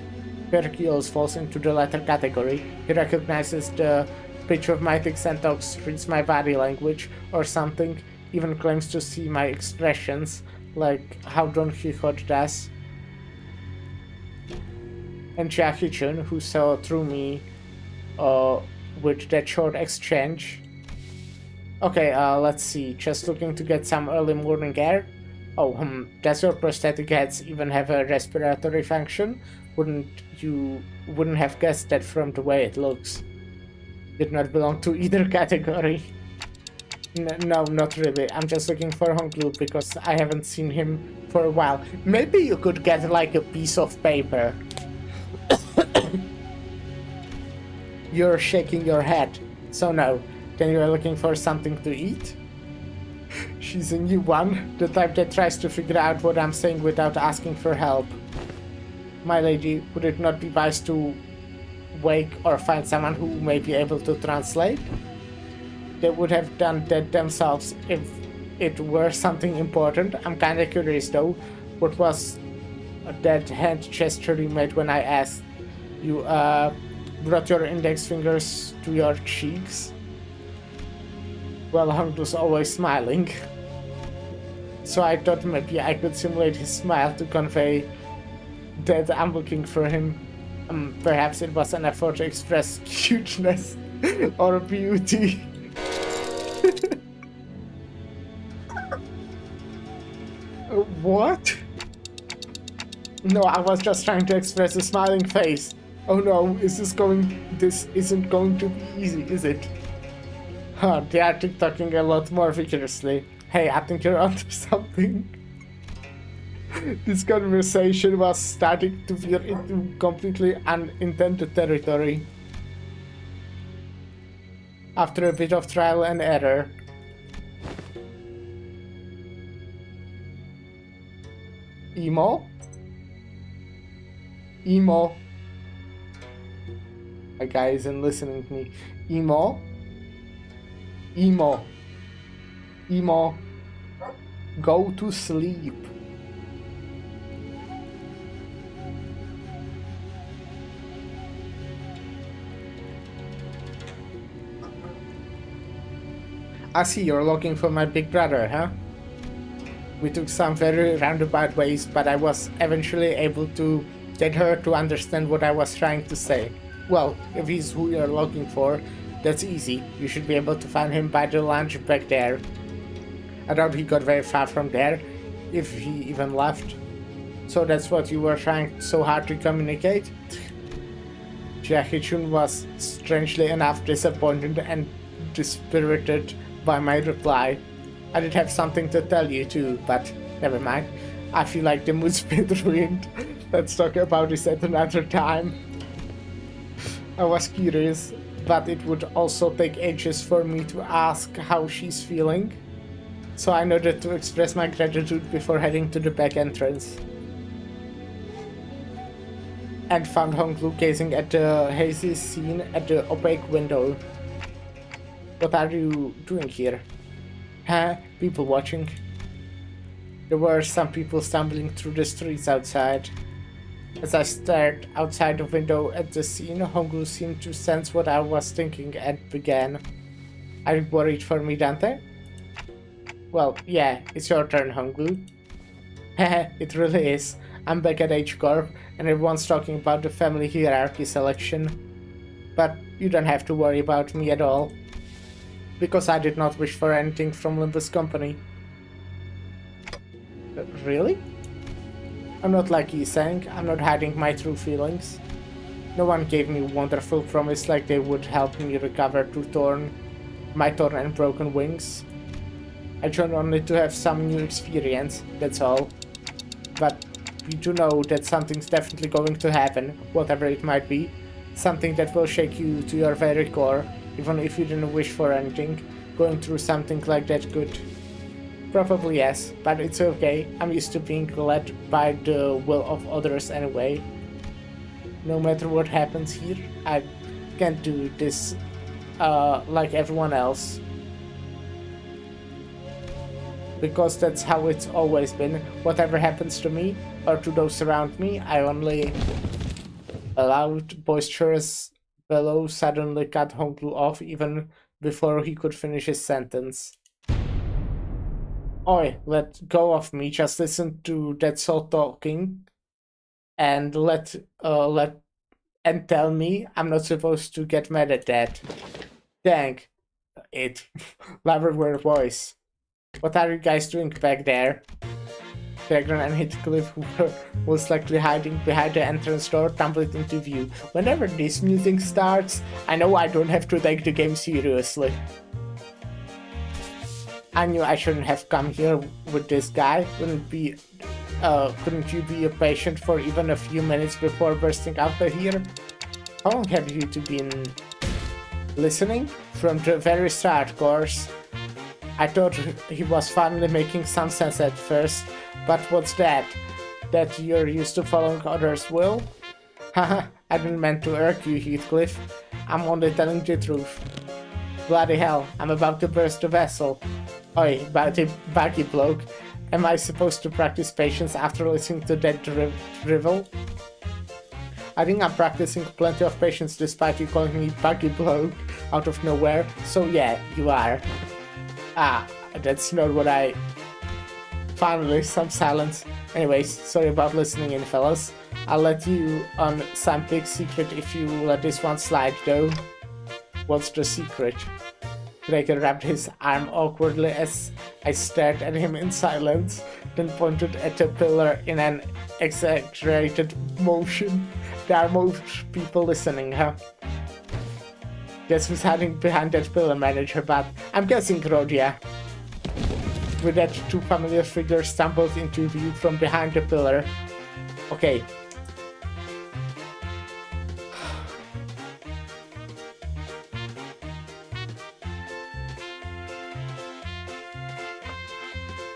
Hercules falls into the latter category. He recognizes the pitch of my tics and talks, reads my body language or something, even claims to see my expressions, like how Don Quixote does. And Chia Hichun, who saw through me with that short exchange. Okay, let's see. Just looking to get some early morning air. Oh, does your prosthetic heads even have a respiratory function? Wouldn't have guessed that from the way it looks. Did not belong to either category. No, not really. I'm just looking for Honglu because I haven't seen him for a while. Maybe you could get like a piece of paper. You're shaking your head. So no. Then you're looking for something to eat? She's a new one, the type that tries to figure out what I'm saying without asking for help. My lady, would it not be wise to wake or find someone who may be able to translate? They would have done that themselves if it were something important. I'm kinda curious though, what was that hand gesture you made when I asked? You brought your index fingers to your cheeks? Well, Honglu's always smiling. So I thought maybe I could simulate his smile to convey that I'm looking for him. Perhaps it was an effort to express cuteness or beauty. What? No, I was just trying to express a smiling face. Oh no, this isn't going to be easy, is it? Huh, they are TikToking a lot more vigorously. Hey, I think you're onto something. This conversation was starting to veer into completely unintended territory. After a bit of trial and error. Emo? Emo? A guy isn't listening to me. Emo? Emo. Emo. Go to sleep. I see you're looking for my big brother, huh? We took some very roundabout ways, but I was eventually able to get her to understand what I was trying to say. Well, if he's who you're looking for, that's easy. You should be able to find him by the lounge back there. I doubt he got very far from there, if he even left. So that's what you were trying so hard to communicate? Jae-chun was strangely enough disappointed and dispirited by my reply. I did have something to tell you too, but never mind. I feel like the mood's been ruined. Let's talk about this at another time. I was curious, but it would also take ages for me to ask how she's feeling. So I noted to express my gratitude before heading to the back entrance. And found Honglu gazing at the hazy scene at the opaque window. What are you doing here? Huh? People watching. There were some people stumbling through the streets outside. As I stared outside the window at the scene, Honglu seemed to sense what I was thinking and began. Are you worried for me, Dante? Well, yeah, it's your turn, Honglu. Heh, it really is. I'm back at H-Corp, and everyone's talking about the family hierarchy selection. But you don't have to worry about me at all. Because I did not wish for anything from Limbus Company. Really? I'm not like you saying, I'm not hiding my true feelings. No one gave me a wonderful promise like they would help me recover to my torn and broken wings. I joined only to have some new experience, that's all. But we do know that something's definitely going to happen, whatever it might be. Something that will shake you to your very core, even if you didn't wish for anything. Going through something like that could. Probably yes, but it's okay. I'm used to being led by the will of others anyway. No matter what happens here, I can't do this like everyone else. Because that's how it's always been. Whatever happens to me, or to those around me, I only... A loud, boisterous bellow suddenly cut Honglu off even before he could finish his sentence. Oi, let go of me, just listen to that soul talking and and tell me I'm not supposed to get mad at that. Dang it. Louder voice. What are you guys doing back there? Peregrine and Heathcliff, who were most likely hiding behind the entrance door, tumbled into view. Whenever this music starts, I know I don't have to take the game seriously. I knew I shouldn't have come here with this guy. Couldn't you be a patient for even a few minutes before bursting out of here? How long have you two been listening? From the very start, of course. I thought he was finally making some sense at first, but what's that? That you're used to following others' will? Haha, I didn't mean to irk you, Heathcliff. I'm only telling the truth. Bloody hell, I'm about to burst the vessel. Oi, baggy bloke. Am I supposed to practice patience after listening to that drivel? I think I'm practicing plenty of patience despite you calling me baggy bloke out of nowhere, so yeah, you are. Ah, that's not what I... Finally, some silence. Anyways, sorry about listening in, fellas. I'll let you on some big secret if you let this one slide, though. What's the secret? Gregor wrapped his arm awkwardly as I stared at him in silence, then pointed at the pillar in an exaggerated motion. There are most people listening, huh? Guess who's hiding behind that pillar, manager, but I'm guessing Rhodia. With that, two familiar figures stumbled into view from behind the pillar. Okay.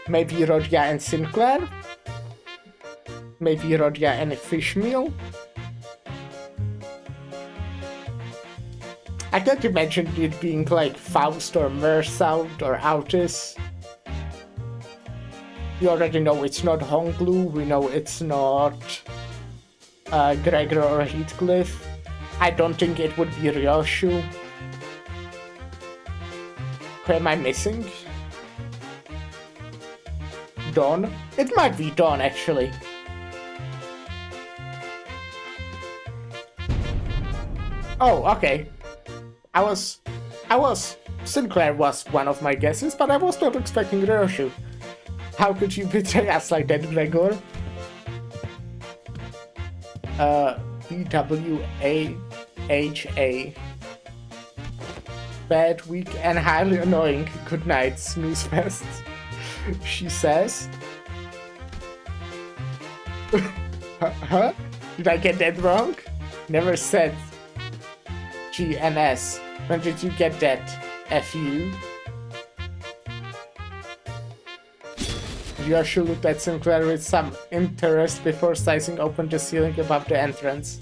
Maybe Rhodia and Sinclair? Maybe Rhodia and Fishmeal? I can't imagine it being like Faust or Mersault or Autis. We already know it's not Honglu, we know it's not Gregor or Heathcliff. I don't think it would be Ryoshu. Who am I missing? Dawn? It might be Dawn, actually. Oh, okay. Sinclair was one of my guesses, but I was not expecting Roshu. How could you betray us like that, Gregor? BWAHA. Bad, weak, and highly annoying. Good night, snooze fest. She says. Huh? Did I get that wrong? Never said GNS. When did you get that? FU? Yoshi looked at Sinclair with some interest before slicing open the ceiling above the entrance.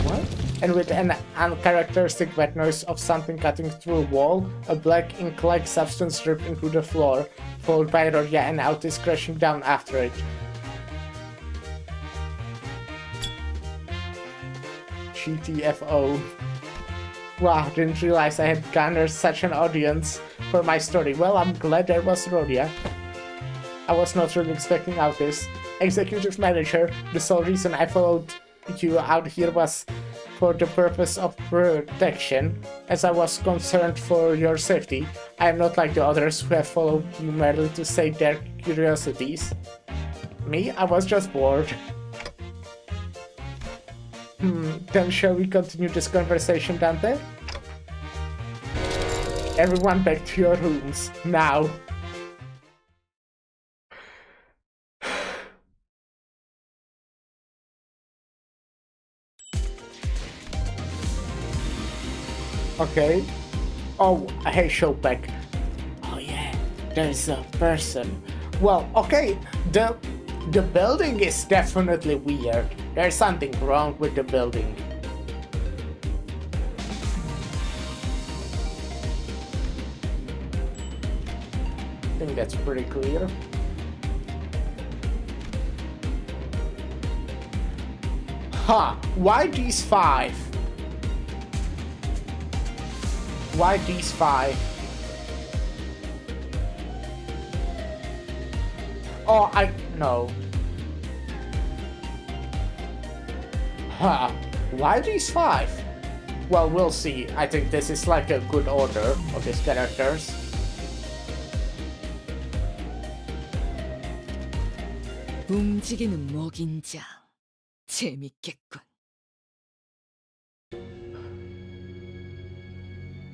What? And with an uncharacteristic wet noise of something cutting through a wall, a black ink-like substance dripped into the floor, followed by Rodia and Autis crashing down after it. GTFO. Wow, didn't realize I had garnered such an audience for my story. Well, I'm glad there was Rodia. I was not really expecting Autis. Executive Manager, the sole reason I followed you out here was for the purpose of protection, as I was concerned for your safety. I am not like the others who have followed you merely to sate their curiosities. Me? I was just bored. Then shall we continue this conversation down there? Everyone back to your rooms, now. Okay. Oh, hey, Showback. Oh yeah, there's a person. Well, okay, the building is definitely weird. There's something wrong with the building. I think that's pretty clear. Huh, why these 5? Why these 5? Oh, no. Huh, why these 5? Well, we'll see. I think this is like a good order of these characters. 움직이는 먹인자. 재밌겠군.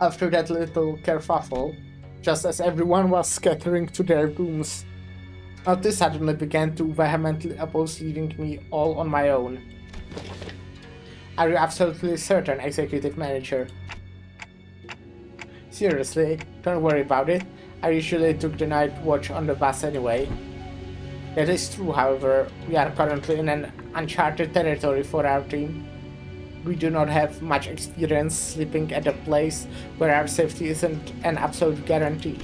After that little kerfuffle, just as everyone was scattering to their rooms, Otis suddenly began to vehemently oppose leaving me all on my own. Are you absolutely certain, Executive Manager? Seriously, don't worry about it. I usually took the night watch on the bus anyway. That is true, however, we are currently in an uncharted territory for our team. We do not have much experience sleeping at a place where our safety isn't an absolute guarantee.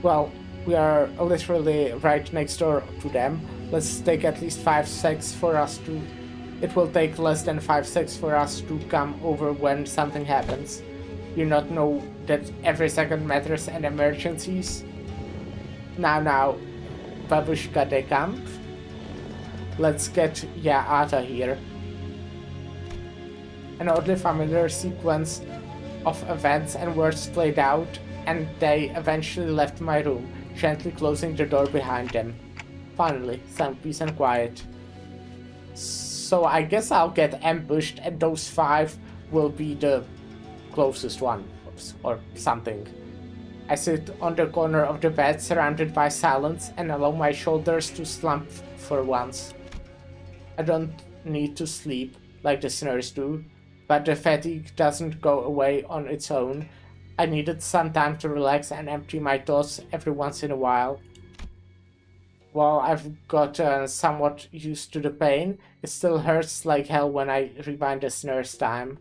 Well, we are literally right next door to them. Let's take at least 5 seconds for us to... It will take less than 5 seconds for us to come over when something happens. You not know that every second matters in emergencies? Now, Babushka de Camp. Let's get ya out of here. An oddly familiar sequence of events and words played out, and they eventually left my room, gently closing the door behind them. Finally, some peace and quiet. So I guess I'll get ambushed and those 5 will be the closest one, or something. I sit on the corner of the bed surrounded by silence and allow my shoulders to slump for once. I don't need to sleep like the sinners do, but the fatigue doesn't go away on its own. I needed some time to relax and empty my thoughts every once in a while. While I've gotten somewhat used to the pain, it still hurts like hell when I rewind the nurse time.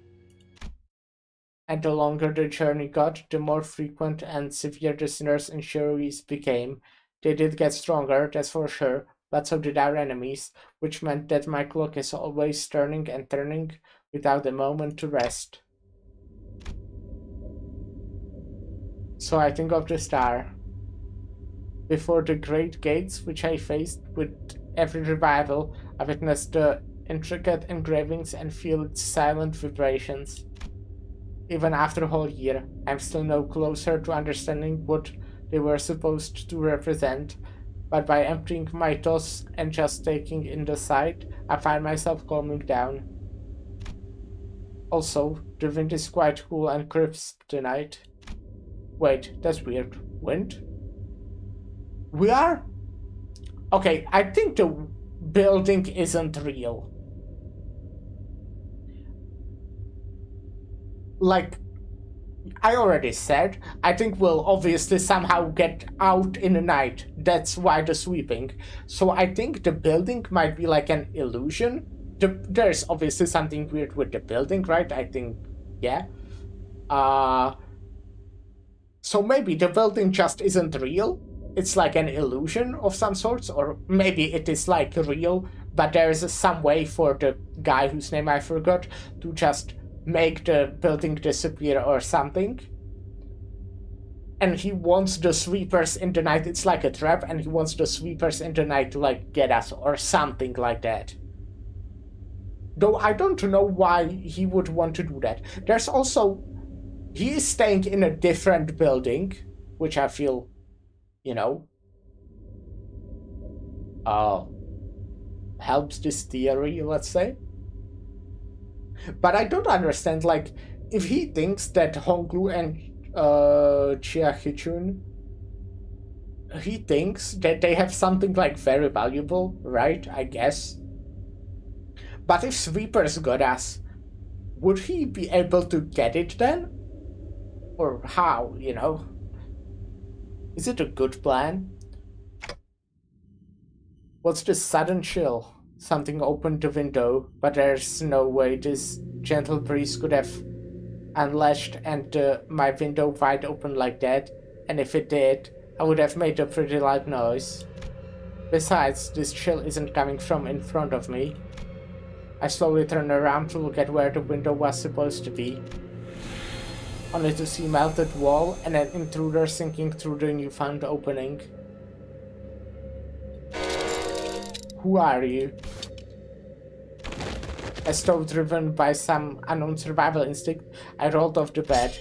And the longer the journey got, the more frequent and severe the sinners' injuries became. They did get stronger, that's for sure, but so did our enemies, which meant that my clock is always turning and turning without a moment to rest. So I think of the star. Before the great gates which I faced with every revival, I witnessed the intricate engravings and feel its silent vibrations. Even after a whole year, I'm still no closer to understanding what they were supposed to represent, but by emptying my thoughts and just taking in the sight, I find myself calming down. Also, the wind is quite cool and crisp tonight. Wait, that's weird. Wind? We are? Okay, I think the building isn't real. Like I already said, I think we'll obviously somehow get out in the night. That's why the sweeping. So I think the building might be like an illusion. There's obviously something weird with the building, right? I think, yeah. So maybe the building just isn't real. It's like an illusion of some sorts, or maybe it is like real, but there is some way for the guy whose name I forgot to just make the building disappear or something. And he wants the sweepers in the night. It's like a trap, and he wants the sweepers in the night to like get us or something like that. Though I don't know why he would want to do that. There's also, he is staying in a different building, which I feel, you know, helps this theory, let's say. But I don't understand, like, if he thinks that Honglu and Chia Hichun, he thinks that they have something like very valuable, right? I guess. But if sweepers got us, would he be able to get it then? Or how, you know? Is it a good plan? What's this sudden chill? Something opened the window, but there's no way this gentle breeze could have unlatched and my window wide open like that, and if it did, I would have made a pretty loud noise. Besides, this chill isn't coming from in front of me. I slowly turn around to look at where the window was supposed to be, only to see melted wall and an intruder sinking through the newfound opening. Who are you? As though driven by some unknown survival instinct, I rolled off the bed,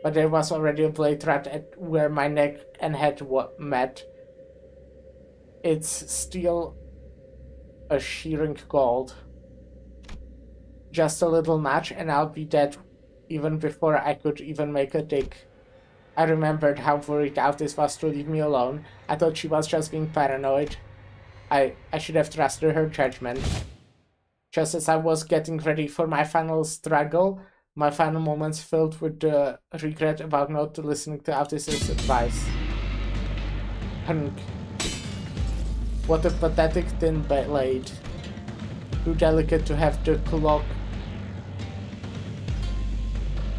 but there was already a blade right at where my neck and head met. It's still a shearing cold. Just a little nudge and I'll be dead even before I could even make a tick. I remembered how worried Altis was to leave me alone. I thought she was just being paranoid. I should have trusted her judgment. Just as I was getting ready for my final struggle, my final moments filled with the regret about not listening to Altis's advice. Hunk. What a pathetic thin blade. Too delicate to have the clock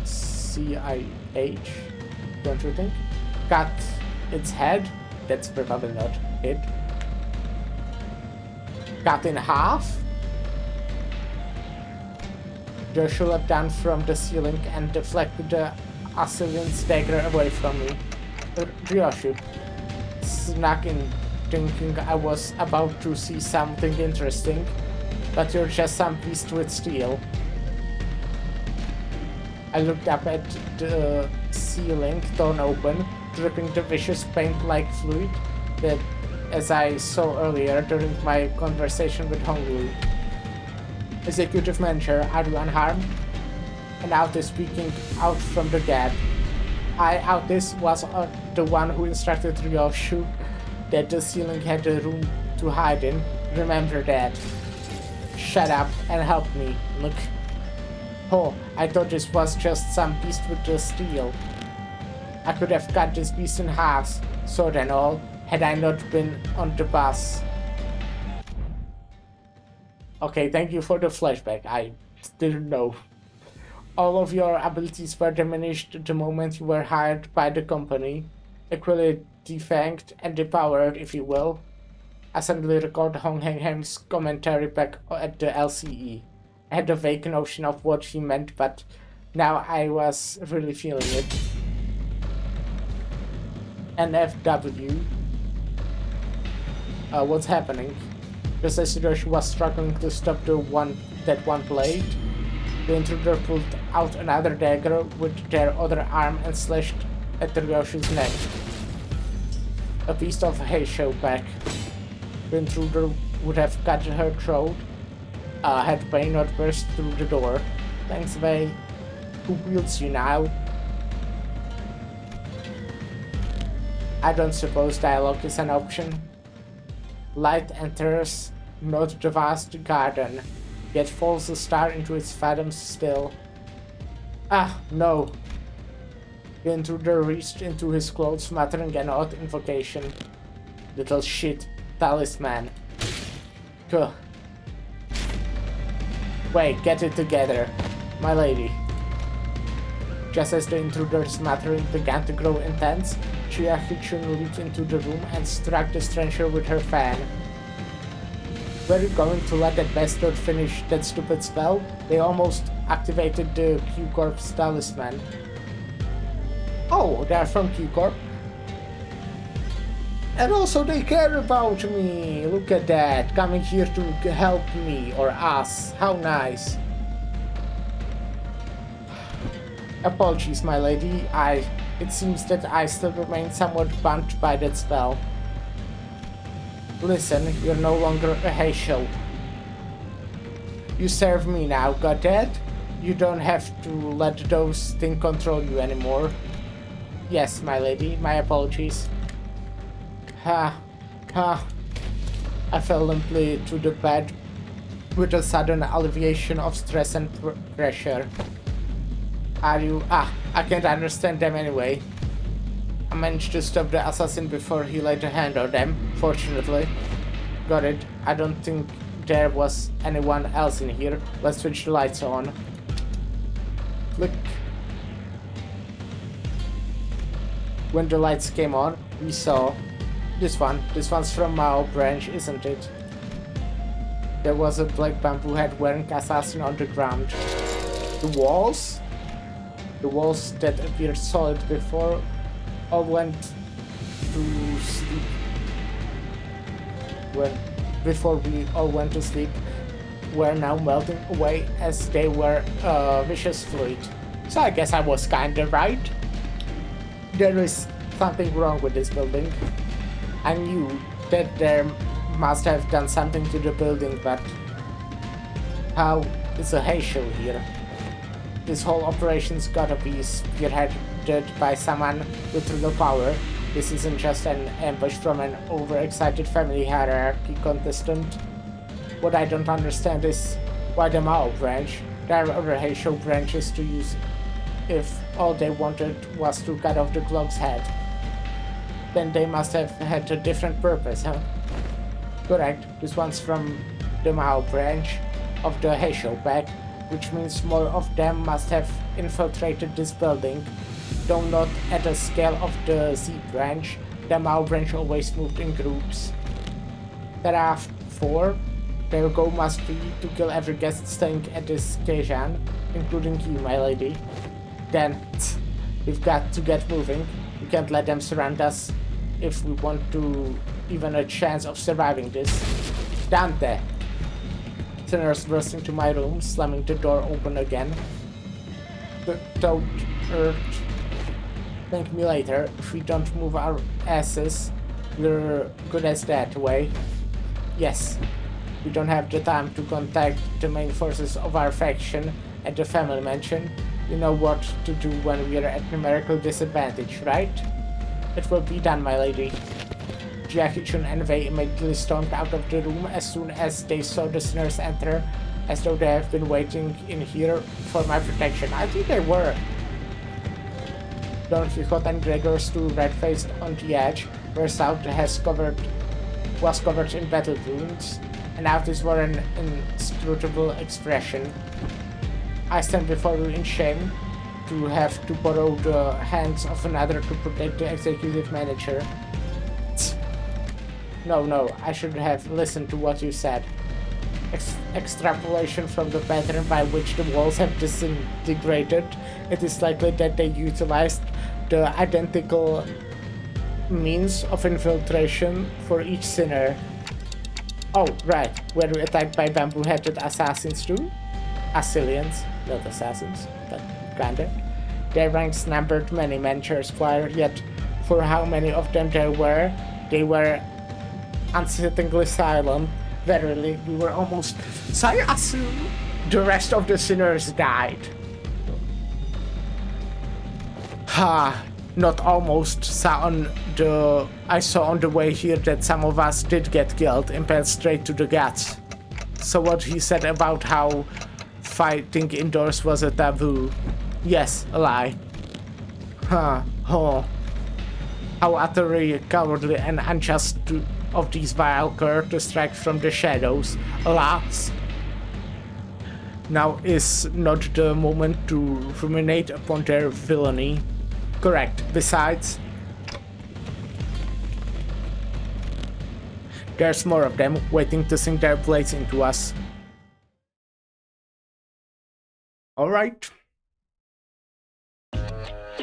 CIH, don't you think? Cut its head? That's probably not it. Cut in half? The shot down from the ceiling and deflected the Assyrian's dagger away from me. Ryoshu snuck in, thinking I was about to see something interesting, but you're just some beast with steel. I looked up at the ceiling, torn open, dripping the vicious paint-like fluid that, as I saw earlier during my conversation with Hongwu. Executive Manager, are you unharmed? And Altis speaking out from the gap. Altis was the one who instructed Ryoshu that the ceiling had a room to hide in. Remember that. Shut up and help me. Look. Oh, I thought this was just some beast with the steel. I could have cut this beast in half, sword and all, had I not been on the bus. Okay, thank you for the flashback. I didn't know. All of your abilities were diminished the moment you were hired by the company, equally defanged and depowered, if you will. I suddenly recalled Hong Heng Hem's commentary back at the LCE. I had a vague notion of what he meant, but now I was really feeling it. NFW, what's happening. Just as Hiroshi was struggling to stop that one blade, the intruder pulled out another dagger with their other arm and slashed at Hiroshi's neck. A piece of hay showed back. The intruder would have cut her throat had Bay not burst through the door. Thanks, Bay. Who wields you now? I don't suppose dialogue is an option. Light enters not the vast garden, yet falls a star into its fathoms still. Ah, no. The intruder reached into his clothes, muttering an odd invocation. Little shit, talisman. Kuh. Wait, get it together, my lady. Just as the intruder's muttering began to grow intense, Chiaki-chun leaped into the room and struck the stranger with her fan. Were you going to let that bastard finish that stupid spell? They almost activated the Q-Corp's talisman. Oh, they're from Q-Corp. And also they care about me. Look at that, coming here to help me or us. How nice. Apologies, my lady. It seems that I still remain somewhat bumped by that spell. Listen, you're no longer a Heisho. You serve me now, got that? You don't have to let those things control you anymore. Yes, my lady, my apologies. I fell limply to the bed with a sudden alleviation of stress and pressure. Are you... I can't understand them anyway. I managed to stop the assassin before he laid a hand on them, fortunately. Got it. I don't think there was anyone else in here. Let's switch the lights on. Click. When the lights came on, we saw this one. This one's from Mao branch, isn't it? There was a black bamboo head wearing assassin on the ground. The walls? The walls that appeared solid before all went to sleep. Before we all went to sleep, were now melting away as they were vicious fluid. So I guess I was kinda right. There is something wrong with this building. I knew that there must have done something to the building, but how is a Heisho here? This whole operation's gotta be spearheaded by someone with real power. This isn't just an ambush from an overexcited family hierarchy contestant. What I don't understand is why the Mao branch? There are other Heisho branches to use if all they wanted was to cut off the clog's head. Then they must have had a different purpose, huh? Correct, this one's from the Mao branch of the Heisho pack, which means more of them must have infiltrated this building, though not at the scale of the Z branch. The Mao branch always moved in groups. There are 4. Their goal must be to kill every guest staying at this Keijan, including you, my lady. Then, we've got to get moving. We can't let them surround us if we want to even a chance of surviving this. Dante! Sinners burst into my room, slamming the door open again. The toad urged. Thank me later. If we don't move our asses, we're good as that way. Yes. We don't have the time to contact the main forces of our faction at the family mansion. You know what to do when we're at numerical disadvantage, right? It will be done, my lady. Chiaki-chun and Wei immediately stormed out of the room as soon as they saw the sinners enter, as though they have been waiting in here for my protection. I think they were. Don Quixote and Gregor stood red-faced on the edge, where South was covered in battle wounds, and Outis wore an inscrutable expression. I stand before you in shame to have to borrow the hands of another to protect the executive manager. No, I should have listened to what you said. Extrapolation from the pattern by which the walls have disintegrated, it is likely that they utilized the identical means of infiltration for each sinner. Oh, right. Were you attacked by bamboo-headed assassins too? Assassins, not assassins, but kinda. Their ranks numbered many men per squire, yet for how many of them there were, they were unsettlingly silent. Verily, we were almost Sayasu. The rest of the sinners died. Ha! Not almost. I saw on the way here that some of us did get killed, impaled straight to the guts. So what he said about how fighting indoors was a taboo. Yes, a lie. Huh. Oh. How utterly cowardly and unjust of these vile curs to strike from the shadows. Alas. Now is not the moment to ruminate upon their villainy. Correct. Besides, there's more of them waiting to sink their blades into us. Alright.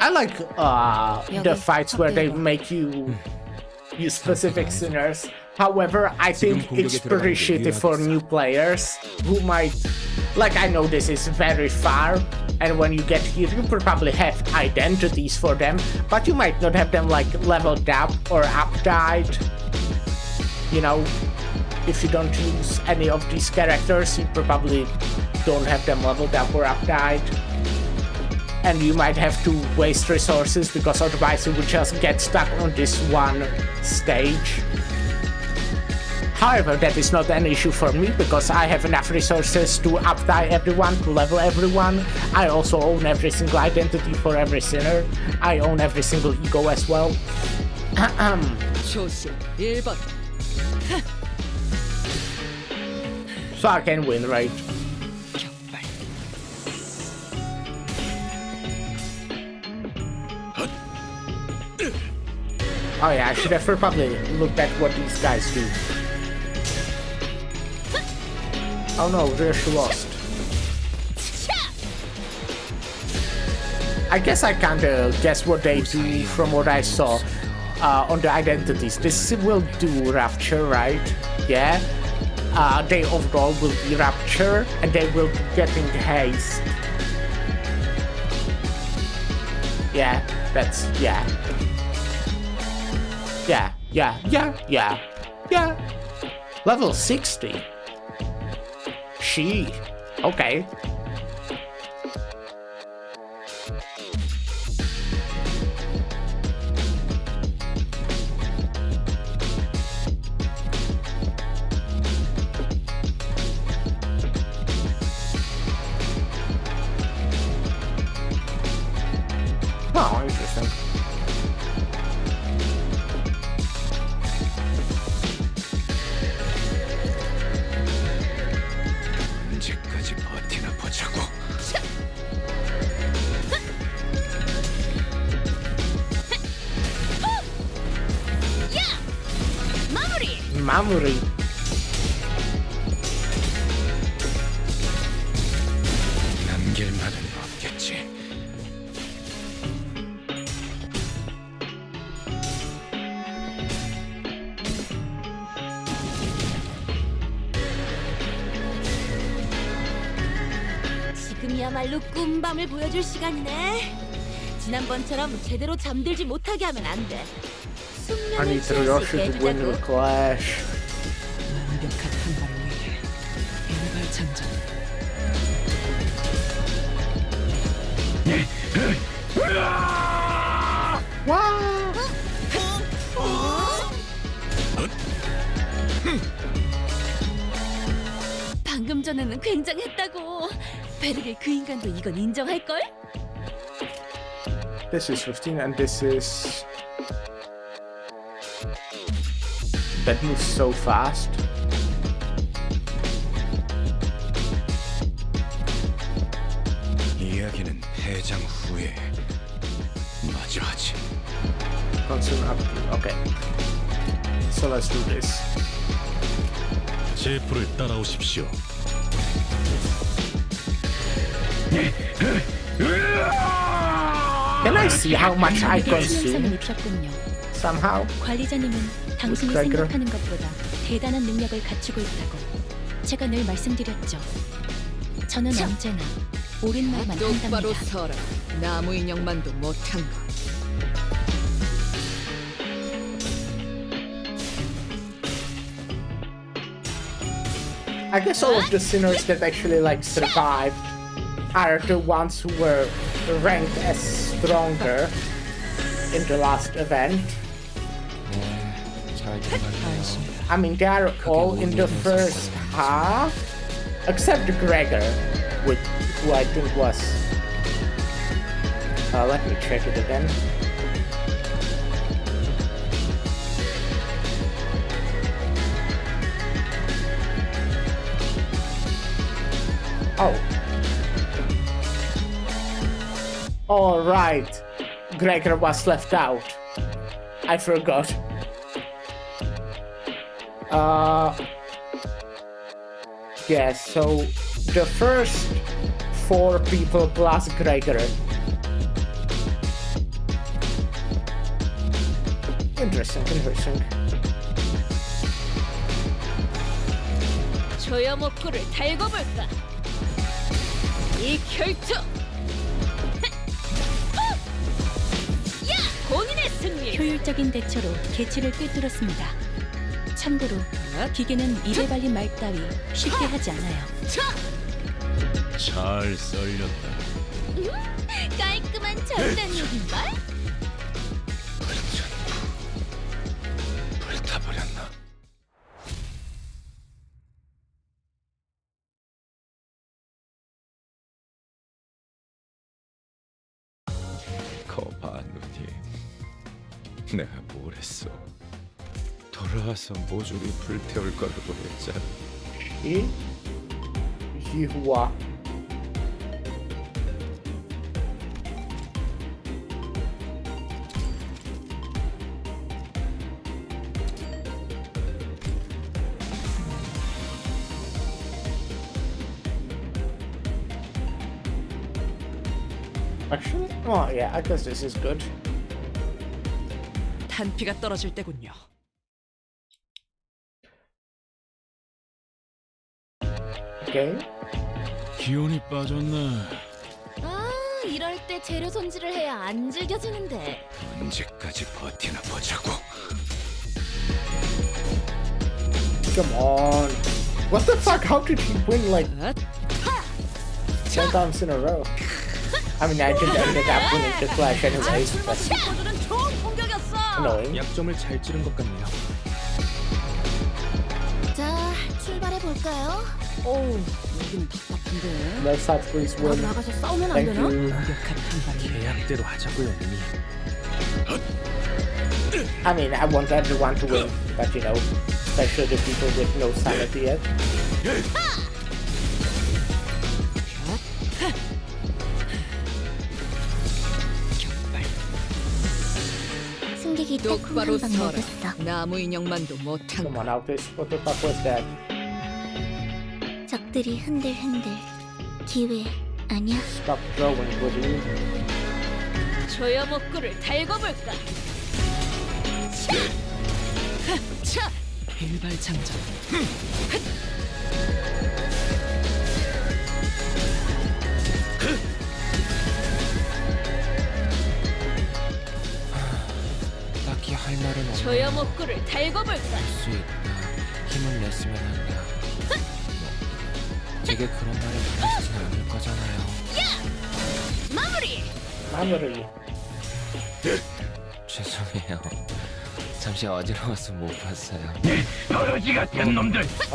I like the fights where they make you use specific sinners. However, I think it's pretty shitty for new players who might... Like, I know this is very far, and when you get here, you probably have identities for them, but you might not have them, like, leveled up or updied. You know, if you don't use any of these characters, you probably don't have them leveled up or updied. And you might have to waste resources, because otherwise you would just get stuck on this one stage. However, that is not an issue for me, because I have enough resources to updie everyone, to level everyone. I also own every single identity for every sinner. I own every single ego as well. 조심 1번. So I can win, right? 격발. Oh yeah, I should have probably looked at what these guys do. Oh no, they're lost. I guess I kinda guess what they do from what I saw on the identities. This will do Rapture, right? Yeah. They overall will be Rapture, and they will be getting Haste. Yeah, that's... yeah. Yeah. Level 60. She. Okay. Oh, interesting. 언제까지 버티나 보자고. 마무리. 남길 말은 없겠지. 지금이야말로 꿈밤을 보여줄 시간이네. 지난번처럼 제대로 잠들지 못하게 하면 안 돼. I need to rush to win the clash. 완벽한 한 발을 위해 일발 장전. 방금 전에는 굉장했다고. 베르릴 그 인간도 이건 인정할걸? This is 15 and this is... That moves so fast. 이야기는 패장 후에 마주하지. Consume up to... Okay. So let's do this. 제 불을 따라오십시오. Can I see how much I consume? 영상을 입혔군요. somehow. 관리자님은 당신이 Gregor. 생각하는 것보다 대단한 능력을 갖추고 있다고 제가 늘 말씀드렸죠. 저는 언제나 옳은 말만 똑바로 한답니다. 서라. 나무 인형만도 못한 거. I guess all of the sinners that actually like survived are the ones who were ranked as stronger in the last event. 네, 잘 들어갔네요. I mean, they are all in the first half, except Gregor, who I think was. Let me check it again. Oh. All right. Gregor was left out. I forgot. Yeah, so the first 4 people plus Gregor. Interesting. 조여목구를 달궈볼까? 이 결투! 야! 본인의 승리! 효율적인 대처로 개치를 꿰뚫었습니다. 참고로 기계는 입에 발린 말 따위 쉽게 하지 않아요. 잘 썰렸다. 깔끔한 전단력인걸? 불타버렸나? 거봐, 누님. 내가 뭘 했어? 돌아와서 모조리 불태울 거라고 했잖아. Yihua. Actually, oh yeah, I guess this is good. 탄피가 떨어질 때군요. Okay. 기운이 빠졌네. 아, 이럴 때 재료 손질을 해야 안 질겨지는데. 언제까지 버티나 보자고. Come on. What the fuck? How did he win like 10 times in a row? I mean, I didn't ended up winning the Clash anyways, but 친구들은 좋은 공격이었어. annoying. 약점을 잘 찌른 것 같네요. 자, 출발해 볼까요? 어우, 여긴 답답한데. Let's start please win. 나가서 싸우면 안 Thank 되나? you. 완벽한 한 발에 계약대로 하자고요, 누님. I mean, I want everyone to win, but you know, especially the people with no sanity yet. 승객이 딱 똑바로 한 방 서라. 먹였어. 나무 인형만도 못한 Come 거. on, Altis. What the fuck was that? 적들이 흔들흔들. 기회 아니야? Stop throwing, would you? 조여목구를 달궈볼까? 차! 일발장전. 딱히 할 말은 없네. 조여목구를 달궈볼까? 할수 있다. 힘을 냈으면 한다. 제게 그런 말을 보내시진 않을 거잖아요. 마무리! Memory. 죄송해요. 잠시 어지러워서 못 봤어요. Oh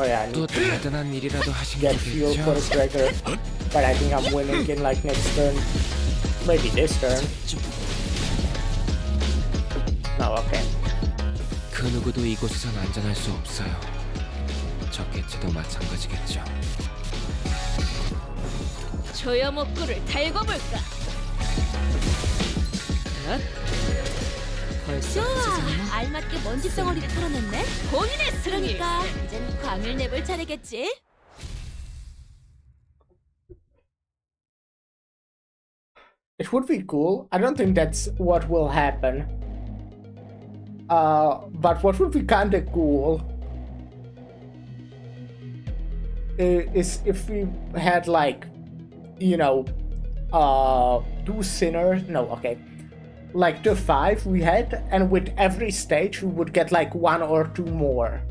yeah, I 또 need to 대단한 일이라도 하신 get fuel for 거겠죠? the Gregor. But I think I'm winning in like next turn. Maybe this turn. No, okay. 그 누구도 이곳에선 안전할 수 없어요. 저 개체도 마찬가지겠죠. 조여목구를 달궈볼까? 벌써 좋아! 없어졌나? 알맞게 먼지 덩어리를 털어냈네? 본인의 승리! 그러니까 이젠 광을 내볼 차례겠지? It would be cool. I don't think that's what will happen. But what would be kind of cool is if we had like, you know, 2 sinners. No, okay. Like the 5 we had, and with every stage we would get like 1 or 2 more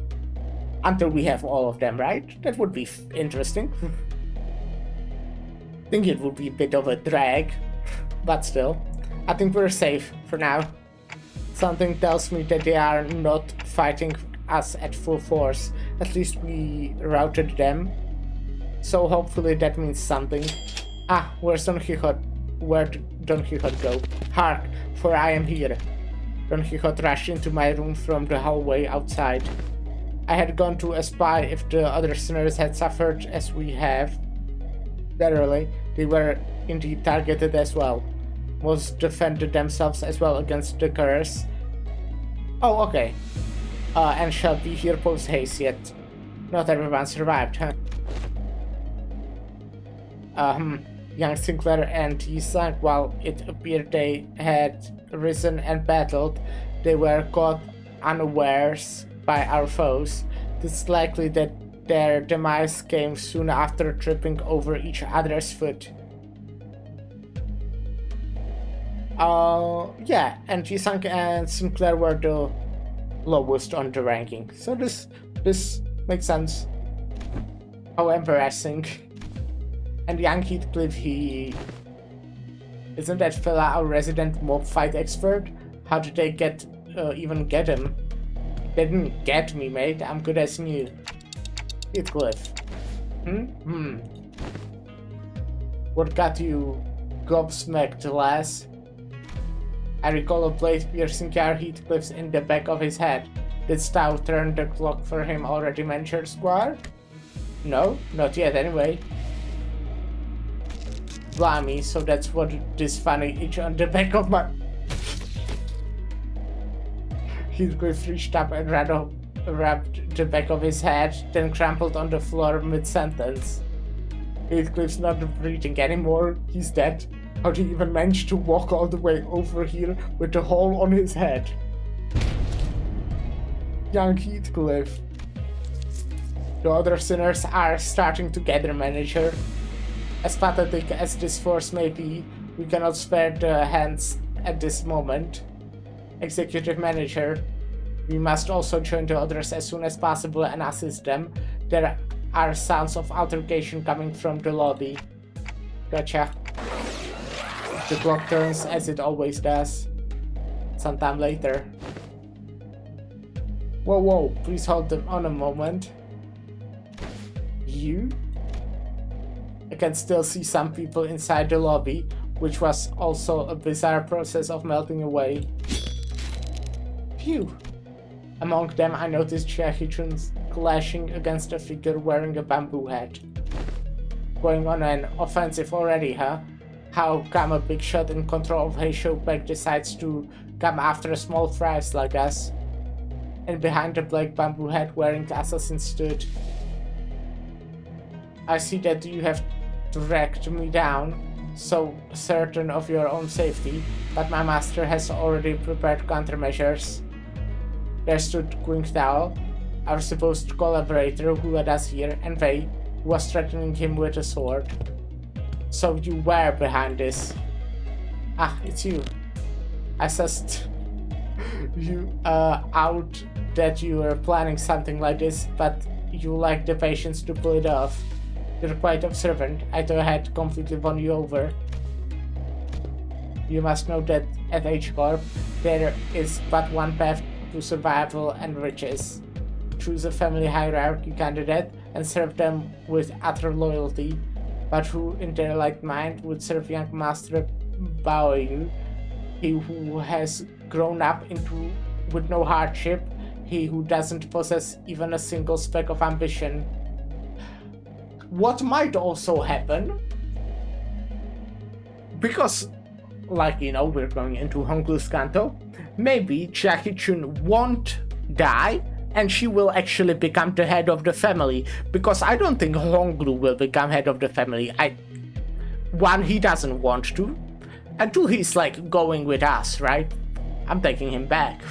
until we have all of them, right? That would be interesting. I think it would be a bit of a drag, but still, I think we're safe for now. Something tells me that they are not fighting us at full force. At least we routed them, so hopefully that means something. Ah, where's Don Quixote? Where did Don Quixote go? Hark, for I am here. Don Quixote rushed into my room from the hallway outside. I had gone to espy if the other sinners had suffered as we have. Literally, they were indeed targeted as well. Most defended themselves as well against the curse. Oh, okay. And shall be here post-haste yet. Not everyone survived, huh? Young Sinclair and Isaac, while it appeared they had risen and battled, they were caught unawares by our foes. It's likely that their demise came soon after tripping over each other's foot. Yeah, and Jisung and Sinclair were the lowest on the ranking, so this makes sense. How embarrassing. And young Heathcliff, isn't that fella our resident mob fight expert? How did they even get him? They didn't get me, mate. I'm good as new. Heathcliff. What got you gobsmacked, lass? I recall a blade-piercing car Heathcliff's in the back of his head. Didst thou turn the clock for him already mentioned, Squire? No, not yet anyway. Blimey, so that's what this funny itch on the back of my... Heathcliff reached up and wrapped the back of his head, then crumpled on the floor mid-sentence. Heathcliff's not breathing anymore, he's dead. How did he even manage to walk all the way over here with a hole on his head? Young Heathcliff. The other sinners are starting to gather, manager. As pathetic as this force may be, we cannot spare the hands at this moment. Executive manager, we must also join the others as soon as possible and assist them. There are sounds of altercation coming from the lobby. Gotcha. The clock turns as it always does. Sometime later. Whoa, please hold on a moment. You? I can still see some people inside the lobby, which was also a bizarre process of melting away. Phew. Among them I noticed Chiahichun's clashing against a figure wearing a bamboo hat. Going on an offensive already, huh? How come a big shot in control of Heishopek decides to come after small fries like us? And behind the black bamboo hat wearing the assassin stood. I see that you have tracked me down, so certain of your own safety, but my master has already prepared countermeasures. There stood Qingtao, our supposed collaborator who led us here, and Wei, who was threatening him with a sword. So you were behind this. Ah, it's you. I sussed you out that you were planning something like this, but you lack the patience to pull it off. You're quite observant. I thought I had completely won you over. You must know that at H-Corp, there is but one path to survival and riches. Choose a family hierarchy candidate and serve them with utter loyalty, but who in their right mind would serve young Master Baoyu, he who has grown up with no hardship, he who doesn't possess even a single speck of ambition. What might also happen, because, like, you know, we're going into Honglu's Kanto, maybe Jackie Chun won't die and she will actually become the head of the family, because I don't think Honglu will become head of the family. One, he doesn't want to, and two, he's like going with us, right? I'm taking him back.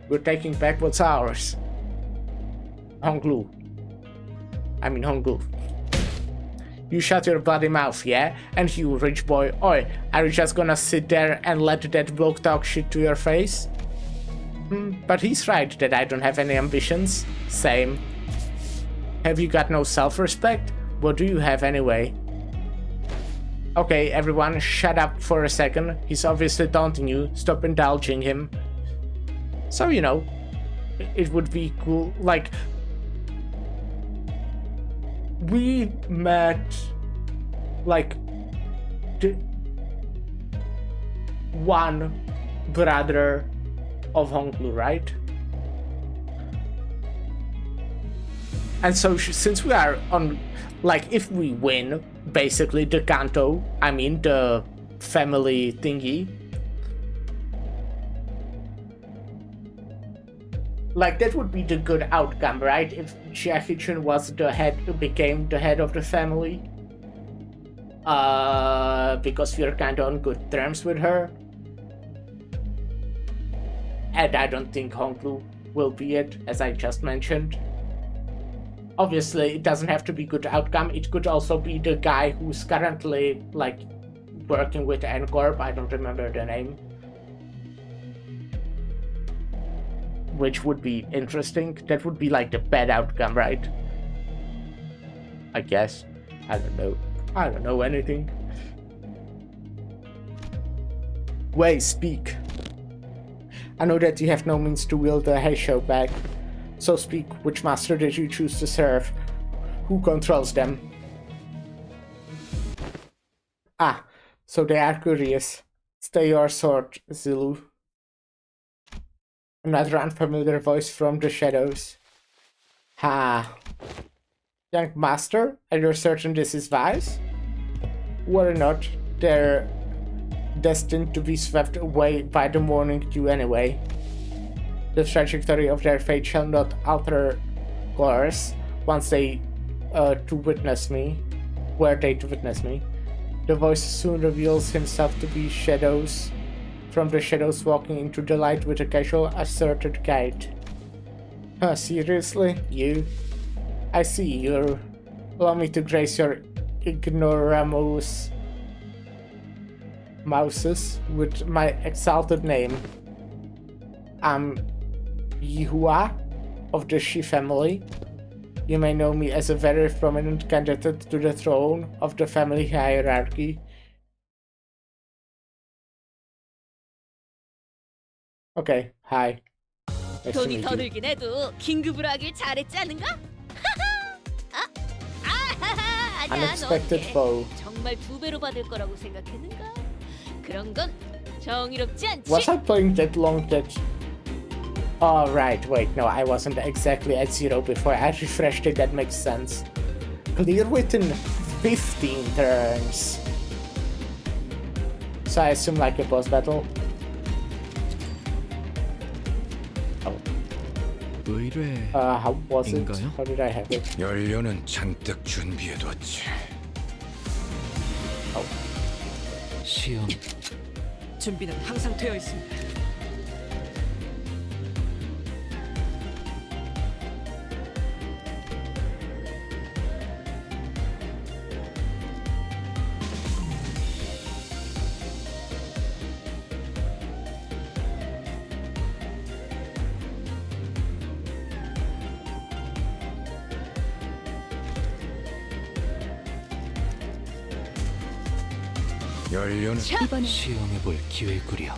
We're taking back what's ours. Honglu. Honglu. You shut your bloody mouth, yeah? And you, rich boy, oi, are you just gonna sit there and let that bloke talk shit to your face? But he's right that I don't have any ambitions. Same. Have you got no self-respect? What do you have anyway? Okay, everyone, shut up for a second. He's obviously taunting you. Stop indulging him. So, you know, it would be cool. Like, we met, like, one brother of Honglu, right? And so since we are on, like, if we win, basically the Kanto, the family thingy, like, that would be the good outcome, right? If Chiahichun was became the head of the family, because we're kind of on good terms with her. And I don't think Honglu will be it, as I just mentioned. Obviously, it doesn't have to be good outcome. It could also be the guy who's currently, like, working with N-Corp. I don't remember the name. Which would be interesting. That would be, like, the bad outcome, right? I guess. I don't know. I don't know anything. Wei, speak. I know that you have no means to wield the Heisho back. So speak, which master did you choose to serve? Who controls them? Ah, so they are curious. Stay your sword, Zulu. Another unfamiliar voice from the shadows. Ha. Young master, are you certain this is wise? Were not, they're destined to be swept away by the morning dew anyway. The trajectory of their fate shall not alter course once they to witness me. Were they to witness me? The voice soon reveals himself to be shadows. From the shadows walking into the light with a casual, asserted gait. Huh, seriously? You? I see you're... Allow me to grace your ignoramus mouses with my exalted name. I'm Yihua of the Shi family. You may know me as a very prominent candidate to the throne of the family hierarchy. Okay, hi. Nice to 돈이 meet 더 you. 들긴 해도 긴급으로 하길 잘했지 않은가? 아니야, Unexpected 넌 foe. 정말 2배로 받을 거라고 생각했는가? 그런 건 정의롭지 않지? Was I playing that long that... Oh, right, wait, no, I wasn't exactly at 0 before I refreshed it, that makes sense. Clear within 15 turns. So I assume like a boss battle. Oh. 의뢰 How was it? 인가요? How did I have it? 연료는 잔뜩 준비해뒀지. 시험. 준비는 항상 되어 있습니다. 연료는 이번엔 시험해볼 기회구려.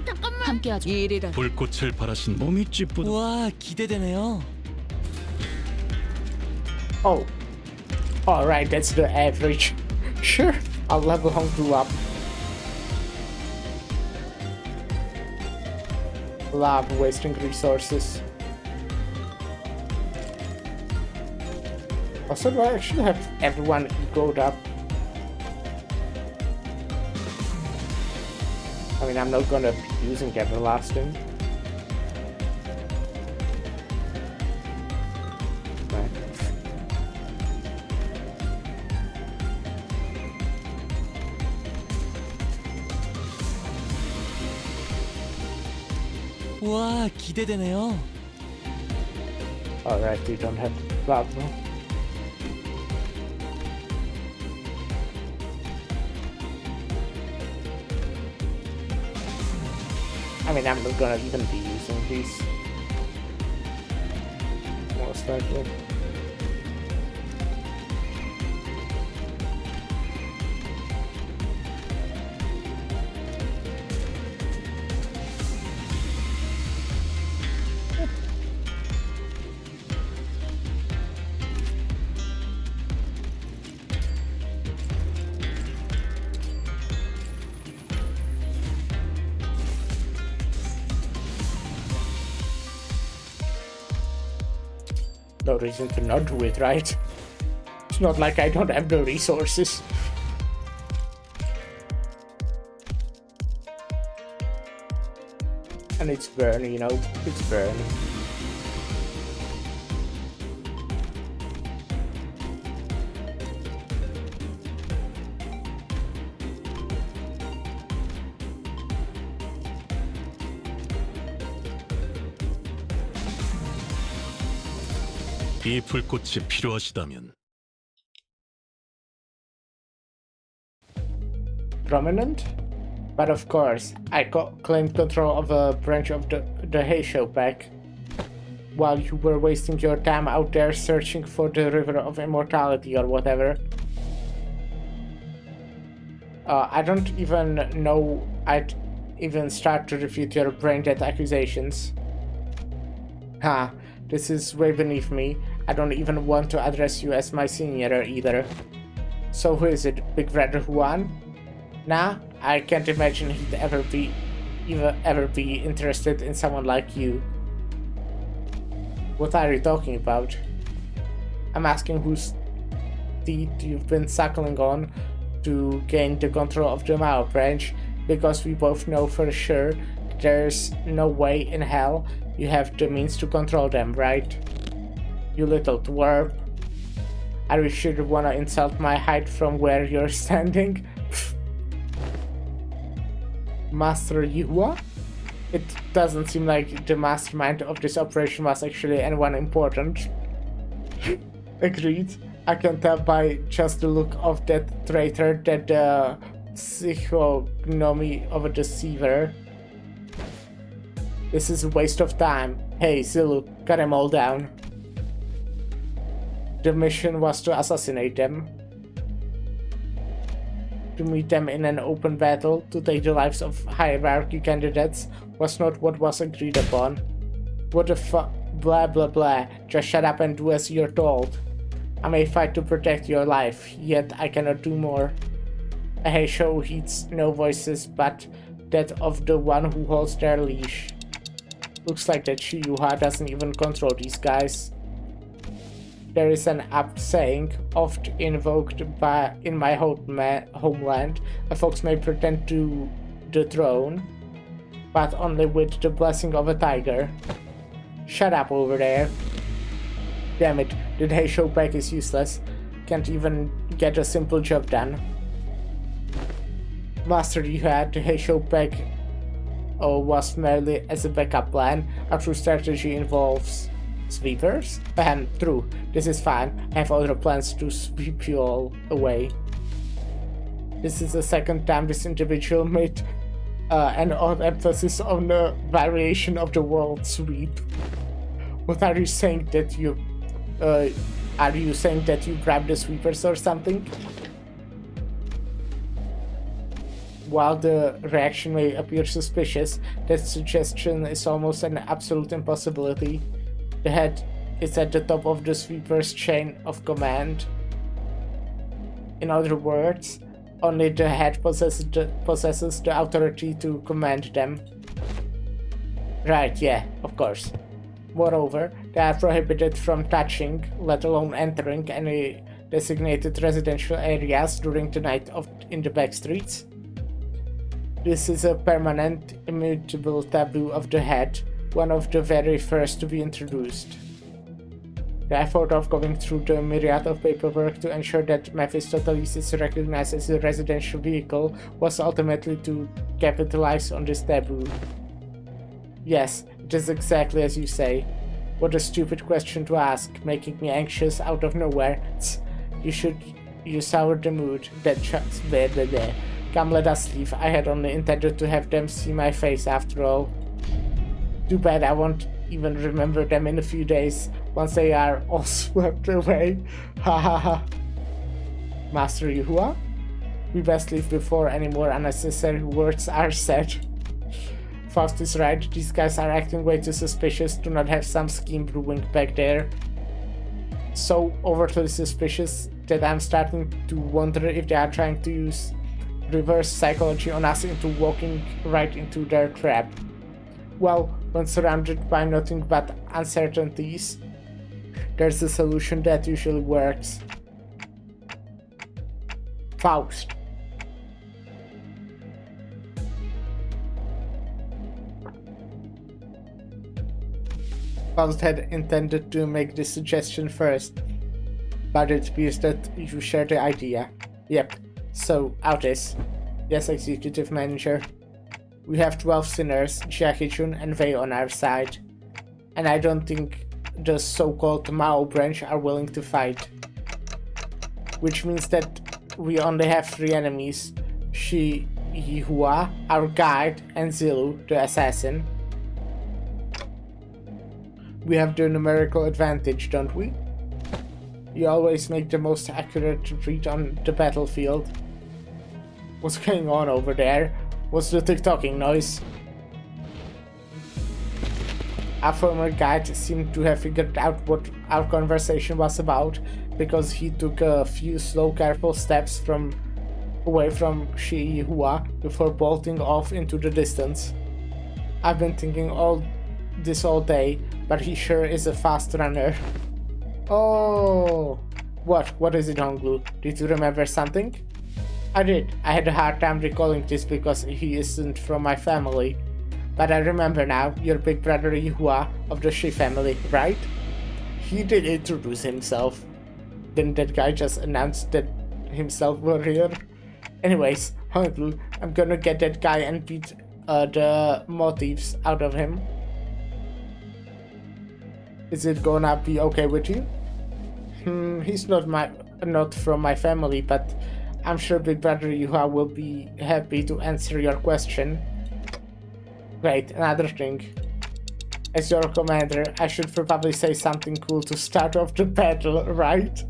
잠깐만. 함께하죠. 일이라. 불꽃을 바라신 몸이 찌뿌둥. 와, 기대되네요. Oh. Alright, that's the average. Sure, I'll level Hongru up. Love wasting resources. Also, do I actually have everyone egoed up? I mean, I'm not gonna be using Everlasting. Right. 와, 기대되네요. Alright, we don't have the problem. I mean, I'm not gonna even be using these. Most likely. No reason to not do it, right? It's not like I don't have the resources. And it's burn, you know, it's burn. 이 불꽃이 필요하시다면 Prominent? But of course, I claimed control of a branch of the Heisho pack while you were wasting your time out there searching for the River of Immortality or whatever. I don't even know I'd even start to refute your brain-dead accusations. Ha, this is way beneath me. I don't even want to address you as my senior either. So who is it, Big Brother Juan? Nah, I can't imagine he'd ever be interested in someone like you. What are you talking about? I'm asking whose teeth you've been suckling on to gain the control of the Mao branch, because we both know for sure there's no way in hell you have the means to control them, right? You little twerp. Are you sure you wanna insult my height from where you're standing? Master Yuwa? It doesn't seem like the mastermind of this operation was actually anyone important. Agreed. I can tell by just the look of that traitor that the physiognomy of a deceiver. This is a waste of time. Hey, Zulu, cut them all down. The mission was to assassinate them. To meet them in an open battle, to take the lives of hierarchy candidates, was not what was agreed upon. What the fuck? Blah blah blah. Just shut up and do as you're told. I may fight to protect your life, yet I cannot do more. A Heisho heeds no voices but that of the one who holds their leash. Looks like that Shiyuha doesn't even control these guys. There is an apt saying, oft invoked in my homeland, a fox may pretend to the throne, but only with the blessing of a tiger. Shut up over there. Damn it, the Heisho pack is useless. Can't even get a simple job done. Master, you had the Heisho pack was merely as a backup plan. Our true strategy involves sweepers? True. This is fine. I have other plans to sweep you all away. This is the second time this individual made an odd emphasis on the variation of the word sweep. What are you saying that you... are you saying that you grabbed the sweepers or something? While the reaction may appear suspicious, that suggestion is almost an absolute impossibility. The head is at the top of the sweeper's chain of command. In other words, only the head possesses the authority to command them. Right, yeah, of course. Moreover, they are prohibited from touching, let alone entering, any designated residential areas during the night in the back streets. This is a permanent, immutable taboo of the head, one of the very first to be introduced. The effort of going through the myriad of paperwork to ensure that Mephistopheles is recognized as a residential vehicle was ultimately to capitalize on this taboo. Yes, it is exactly as you say. What a stupid question to ask, making me anxious out of nowhere. You soured the mood. That chucks blah. Come, let us leave. I had only intended to have them see my face after all. Too bad I won't even remember them in a few days, once they are all swept away. Ha ha ha. Master Yuhua? We best leave before any more unnecessary words are said. Faust is right, these guys are acting way too suspicious, do not have some scheme brewing back there. So overtly suspicious that I'm starting to wonder if they are trying to use reverse psychology on us into walking right into their trap. Well, when surrounded by nothing but uncertainties, there's a solution that usually works. Faust. Faust had intended to make this suggestion first, but it appears that you share the idea. Yep, so out is. Yes, executive manager. We have 12 sinners, Jiahe-chun and Wei on our side, and I don't think the so-called Mao branch are willing to fight. Which means that we only have 3 enemies, Shi Yihua, our guide, and Zilu, the assassin. We have the numerical advantage, don't we? You always make the most accurate read on the battlefield. What's going on over there? What's the tick-tocking noise? Our former guide seemed to have figured out what our conversation was about, because he took a few slow, careful steps away from Shi Yihua before bolting off into the distance. I've been thinking all day, but he sure is a fast runner. Oh! What is it, Honglu? Did you remember something? I did. I had a hard time recalling this because he isn't from my family. But I remember now, your big brother Yihua of the Shi family, right? He did introduce himself. Didn't that guy just announce that himself were here? Anyways, Honglu, I'm gonna get that guy and beat the motives out of him. Is it gonna be okay with you? He's not from my family, but I'm sure Big Brother Yuha will be happy to answer your question. Great, another thing. As your commander, I should probably say something cool to start off the battle, right?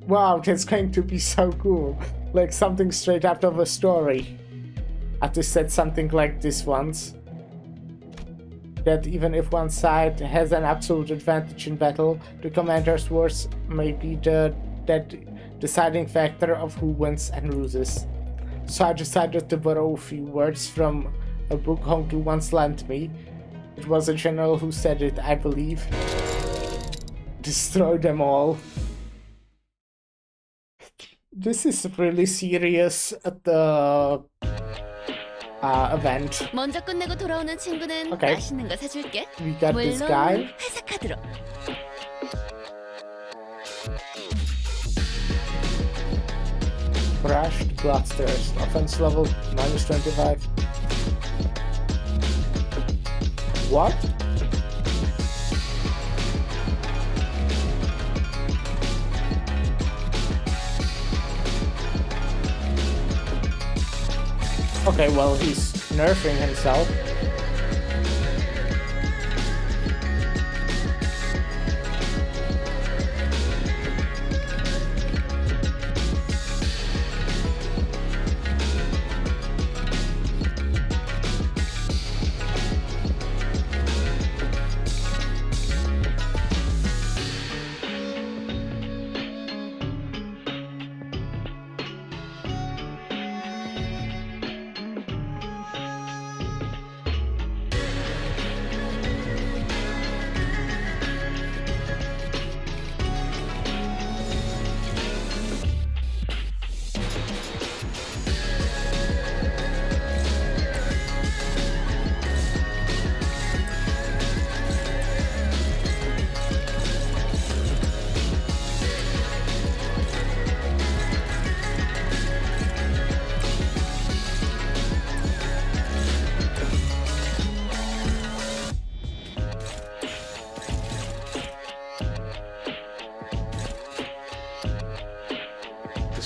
Wow, that's going to be so cool. Like something straight out of a story. I just said something like this once. That even if one side has an absolute advantage in battle, the commander's words may be that deciding factor of who wins and loses. So I decided to borrow a few words from a book Honglu once lent me. It was a general who said it, I believe. Destroy them all. This is really serious at the event. 먼저 끝내고 돌아오는 친구는 Okay. 맛있는 거 사줄게. We got this guy. 물론 회사 카드로. Crashed Bloodthirst. Offense level -25. What? Okay, well, he's nerfing himself.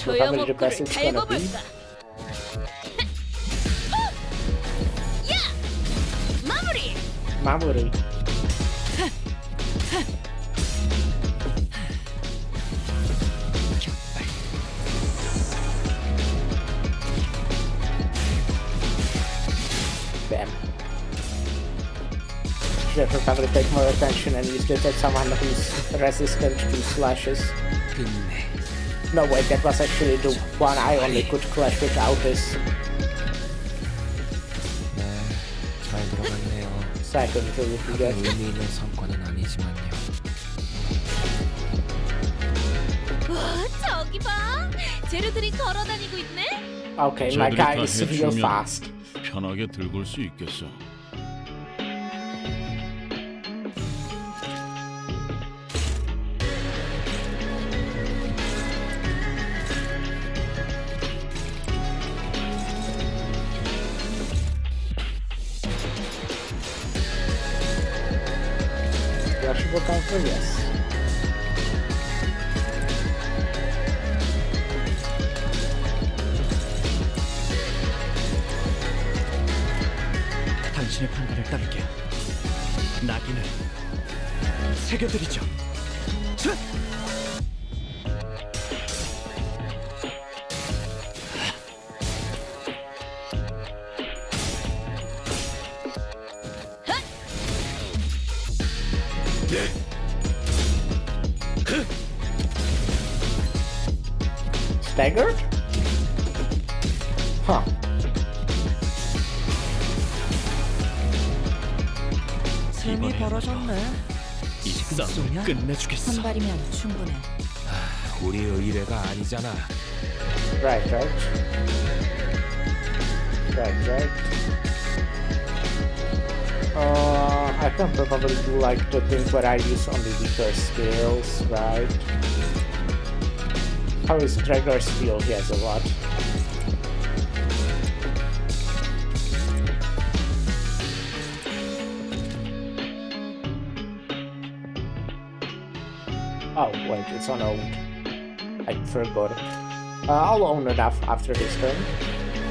probably the best it's gonna be. 달궈볼까? 야! 마무리! Mamoru. Damn. Should have probably paid more attention and used it at someone who's resistant to slashes. 끝내. No wait, that was actually the one I only could clash without this 네, 잘 들어갔네요. second to 크게 get. 의미 있는 성과는 아니지만요. 와, 저기 봐! 재료들이 걸어다니고 있네? Okay, my 저들이 guy 다 is real 해치우면 fast. 편하게 들고 수 있겠어. Rushable counter, yes. 당신의 판단을 따를게요. 낙인을 새겨드리죠. 자! Staggered? Huh. 셈이 벌어졌네. 이 싸움을 끝내주겠어. 한 발이면 충분해. 우리 의뢰가 아니잖아. Right. I can probably do like the thing where I use only weaker skills, right? How is Gregor's skill? He has a lot. Oh wait, it's on owned. I forgot. I'll own it after this turn.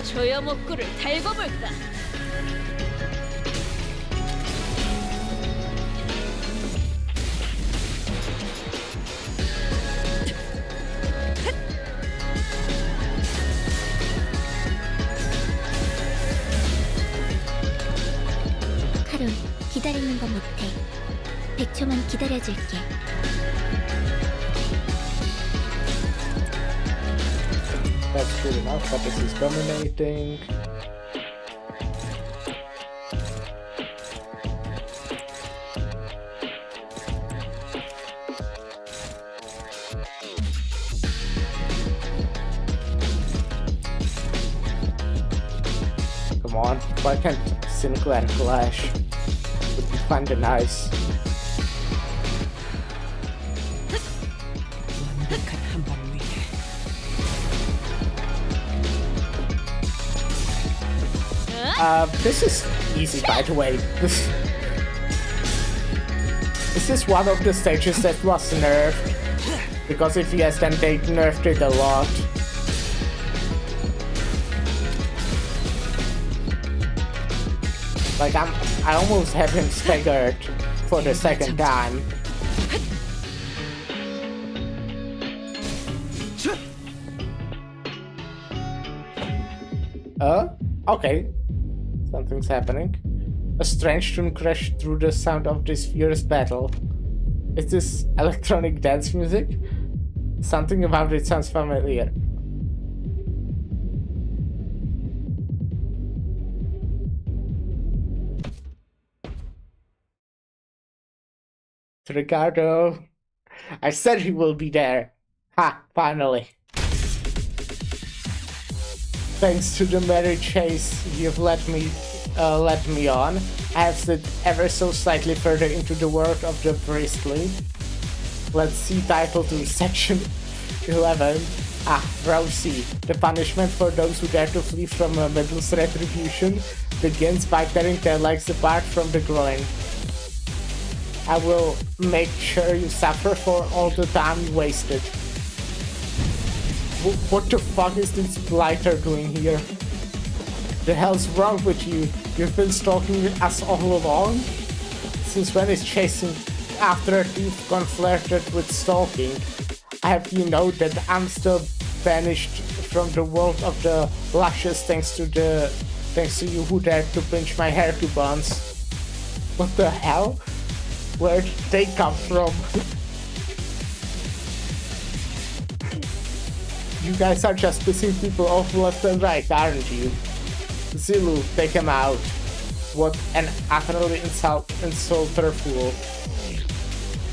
조여목구를 달궈볼까? 카론, 기다리는 거 못해. 100초만 기다려줄게. That's good enough, but this is dominating. Come on, why can't Sinclair clash? Would be kinda nice. 완벽한 한 발을 위해. This is easy, by the way. This is one of the stages that was nerfed. Because if yes, then they nerfed it a lot. Like I almost have him staggered for the second time. Okay. Something's happening. A strange tune crashed through the sound of this fierce battle. Is this electronic dance music? Something about it sounds familiar. Ricardo. I said he will be there. Ha, finally. Thanks to the merry chase you've let me on, I have slid ever so slightly further into the world of the priestly. Let's see title to section 11. Rousey. The punishment for those who dare to flee from a Middle's retribution begins by tearing their legs apart from the groin. I will make sure you suffer for all the time you wasted. What the fuck is this blighter doing here? The hell's wrong with you? You've been stalking us all along? Since when is chasing after a thief conflicted with stalking? I have you know that I'm still banished from the world of the luscious thanks to you who dared to pinch my hair coupons. What the hell? Where did they come from? You guys are just pissing people off left and right, aren't you? Zulu, take him out. What an utterly insulter fool.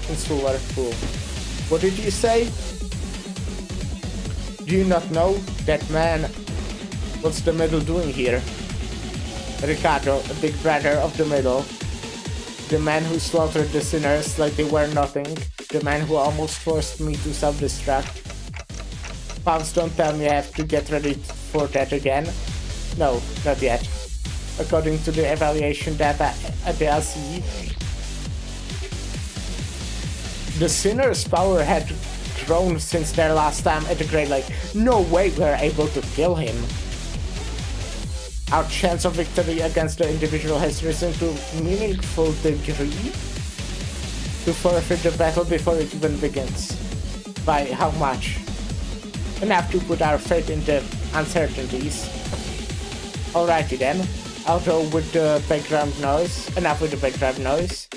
Insular fool. What did you say? Do you not know that man? What's the middle doing here? Ricardo, a big brother of the middle. The man who slaughtered the sinners like they were nothing. The man who almost forced me to self-destruct. Pounds, don't tell me I have to get ready for that again. No, not yet. According to the evaluation data at the LCE, the sinner's power had grown since their last time at the Great Lake. No way we're able to kill him. Our chance of victory against the individual has risen to a meaningful degree to forfeit the battle before it even begins. By how much? Enough to put our faith in the uncertainties. Alrighty then, although with the background noise, enough with the background noise.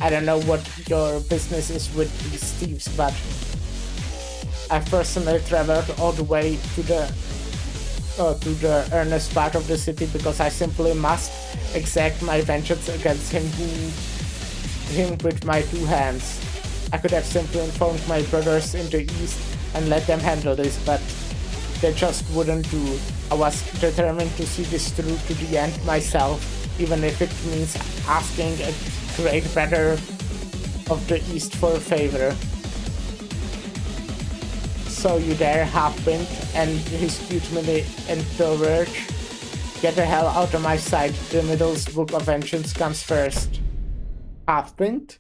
I don't know what your business is with these thieves, but I've personally traveled all the way to the earnest part of the city because I simply must exact my vengeance against him with my two hands. I could have simply informed my brothers in the east and let them handle this, but they just wouldn't do. I was determined to see this through to the end myself, even if it means asking a great brother of the east for a favor. So you there, Half-Pint and his mutiny and Pilverge? Get the hell out of my sight, the Middle's Book of Vengeance comes first. Half-Pint?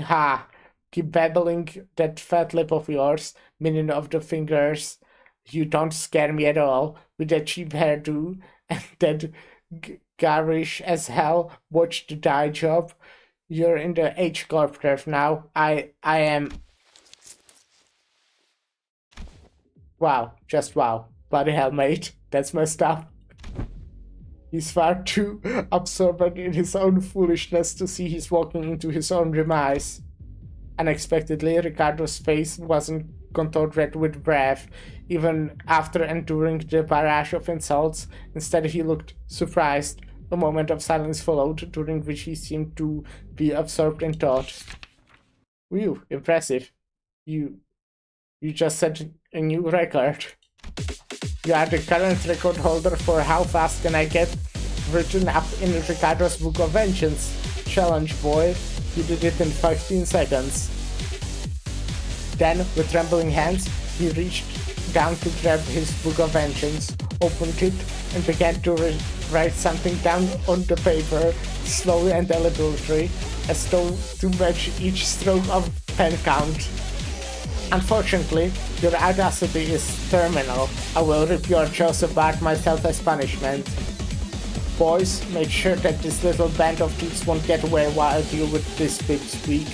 Ha! Keep babbling that fat lip of yours, minion of the fingers. You don't scare me at all, with that cheap hairdo and that garish as hell watch the die job. You're in the H-Corp turf now. I am... Wow, just wow. Bloody hell, mate. That's messed up. He's far too absorbed in his own foolishness to see he's walking into his own demise. Unexpectedly, Ricardo's face wasn't contorted with wrath, even after enduring the barrage of insults. Instead, he looked surprised. A moment of silence followed, during which he seemed to be absorbed in thought. Whew, impressive. You just set a new record. You are the current record holder for how fast can I get written up in Ricardo's Book of Vengeance. Challenge, boy. You did it in 15 seconds. Then, with trembling hands, he reached down to grab his Book of Vengeance, opened it, and began to write something down on the paper, slowly and deliberately, as though to match each stroke of pen count. Unfortunately, your audacity is terminal. I will rip your jaws apart myself as punishment. Boys, make sure that this little band of thieves won't get away while I deal with this pipsqueak.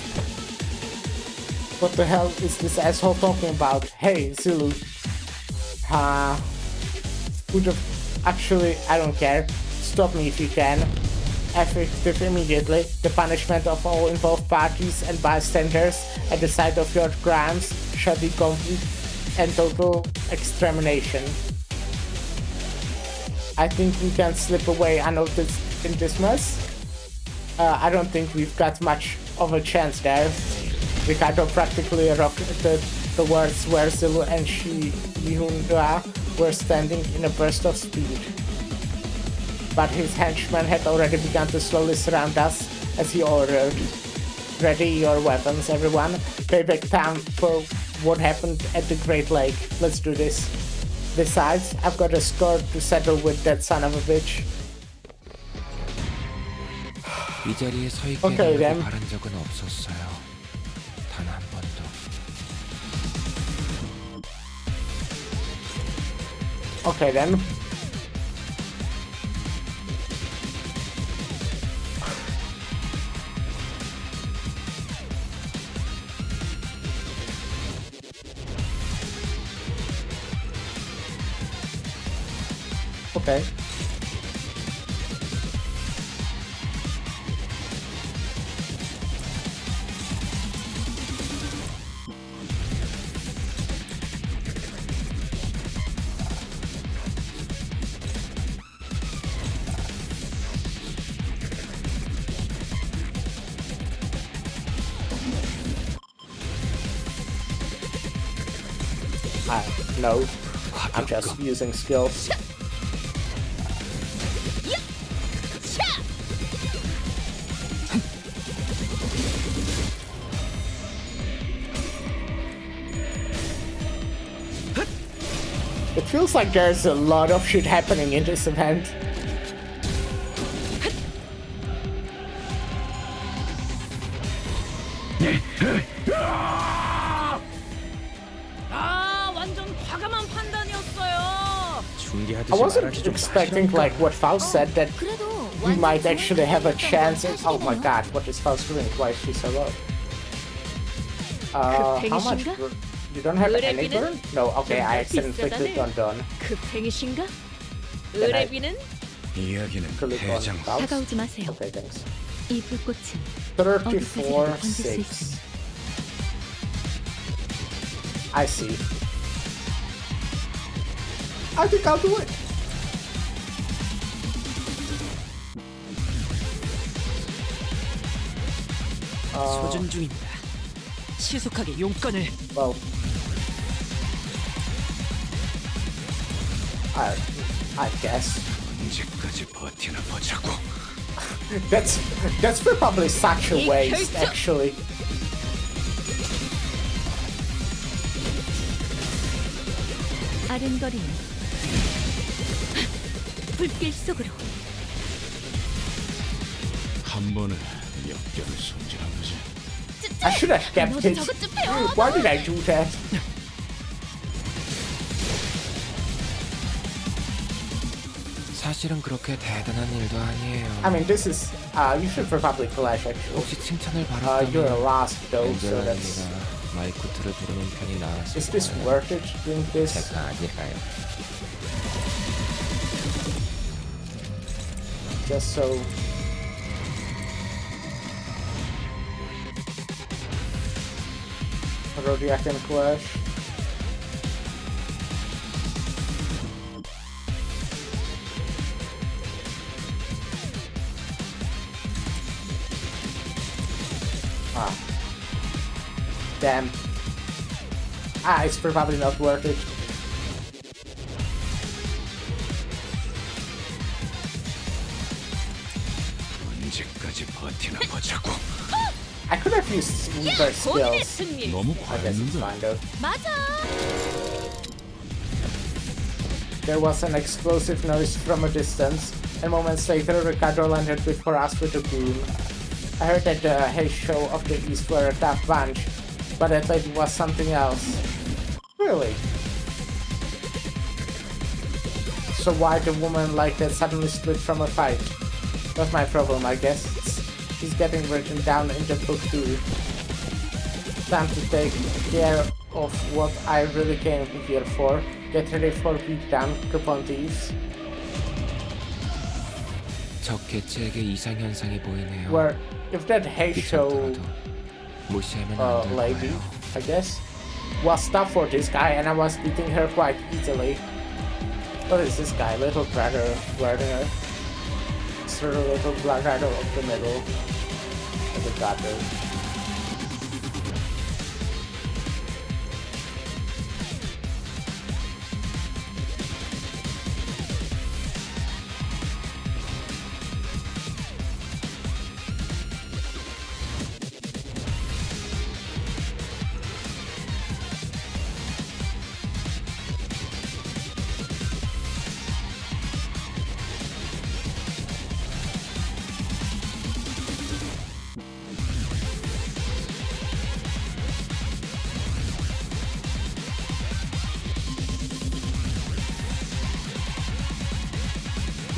What the hell is this asshole talking about? Hey, Zulu. Who the... Actually, I don't care. Stop me if you can. Effective immediately, the punishment of all involved parties and bystanders at the site of your crimes shall be complete and total extermination. I think we can slip away unnoticed in this mess. I don't think we've got much of a chance there. Ricardo practically rocketed towards where Zulu and Yihunda were standing in a burst of speed. But his henchmen had already begun to slowly surround us as he ordered. Ready your weapons, everyone. Payback time for what happened at the Great Lake. Let's do this. Besides, I've got a score to settle with that son of a bitch. 이 자리에 서 있게 Okay, 해달라고 then. 바란 적은 없었어요. 단 한 번도. Okay then. Okay. No, I'm just using skills. It feels like there's a lot of shit happening in this event. I wasn't expecting, like, what Faust said, that we might actually have a chance. Oh my god, what is Faust doing? Why is she so low? How much? You don't have any burn? No, okay, I accidentally clicked on done. 급행이신가? Then I 의뢰비는? 이야기는 click on 대장. Faust. 다가오지 마세요. Okay, thanks. 이 불꽃은 34, 건질 수 6. 있습니다. I see. I think I'll do it. 소전 중입니다. 신속하게 용건을. Well, I guess 언제까지 버티나 보자고. that's probably such a waste, actually. 아른거리는 불길 속으로. 한 번에 몇 개를 손질한 거지. I should have kept it. Why did I do that? 사실은 그렇게 대단한 일도 아니에요. I mean, this is you should probably flash actually. 혹시 칭찬을 You're a 받았다면 last though, so that's. 앤젤라니가 마이쿠트를 부르는 편이 나았을 Is this 거예요. worth it doing this? 제가 아닐까요? Just so. Zodiac and Clash. Ah. Damn. Ah, it's probably not worth it. 언제까지 버티나 보자고. I could have used Weaver skills. 너무 I guess it's 과했는데. fine though. 맞아. There was an explosive noise from a distance, and moments later Ricardo landed before us with a boom. I heard that the Hay Show of the East were a tough bunch, but I thought it was something else. Really? So why the woman like that suddenly split from a fight? Not my problem, I guess. He's getting written down in the book too. Time to take care of what I really came here for. Get ready for beatdown, coupon thieves. 적 개체에게 이상 현상이 보이네요. Where, if that Hay Show 비슷하더라도 무시하면 안 될 lady, 거예요. I guess, was tough for this guy, and I was beating her quite easily. What is this guy? Little brother Werner? Sort of little brother of the middle. Of the gutter.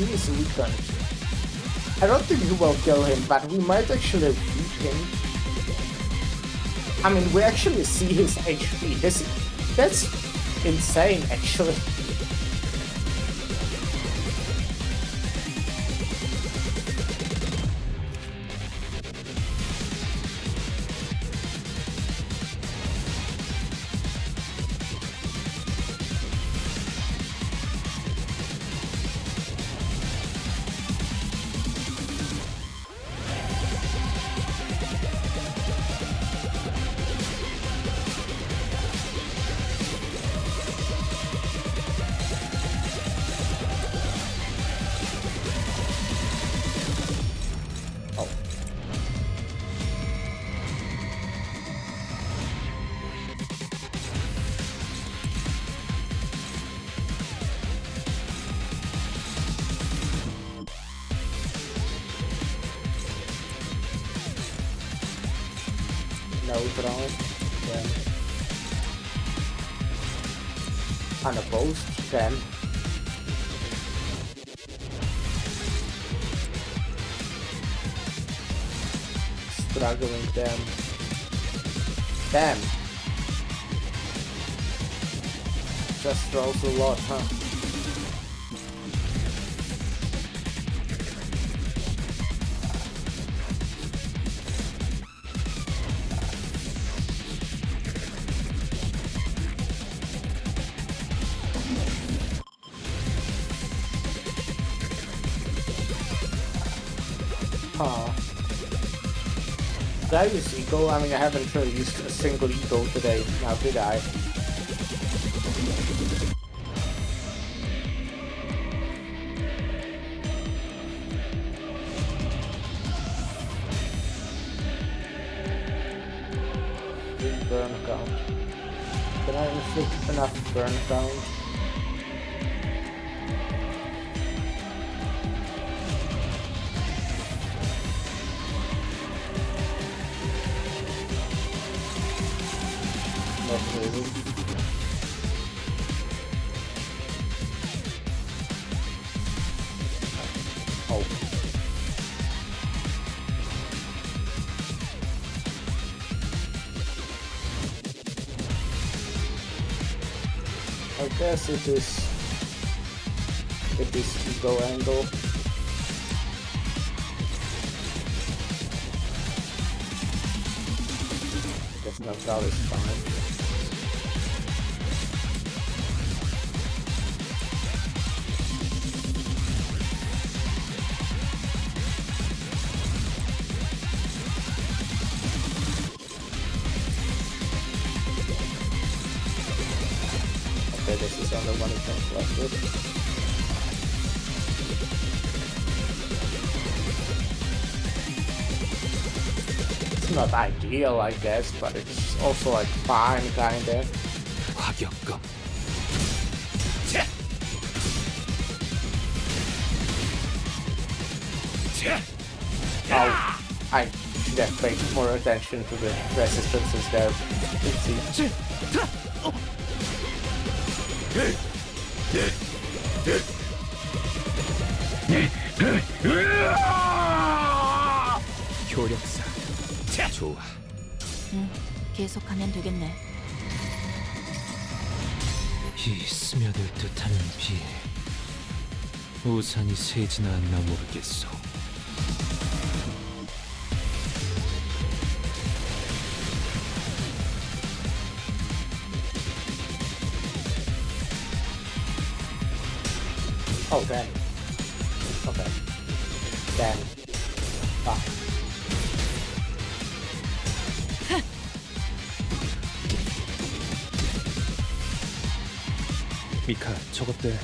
he is weakened. I don't think we will kill him, but we might actually beat him. I mean, we actually see his HP. That's insane, actually. Nocturnal, then unopposed, then struggling, then damn, just rolls a lot, huh? Did I use Eagle? I mean, I haven't really used a single Eagle today, now did I? Burn count. Can I inflict enough burn count? Oh. I guess it is ego angle. I guess knockout is fine. This is on the one thing left with. It's not ideal, I guess, but it's also like fine, kinda. 화격검. Oh, I should have paid more attention to the resistances there. Oopsie. 효력사. 좋아. 계속하면 되겠네. 이 스며들 듯하는 비. 우산이 새지나 않나 모르겠소. Oh, damn. Okay. Damn. Ah. 미카, 저것들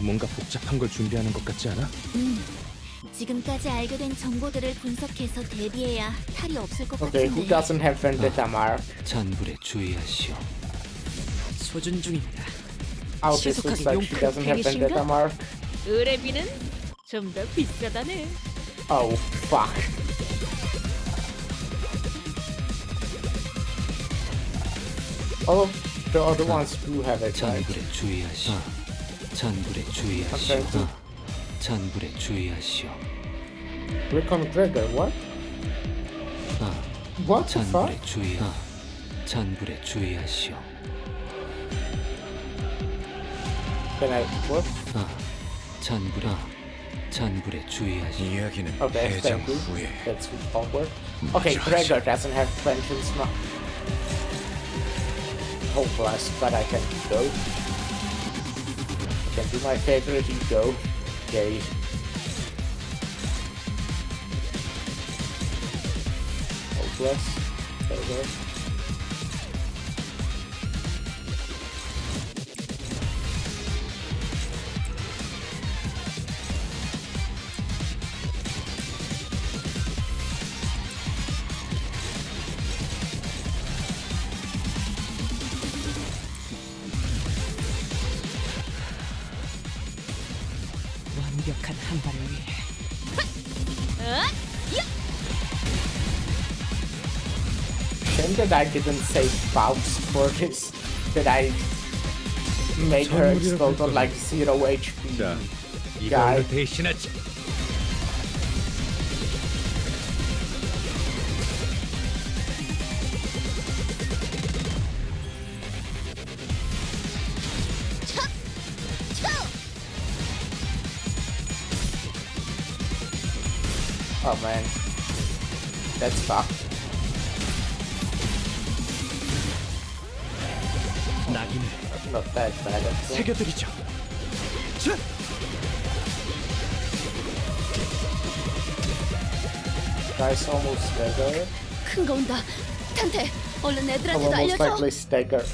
뭔가 복잡한 걸 준비하는 것 같지 않아? 지금까지 알게 된 정보들을 분석해서 대비해야 탈이 없을 것 Okay, who 같은데. doesn't have vendetta mark? 잔불에 주의하시오. 소준 중입니다. Oh, this looks like she doesn't have vendetta mark. 의뢰비는 좀 더 비싸다네. Oh, fuck. All of the other ones do have it, right? 잔불에 주의하시오. 잔불에 주의하시오. Okay. 잔불에 주의하시오. Rick on Gregor, what? What the fuck? 잔불에 주의하시오. Can I what? 잔불에 주의하시오. 이야기는 Okay, 해장 thank you. 후에 That's awkward. Okay, Gregor doesn't have vengeance now. Hopeless, but I can go. I can do my favorite ego. Yay. Hopeless. Gregor. 완벽한 한 발을 위해 Shame that I didn't say Faust for this. That I made her explode on like 0 HP. 자, guy. 이걸로 대신하지. Oh man. That's fucked. 낙인을 Not that bad at all. 새겨드리죠. 자, Guy's almost stagger. 큰 거 온다. 탄테, 얼른 I'm 애들한테도 almost 알려줘. likely stagger.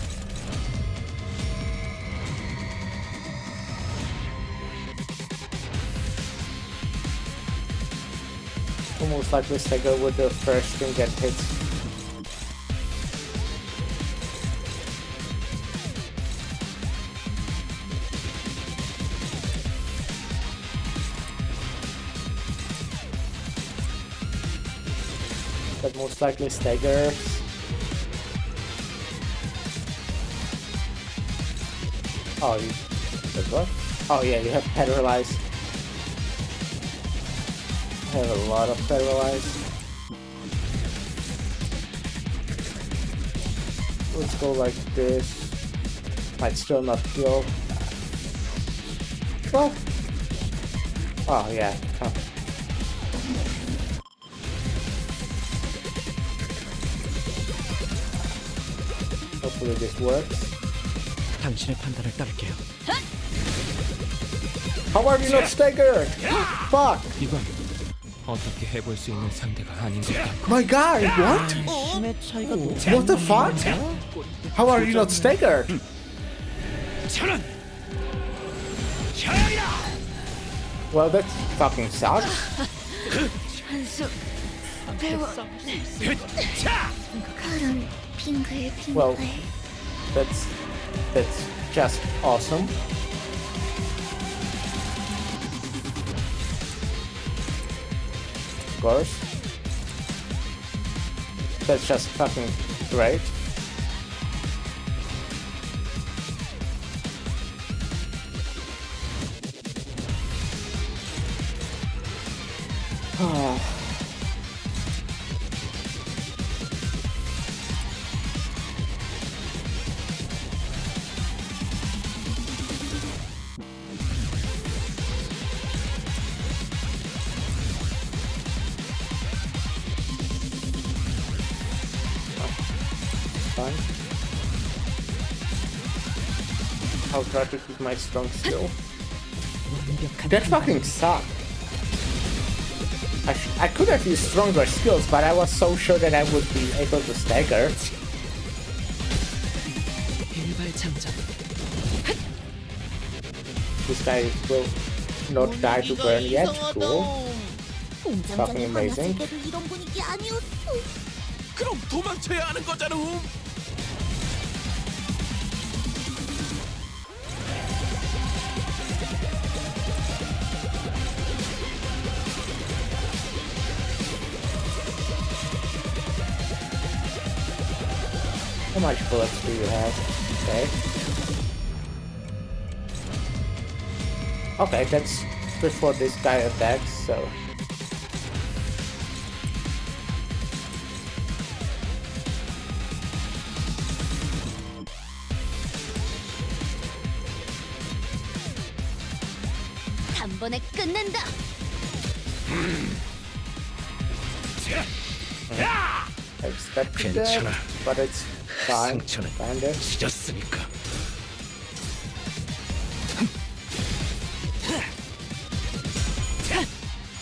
Almost likely stagger with the first thing that hits. But most likely staggers. Oh, you. Wait, what? Oh yeah, you have paralyzed. I have a lot of paralyzed. Let's go like this. Might still not kill. What? Oh yeah. Huh. Hopefully this works. 당신의 판단을 따를게요. How are you not staggered? Fuck! 이건 어떻게 해볼 수 있는 상대가 아닌 것 같고. My god, what? 힘의 차이가 너무 What the fuck? How are you not staggered? 천원. 천원이다. Well, that fucking sucks. 한수, 배워. 자, 그런 빙글빙글. Well, that's just awesome. Of course. That's just fucking great. Fine. I'll try to keep my strong skill. 완벽한 That 한 fucking sucked. I could have used stronger skills, but I was so sure that I would be able to stagger. 일발장전. This guy will not die to burn yet. Cool. 공장장이 Fucking amazing. 화났을 때도 이런 분위기 아니었어. 그럼 도망쳐야 하는 거잖아. How much bullets do you have? Okay. Okay, that's before this guy attacks, so... 단번에 끝낸다. I expected that, 괜찮아. but it's fine. 상처는 Kinda. 찢었으니까.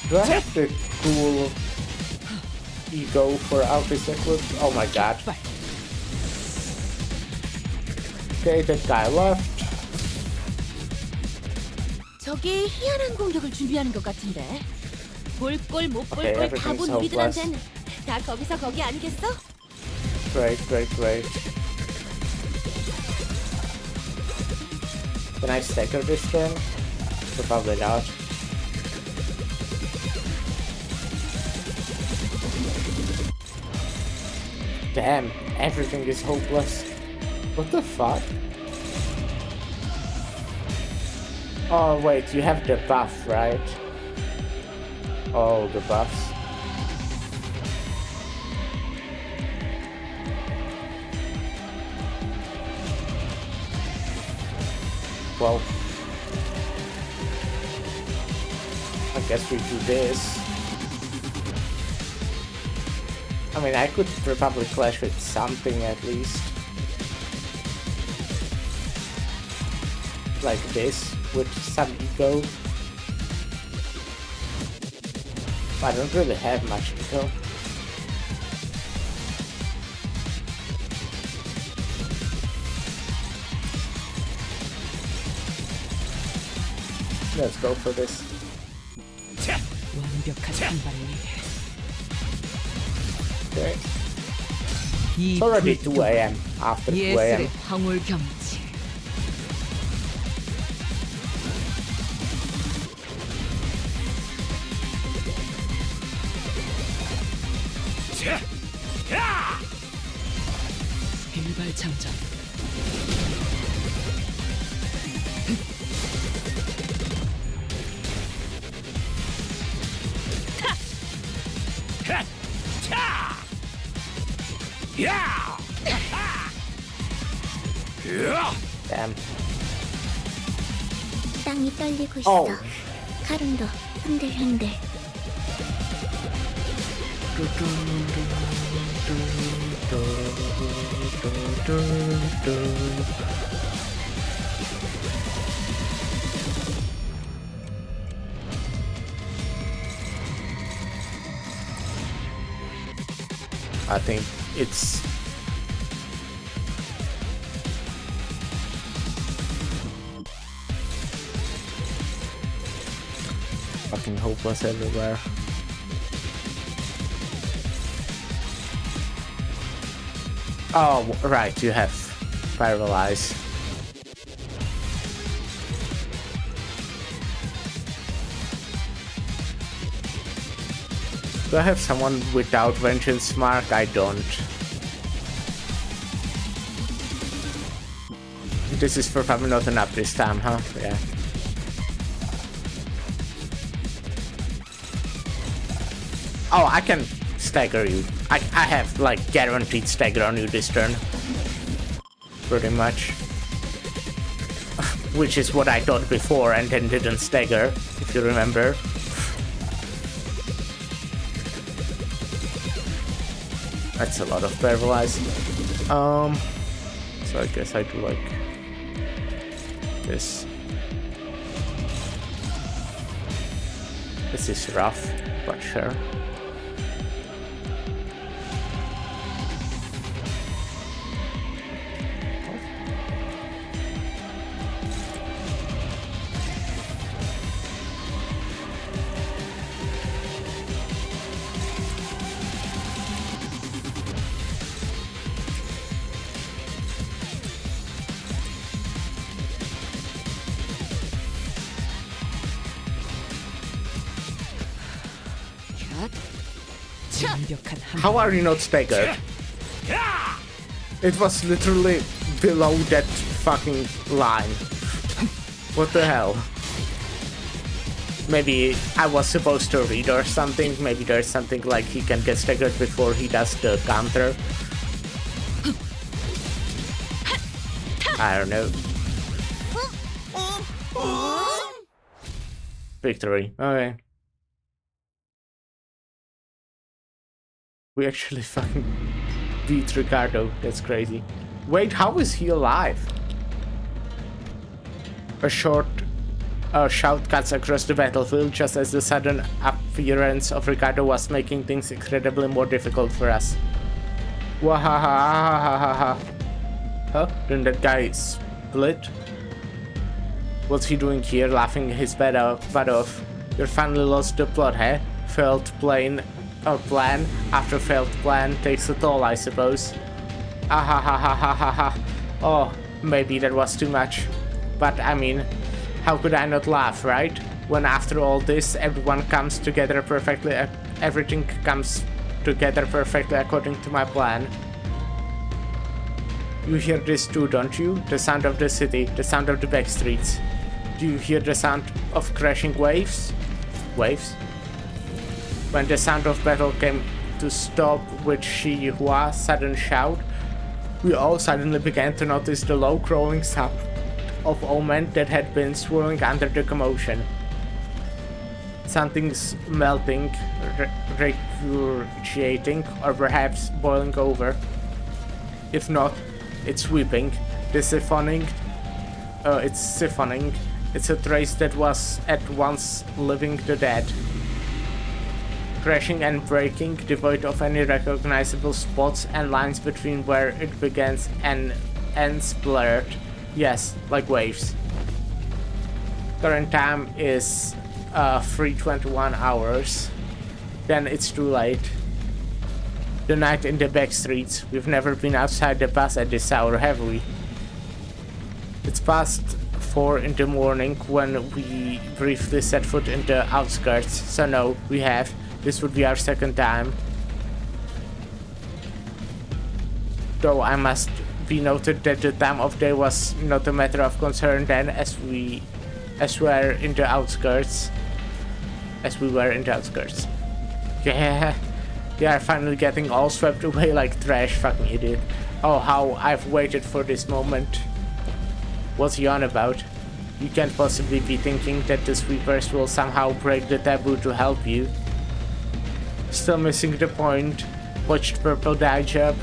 Do I have the cool ego for Alphys equipped? Oh my god. Okay, that guy left. 저기 희한한 공격을 준비하는 것 같은데. 볼 꼴 못 볼 Okay, 꼴 다 본 everything's 우리들한텐 다 거기서 거기 아니겠어? Great, great, great. Can I stagger this turn? Probably not. Damn, everything is hopeless. What the fuck? Oh wait, you have the buff, right? Oh, the buffs. Well, I guess we do this. I mean, I could probably clash with something at least. Like this, with some ego. I don't really have much ego. Let's go for this. 완벽한 한 발을 위해 Okay. 이 It's already 불 2 AM. After 2 예술의 AM. 황홀 경치. 일발 장전. Damn. 땅이 떨리고 있어. Oh. 칼음도 흔들흔들. I think it's fucking hopeless everywhere. Oh, right, you have Paralyze. Do I have someone without Vengeance Mark? I don't. This is probably not an up this time, huh? Yeah. Oh, I can stagger you. I have like guaranteed stagger on you this turn. Pretty much. Which is what I thought before and then didn't stagger, if you remember. That's a lot of paralyze. So I guess I do like this. This is rough, but sure. 완벽한 한 How are you not staggered? It was literally below that fucking line. What the hell? Maybe I was supposed to read or something. Maybe there's something like he can get staggered before he does the counter. I don't know. Victory. Okay. We actually fucking beat Ricardo. That's crazy. Wait, how is he alive? A shout cuts across the battlefield just as the sudden appearance of Ricardo was making things incredibly more difficult for us. Wahahahahaha. Huh? Then that guy split? What's he doing here, laughing his butt off? You finally lost the plot, huh? Failed plan after failed plan takes a toll, I suppose. Ahahahahaha. Oh, maybe that was too much. But I mean, how could I not laugh, right? When after all this, everything comes together perfectly according to my plan. You hear this too, don't you? The sound of the city, the sound of the back streets. Do you hear the sound of crashing waves? Waves? When the sound of battle came to stop with Shi Hua's sudden shout, we all suddenly began to notice the low crawling sound of omen that had been swirling under the commotion. Something's melting, regurgitating, or perhaps boiling over. If not, it's sweeping. It's siphoning. It's a trace that was at once living the dead. Crashing and breaking, devoid of any recognizable spots and lines between where it begins and ends blurred. Yes, like waves. Current time is 3:21 hours. Then it's too late. The night in the back streets. We've never been outside the bus at this hour, have we? It's past 4 in the morning when we briefly set foot in the outskirts. So no, we have. This would be our second time. Though I must be noted that the time of day was not a matter of concern then, as we were in the outskirts. Yeah, they are finally getting all swept away like trash, fucking idiot. Oh, how I've waited for this moment. What's he on about? You can't possibly be thinking that the sweepers will somehow break the taboo to help you. Still missing the point. Watched purple dye job.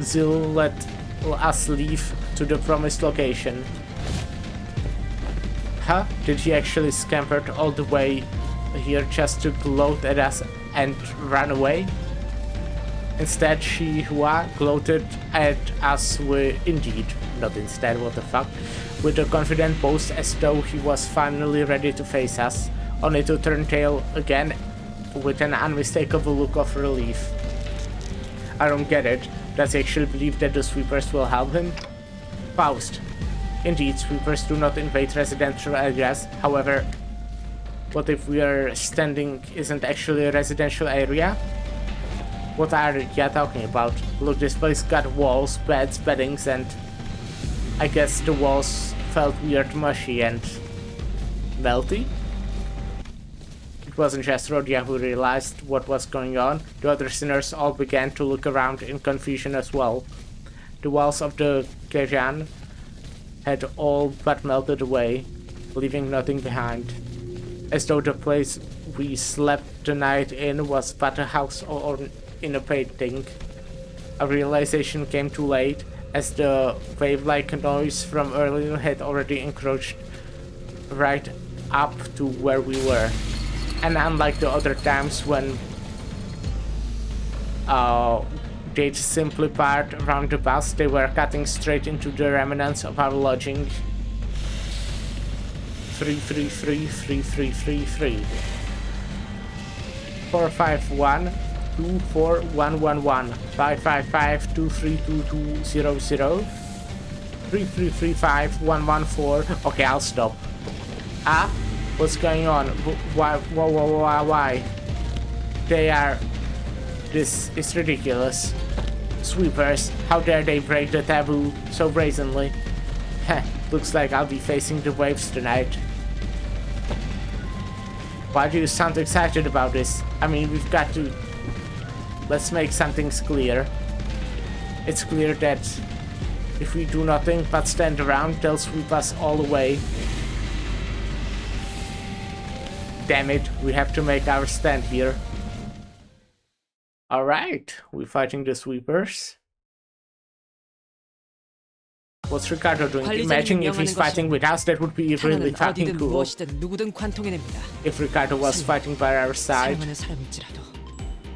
Zil let us leave to the promised location. Huh? Did he actually scamper all the way here just to gloat at us and run away? Instead, Shi Hua gloated at us indeed, not instead, what the fuck, with a confident boast as though he was finally ready to face us, only to turn tail again with an unmistakable look of relief. I don't get it. Does he actually believe that the sweepers will help him? Faust. Indeed, sweepers do not invade residential areas. However, what if we are standing isn't actually a residential area? What are you talking about? Look, this place got walls, beds, beddings, and I guess the walls felt weird, mushy, and melty? It wasn't just Rodia who realized what was going on. The other sinners all began to look around in confusion as well. The walls of the Gajan had all but melted away, leaving nothing behind. As though the place we slept the night in was but a house or in a painting. A realization came too late, as the wave-like noise from earlier had already encroached right up to where we were. And unlike the other times when they'd simply parked around the bus, they were cutting straight into the remnants of our lodging. 3333333 451 24111 555 232200 3335 114. Okay, I'll stop. Ah? What's going on? Why? They are... This is ridiculous. Sweepers, how dare they break the taboo so brazenly? Heh, looks like I'll be facing the waves tonight. Why do you sound excited about this? I mean, we've got to... Let's make some things clear. It's clear that if we do nothing but stand around, they'll sweep us all away. Damn it, we have to make our stand here. Alright, we're fighting the sweepers. What's Ricardo doing? Imagine if he's fighting with us, that would be really 타나는 fucking 어디든 cool. 무엇이든 누구든 관통해냅니다. If Ricardo was fighting by our side. 사랑하는 사람일지라도.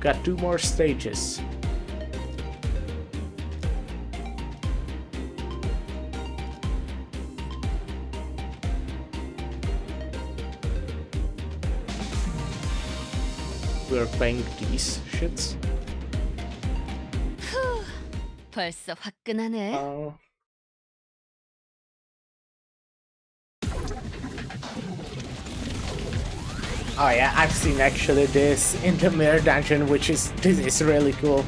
Got 2 more stages. We're playing these shits. 벌써 화끈하네. Oh yeah, I've seen actually this in the mirror dungeon, this is really cool.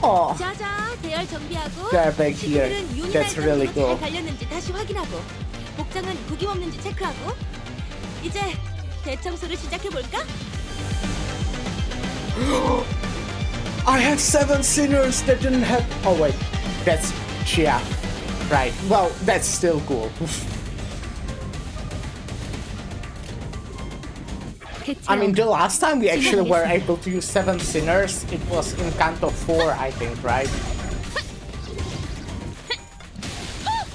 Oh, 자자, 대열 정비하고 they're back here. 친구들은 유닛 That's really 잘 cool. 달렸는지 다시 확인하고 복장은 구김 없는지 체크하고 이제 대청소를 시작해볼까? I have 7 sinners that didn't have. Oh wait, that's Chia. Right. Well, that's still cool. I mean, the last time we actually were able to use 7 sinners, it was in Canto 4, I think, right?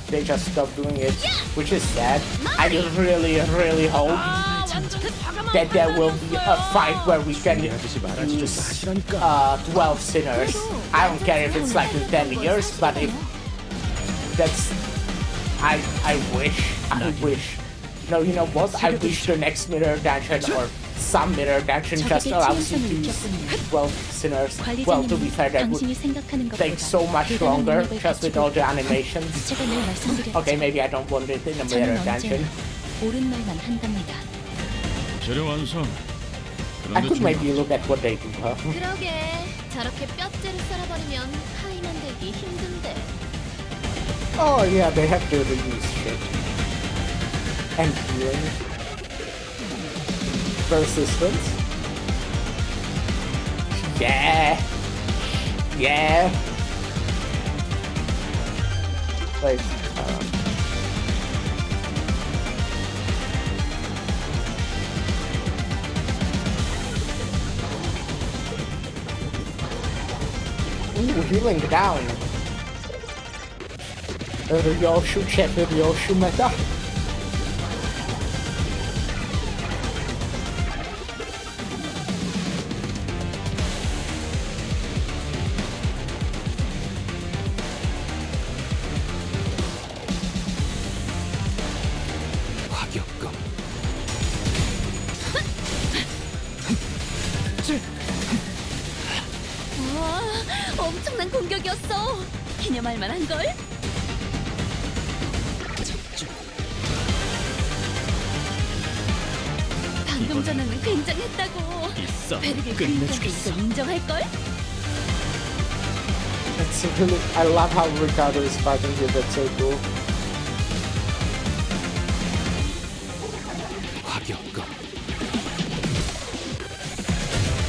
They just stopped doing it, which is sad. I just really, really hope that there will be a fight where we can use 12 sinners. I don't care if it's like in 10 years, but if that's... I wish. No, you know what? I wish the next mirror dungeon or some mirror dungeon just allows you to use 12 sinners. Well, to be fair, that would take so much longer just with all the animations. Okay, maybe I don't want it in a mirror dungeon. 옳은 말만 한답니다. 재료 완성. I could maybe look at what they do, huh? 그러게 저렇게 뼈째로 썰어버리면 하이 만들기 힘든데. Oh yeah, they have to reuse shit. And healing. Persistence. Yeah. Yeah. Wait. Ooh, healing down. Ryoshu check the Ryoshu meta. 엄청난 공격이었어. 기념할 만한 걸. 방금 전에는 굉장했다고. 있어. 베르게 그림자도 끝내주겠어. 이걸 인정할 걸? It's really, I love how Ricardo is fighting here, that's so cool.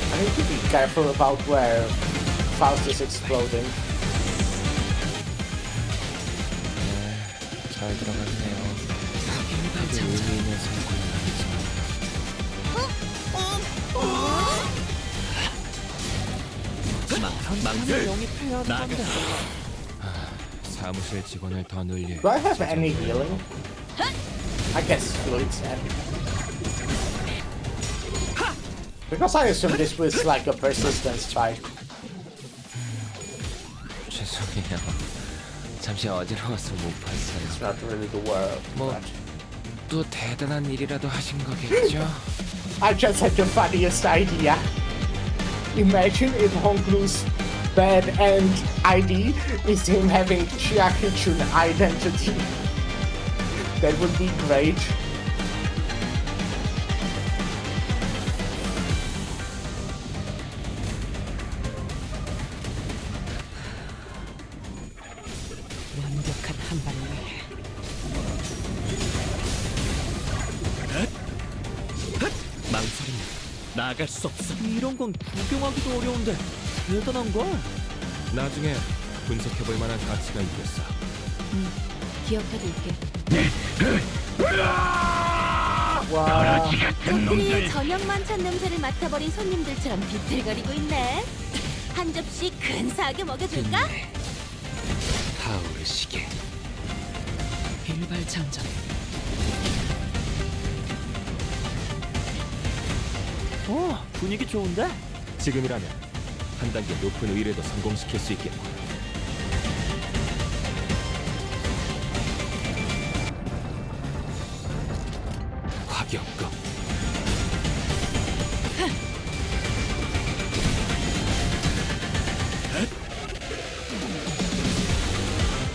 I need to be careful about where Faust is exploding. 잘 들어갔네요. 아주 의미 있는 성공이 사무실 직원을 더 늘릴. Do I have any healing? I guess fluids and... Because I assume this was like a persistence fight. 죄송해요. 잠시 어지러워서 못 봤어요. It's not really the world. 뭐 But 또 대단한 일이라도 하신 거겠죠? I just had the funniest idea. Imagine if Honglu's bad end ID is him having Chiaki-chun identity. That would be great. 완벽한 한 발을 위해 나아갈 수 없어. 이런 건 구경하기도 어려운데 대단한 걸. 나중에 분석해볼 만한 가치가 있겠어. 기억해둘게. 와. 적들이 저녁만 찬 냄새를 맡아버린 손님들처럼 비틀거리고 있네. 한 접시 근사하게 먹여줄까? 타오르시게. 일발장전. 분위기 좋은데? 지금이라면 한 단계 높은 의뢰도 성공시킬 수 있겠고. 화격금.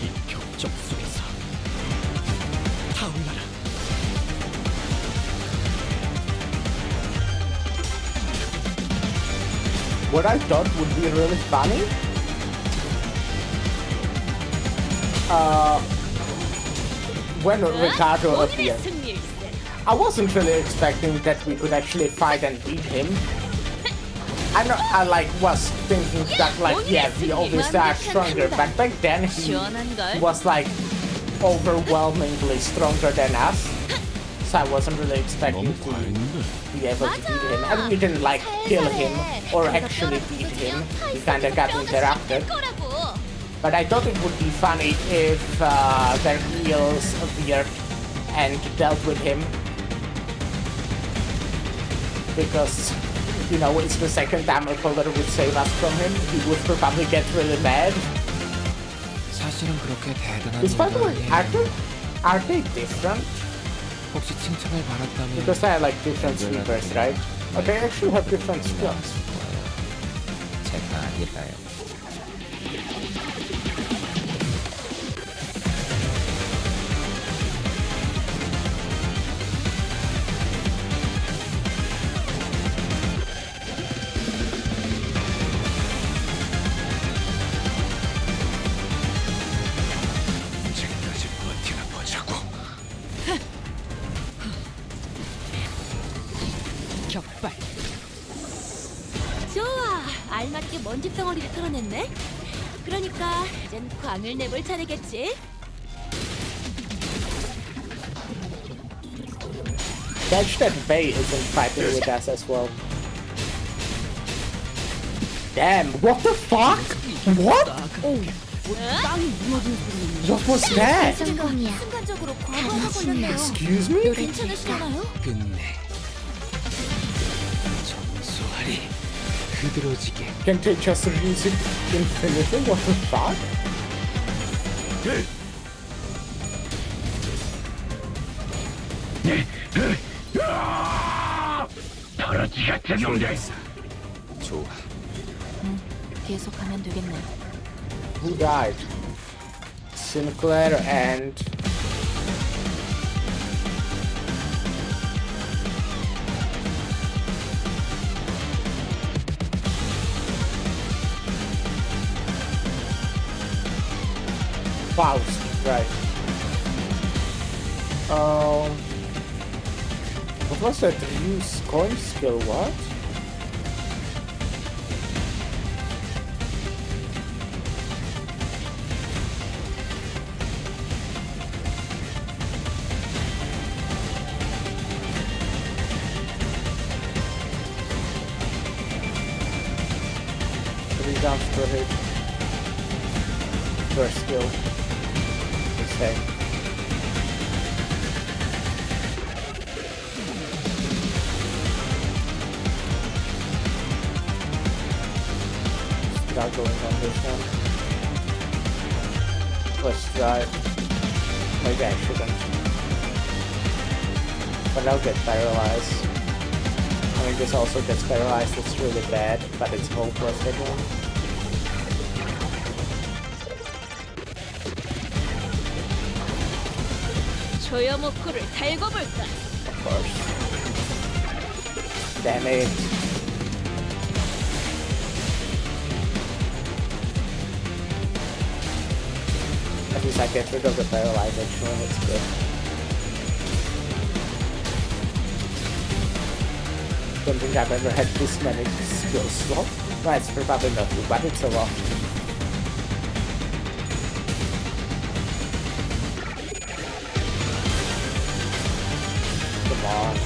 이 격적 속에서 타올라라. What I thought would be really funny, when Ricardo appeared, I wasn't really expecting that we could actually fight and beat him. I was thinking that yeah, we obviously are stronger, but back then he was like overwhelmingly stronger than us. So I wasn't really expecting 너무 to 과했는데. be able to beat him. And we didn't kill him or actually beat him. We kinda got interrupted. But I thought it would be funny if the heels appeared and dealt with him. Because, it's the second time a color would save us from him. He would probably get really mad. 사실은 그렇게 대단한 Is, by the way, 인간이 are they different? 혹시 칭찬을 받았다면 Because they are like different sweepers, right? But they actually have different skills. 제가 아닐까요? 언제까지 버티나 보자고. 격발. 좋아, 알맞게 먼지 덩어리를 털어냈네. 그러니까 이젠 광을 내볼 차례겠지. Catch that Bay isn't fighting with us as well. Damn, what the fuck? What? What was that? 순간적으로 과부하가 걸렸네요. Excuse me? 괜찮으시나요? 끝내. 정수하리. 흐드러지게. Can they just use it infinitely? What the fuck? 좋아. 계속하면 되겠네. Who died? Sinclair and... Faust, right. What was that? Use coin skill, what? Three rounds per hit. Per skill. Okay. Struggling on this one. Let's try. Maybe I shouldn't. But I'll get paralyzed. I mean, this also gets paralyzed. It's really bad, but it's hopeless again. 조여모코를 달고 볼까? Of course. Damn it. At least I get rid of the paralyzation. It's good. don't think I've ever had this many skill slots. No, it's probably not true, but it's a lot. Come on.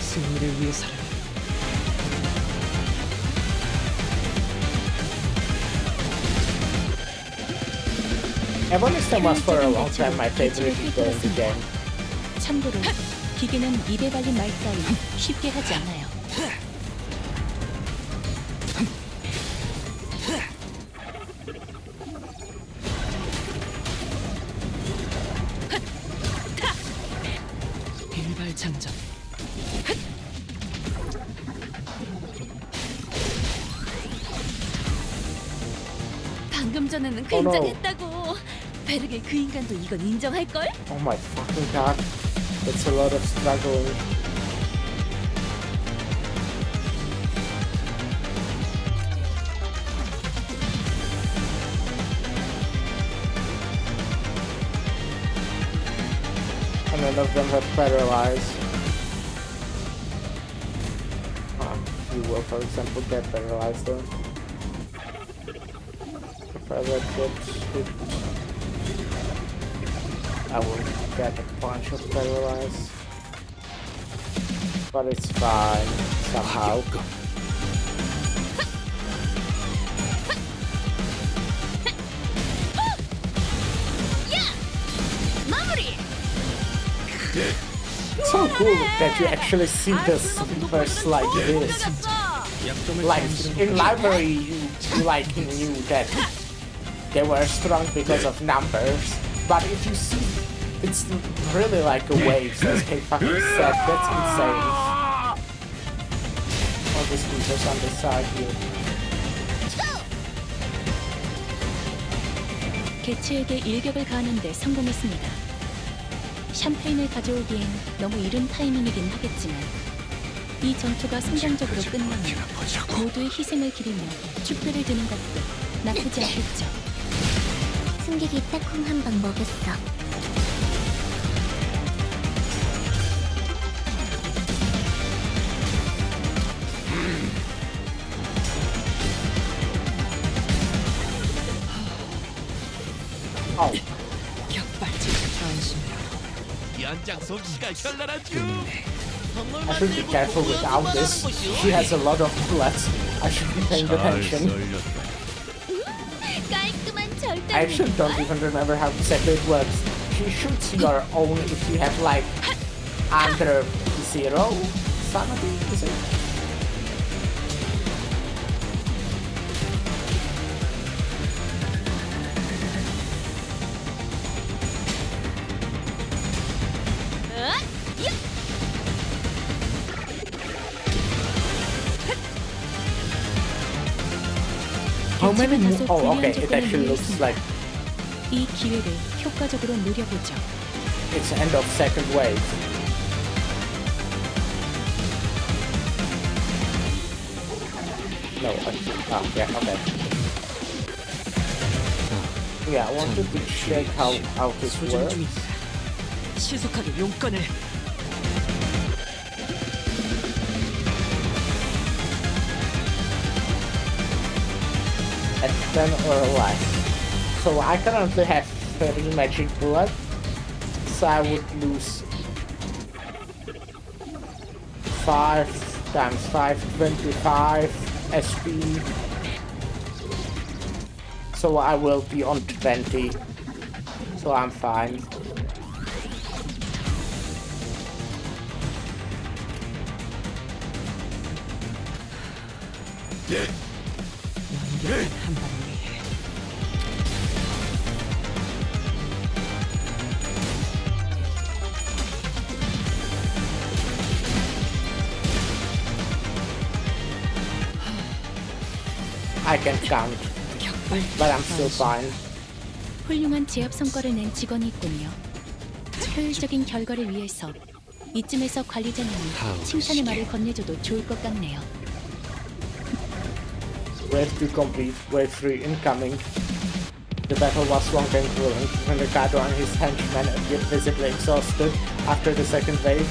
승리를 위해서라면 Evolution was for a long time my favorite feature in the game. 참고로 기계는 입에 발린 말 따위 쉽게 하지 않아요. 일발 장전. 방금 전에는 Oh, no. 굉장했다고. 베르게 그 인간도 이건 인정할걸? Oh my fucking god. That's a lot of struggling. And none of them have paralyzed. You will, for example, get paralyzed though. If I let get hit, I will get a bunch of paralyzed. But it's fine, somehow. It's so cool that you actually see the sweepers like this. Like in library, you like knew that they were strong because of numbers, but if you see, it's really like a wave. As Kate fucking said, that's insane. All the sweepers on the side here. 개체에게 일격을 가하는데 성공했습니다. 샴페인을 가져오기엔 너무 이른 타이밍이긴 하겠지만 이 전투가 성공적으로 끝나면 모두의 희생을 기리며 축배를 드는 것도 나쁘지 않겠죠. 승객이 딱콩 한 방 먹였어. Oh, 격발질 안심해라. 연장 솜씨가 현란하죠. I should be careful without this. She has a lot of blood. I should be paying 잘 attention. 썰렸다. 깔끔한 절단. I actually don't even remember how exactly it works. She shoots your own if you have like under 0 sanity, is it? How many mo- Oh, okay, it actually looks like 이 기회를 효과적으로 누려보죠. it's the end of second wave. No, yeah, okay. Yeah, I wanted to check how this 소진 works. 중이다. 신속하게 용건을. At 10 or less. So I currently have 30 magic blood, so I would lose 5 times 5, 25 SP. So I will be on 20, so I'm fine. 완벽한 한 발을 위해. I can count, but I'm still fine. 훌륭한 제압 성과를 낸 직원이 있군요. 효율적인 결과를 위해서 이쯤에서 관리자님이 칭찬의 말을 건네줘도 좋을 것 같네요. Wave 2 complete, Wave 3 incoming. The battle was long and grueling. When Ricardo and his henchmen appeared visibly exhausted after the second wave.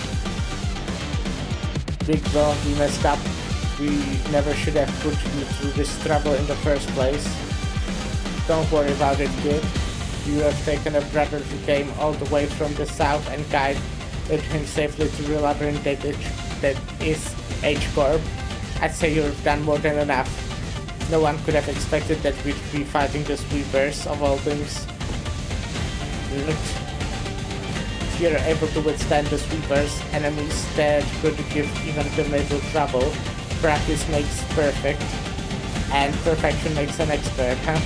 Big bro, we messed up. We never should have put you through this trouble in the first place. Don't worry about it, kid. You have taken a brother who came all the way from the south and guided him safely through the labyrinth that is H-Corp. I'd say you've done more than enough. No one could have expected that we'd be fighting the sweepers of all things. If you're able to withstand the sweepers, enemies that could give even the little trouble, practice makes perfect, and perfection makes an expert, huh?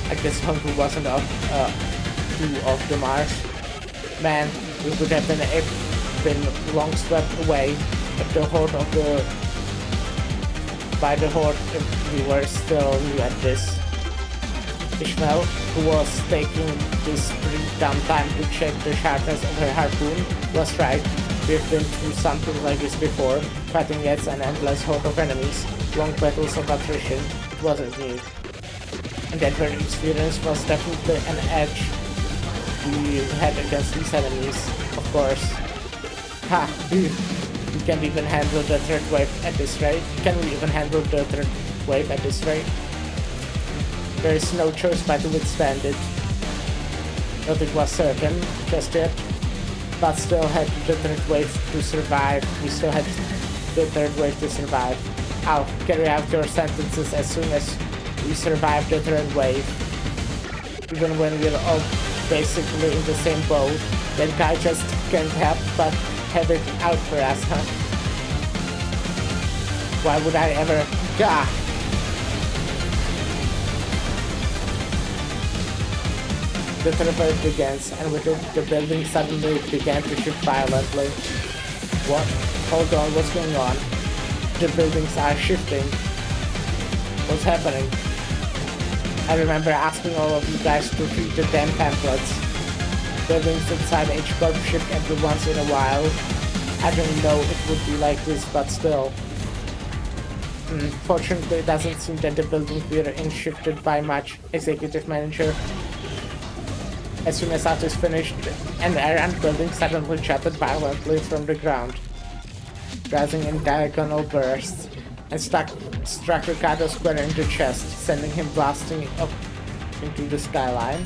I guess Hunter wasn't too off the mark. Man, we would have been long swept away if the horde of by the horde if we were still new at this. Ishmael, who was taking this brief downtime to check the sharpness of her harpoon, was right. We've been through something like this before, fighting yet an endless horde of enemies, long battles of attrition. It wasn't new. And that very experience was definitely an edge we had against these enemies, of course. Ha! We can't even handle the third wave at this rate. Can we even handle the third wave at this rate? There is no choice but to withstand it. Nothing was certain just yet, but still had the third wave to survive. We still had the third wave to survive. I'll carry out your sentences as soon as we survive the third wave. Even when we're all basically in the same boat, that guy just can't help but have it out for us, huh? Why would I ever... Gah! The third wave begins, and with it, the building suddenly began to shift violently. What? Hold on, what's going on? The buildings are shifting. What's happening? I remember asking all of you guys to read the damn pamphlets. Buildings inside H-Corp shift every once in a while. I didn't know it would be like this, but still. Fortunately, it doesn't seem that the building we're in shifted by much, Executive Manager. As soon as that is finished, an errant building suddenly shattered violently from the ground, rising in diagonal bursts, and struck Ricardo square in the chest, sending him blasting up into the skyline.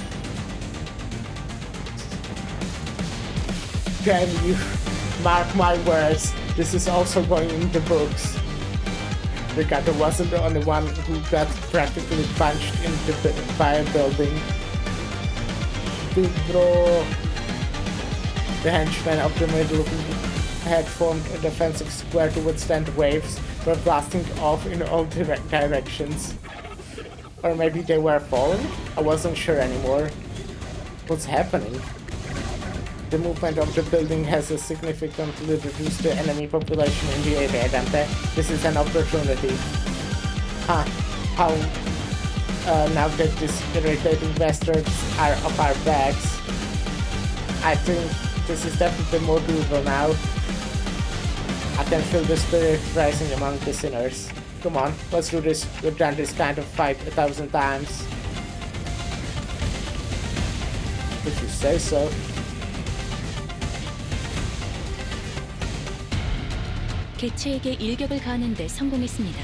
Can you mark my words? This is also going in the books. Ricardo wasn't the only one who got practically punched by a building. Big Bro, the henchmen of the middle who had formed a defensive square to withstand waves, were blasting off in all directions. Or maybe they were falling? I wasn't sure anymore. What's happening? The movement of the building has significantly reduced the enemy population in the area, Dante. This is an opportunity. Huh. How now that these irritating bastards are off our backs, I think this is definitely more doable now. I can feel the spirit rising among the sinners. Come on, let's do this. We've done this kind of fight 1,000 times. If you say so. 개체에게 일격을 가하는데 성공했습니다.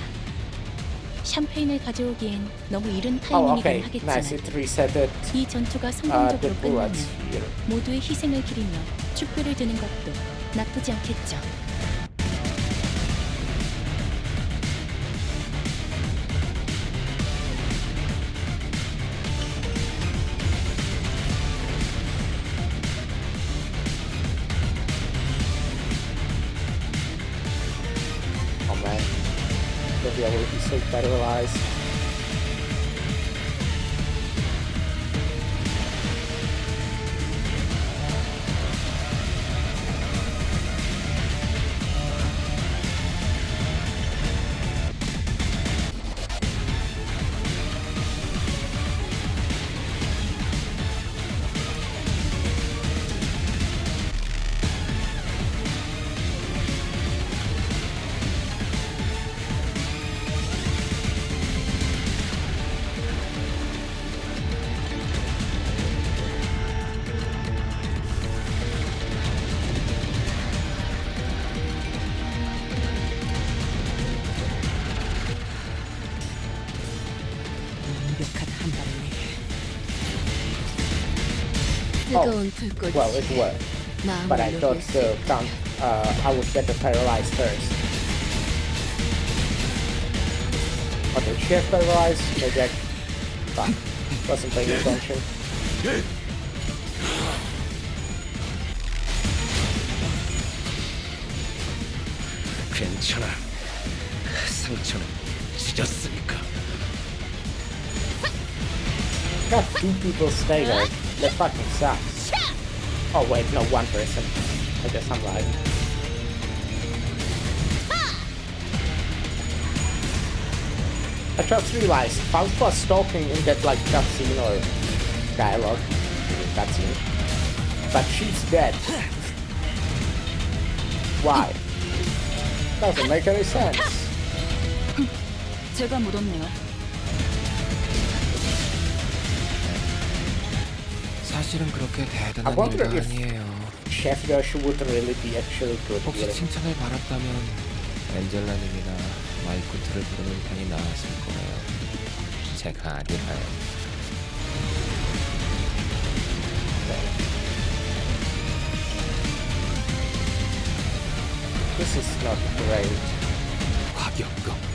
샴페인을 가져오기엔 너무 이른 타이밍이긴 하겠지만 Nice. It resetted 이 전투가 the 성공적으로 끝나면 bullets here. 모두의 희생을 기리며 축배를 드는 것도 나쁘지 않겠죠. Oh man, maybe I will be so paralyzed. 뜨거운 불꽃이 Well, it worked. But I 마음을 thought 녹였어. I would get the paralyzed first. Or did she have paralyzed? Maybe I wasn't paying attention. 괜찮아. 상처는 찢었으니까. Got 2 people stay there. That fucking sucks. Oh wait, no, 1 person. I guess I'm lying. I just realized Faust was talking in that like cutscene or dialogue. Cutscene. But she's dead. Why? Doesn't make any sense. 제가 묻었네요. 사실은 그렇게 I 대단한 wonder 일도 if 아니에요. Chef Josh would really be actually good 혹시 with it. 칭찬을 받았다면 엔젤라님이나 마이쿠트를 부르는 편이 나았을 거예요. 제가 아니라요. This is not great. 화격검.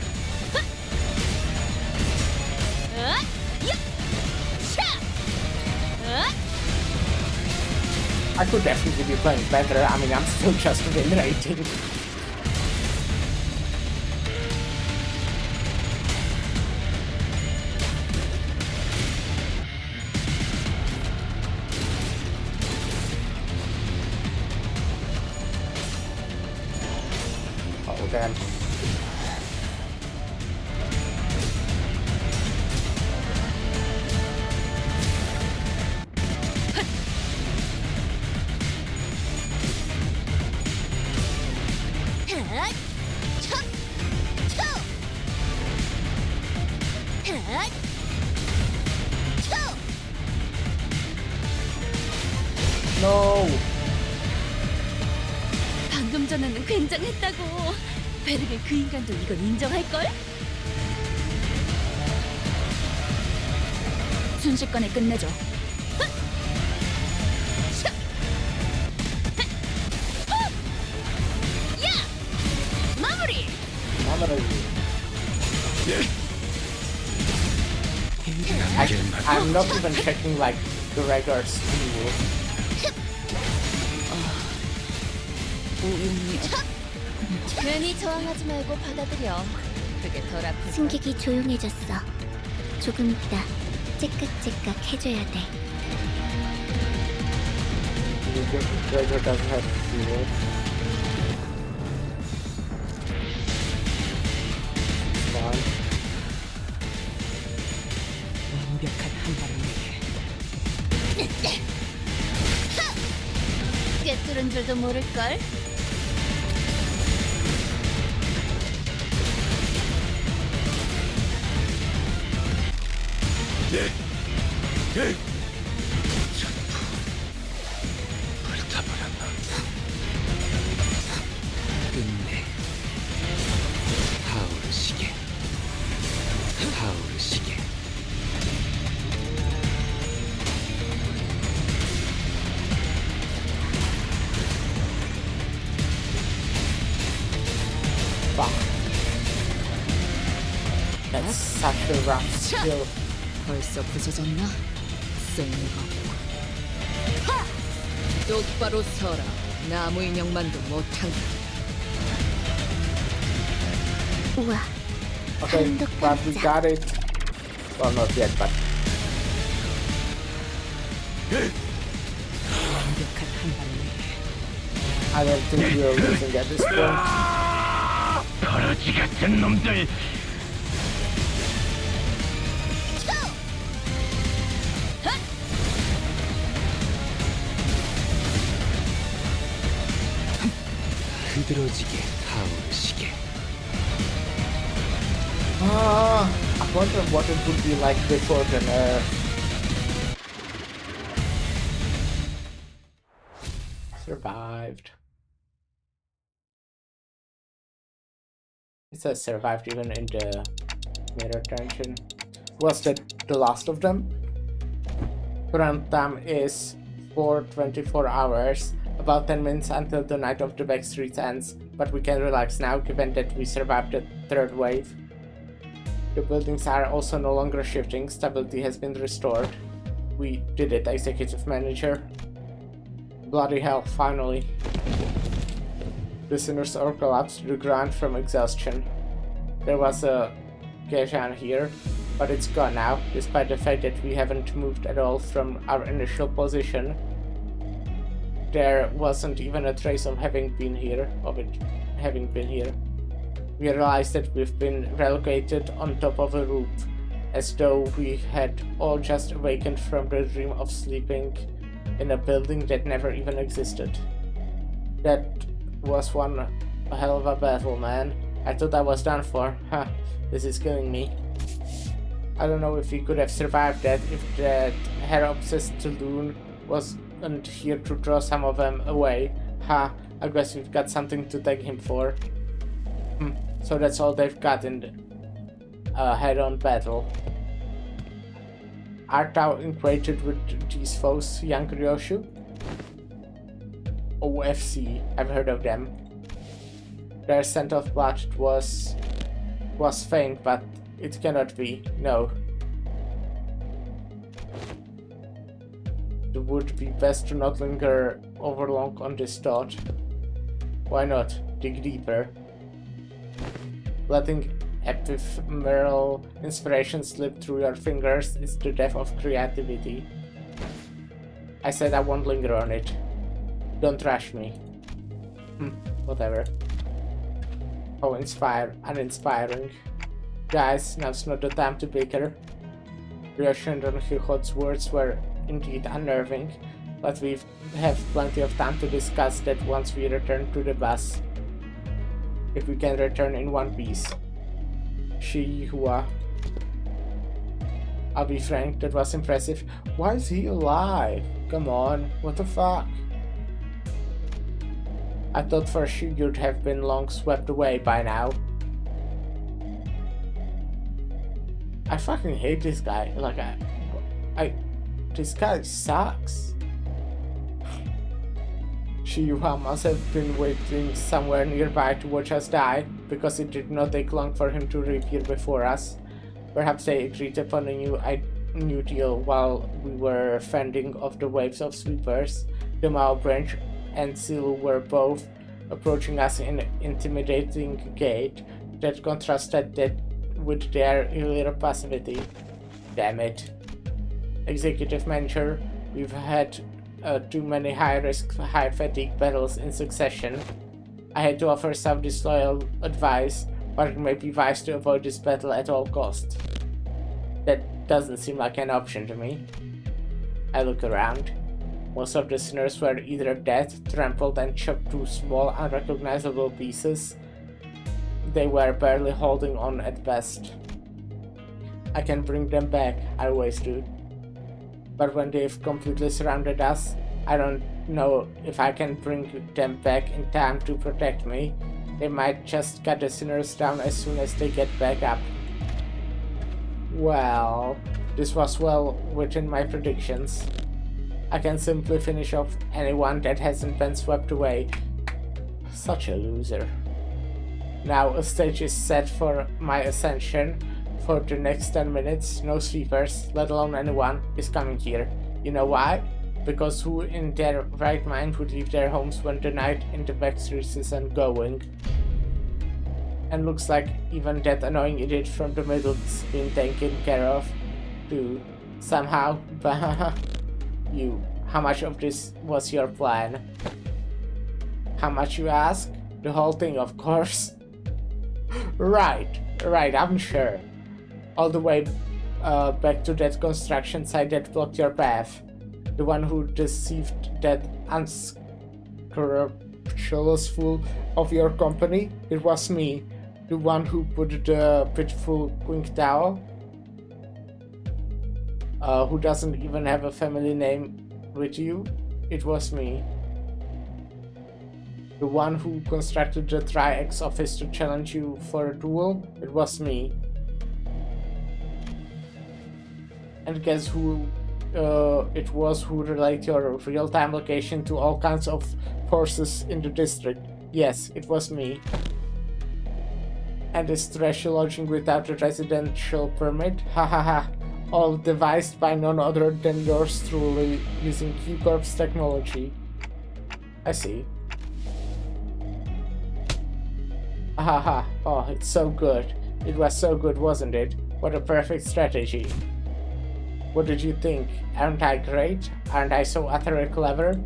I could definitely be playing better. I mean, I'm still just win rating. Oh, damn. No! 방금 전에는 굉장했다고. 베르게 그 인간도 이건 인정할걸? 순식간에 끝내죠. 마무리! I'm not even checking like the regular skill. 괜히 저항하지 말고 받아들여. 그게 덜 아플. 승객이 조용해졌어. 조금 있다 째깍째깍 해줘야 돼. The Gregor doesn't have fuel. Fine. 완벽한 한 발을 위해 꿰뚫은 줄도 모를걸? 불타버렸나. 끝내. 타오르시게. 타오르시게. Fuck. That's such a rough skill. 벌써 부서졌나? 쓸모가 없고. 똑바로 서라. 나무 인형만도 못한다. 우와 Okay, but we got it. Well, not yet, but 완벽한 한 발을 위해 I don't think we are losing at this point. 버러지 같은 놈들. 흐드러지게 타오르시게. I wonder what it would be like before the nerf. Survived. It says survived even in the mirror tension. Was that the last of them? Current time is for 24 hours, about 10 minutes until the night of the backstreet ends, but we can relax now given that we survived the third wave. The buildings are also no longer shifting, stability has been restored. We did it, executive manager. Bloody hell, finally. The sinners all collapsed to the ground from exhaustion. There was a Gajan here, but it's gone now, despite the fact that we haven't moved at all from our initial position. There wasn't even a trace of it having been here. We realized that we've been relocated on top of a roof, as though we had all just awakened from the dream of sleeping in a building that never even existed. That was one hell of a battle, man. I thought I was done for. Huh, this is killing me. I don't know if we could have survived that if that hair-obsessed loon wasn't here to draw some of them away. Ha, I guess we've got something to thank him for. So that's all they've got in the head-on battle. Art thou acquainted with these foes, young Ryoshu? OFC, I've heard of them. Their scent of blood was faint, but it cannot be, no. It would be best to not linger over long on this thought. Why not? Dig deeper. Letting ephemeral inspiration slip through your fingers is the death of creativity. I said I won't linger on it. Don't rush me. Whatever. Oh, uninspiring. Guys, now's not the time to bicker. Reassured on Hilhod's words were indeed unnerving, but we have plenty of time to discuss that once we return to the bus. If we can return in one piece. Shihua. I'll be frank, that was impressive. Why is he alive? Come on, what the fuck? I thought for sure you'd have been long swept away by now. I fucking hate this guy. Like, this guy sucks. Shihua must have been waiting somewhere nearby to watch us die, because it did not take long for him to reappear before us. Perhaps they agreed upon a new deal while we were fending off the waves of sweepers. The Mao branch and Silu were both approaching us in an intimidating gait that contrasted with their earlier passivity. Damn it. Executive manager, we've had too many high-risk, high-fatigue battles in succession. I had to offer some disloyal advice, but it may be wise to avoid this battle at all costs. That doesn't seem like an option to me. I look around. Most of the sinners were either dead, trampled and chopped to small, unrecognizable pieces. They were barely holding on at best. I can bring them back, I always do. But when they've completely surrounded us, I don't know if I can bring them back in time to protect me. They might just cut the sinners down as soon as they get back up. Well, this was well within my predictions. I can simply finish off anyone that hasn't been swept away. Such a loser. Now a stage is set for my ascension. For the next 10 minutes, no sweepers, let alone anyone, is coming here. You know why? Because who in their right mind would leave their homes when the night in the backstreets isn't going? And looks like even that annoying idiot from the middle's been taken care of, too. Somehow. You, how much of this was your plan? How much you ask? The whole thing, of course. Right, I'm sure. All the way back to that construction site that blocked your path. The one who deceived that unscrupulous fool of your company. It was me. The one who put the pitiful Qingdao, who doesn't even have a family name, with you. It was me. The one who constructed the Tri-X office to challenge you for a duel. It was me. And guess who it was who relayed your real-time location to all kinds of forces in the district. Yes, it was me. And this trashy lodging without a residential permit? Ha ha ha. All devised by none other than yours truly, using Q-Corp's technology. I see. Ha ha. Oh, it's so good. It was so good, wasn't it? What a perfect strategy. What did you think? Aren't I great? Aren't I so utterly clever?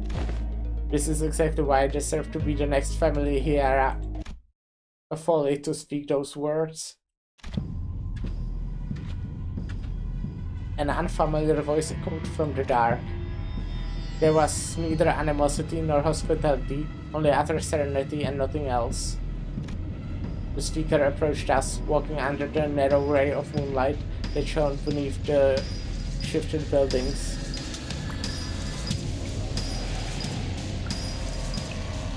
This is exactly why I deserve to be the next family here. A folly to speak those words. An unfamiliar voice echoed from the dark. There was neither animosity nor hospitality, only utter serenity and nothing else. The speaker approached us, walking under the narrow ray of moonlight that shone beneath the shifted buildings.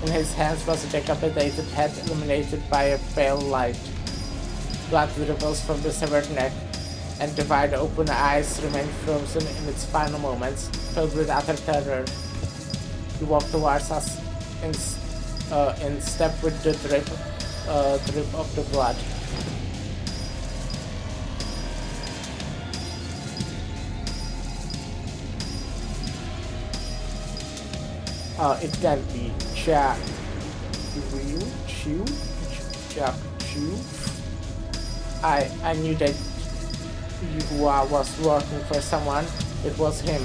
In his hands was a decapitated head illuminated by a pale light. Blood dribbles from the severed neck, and the wide open eyes remained frozen in its final moments, filled with utter terror. He walked towards us in step with the drip of the blood. It can't be Jack Chu? I knew that Yuhua was working for someone. It was him.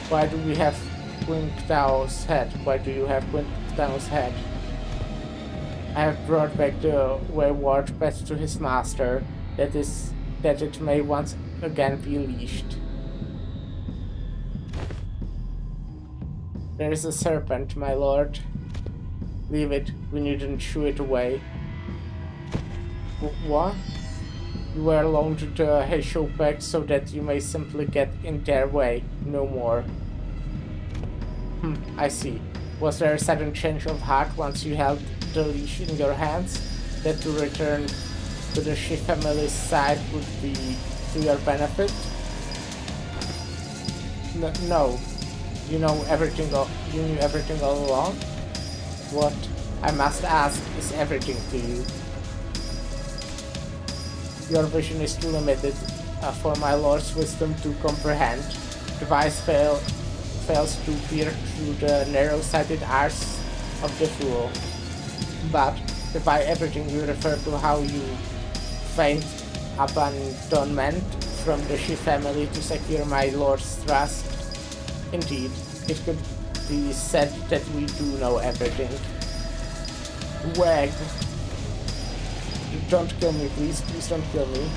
Why do we have Quintao's head? Why do you have Quintao's head? I have brought back the wayward pet to his master, that it may once again be leashed. There is a serpent, my lord. Leave it, we needn't shoo it away. What? You were alone to the Heisho pack so that you may simply get in their way, no more. I see. Was there a sudden change of heart once you held the leash in your hands? That to return to the Shi family's side would be to your benefit? No. You knew everything all along? What, I must ask, is everything to you? Your vision is too limited for my lord's wisdom to comprehend. The wise fails to peer through the narrow-sighted eyes of the fool. But if by everything you refer to how you feigned abandonment from the Shi family to secure my lord's trust, indeed, it could be said that we do know everything. Wag. Don't kill me, please. Please don't kill me.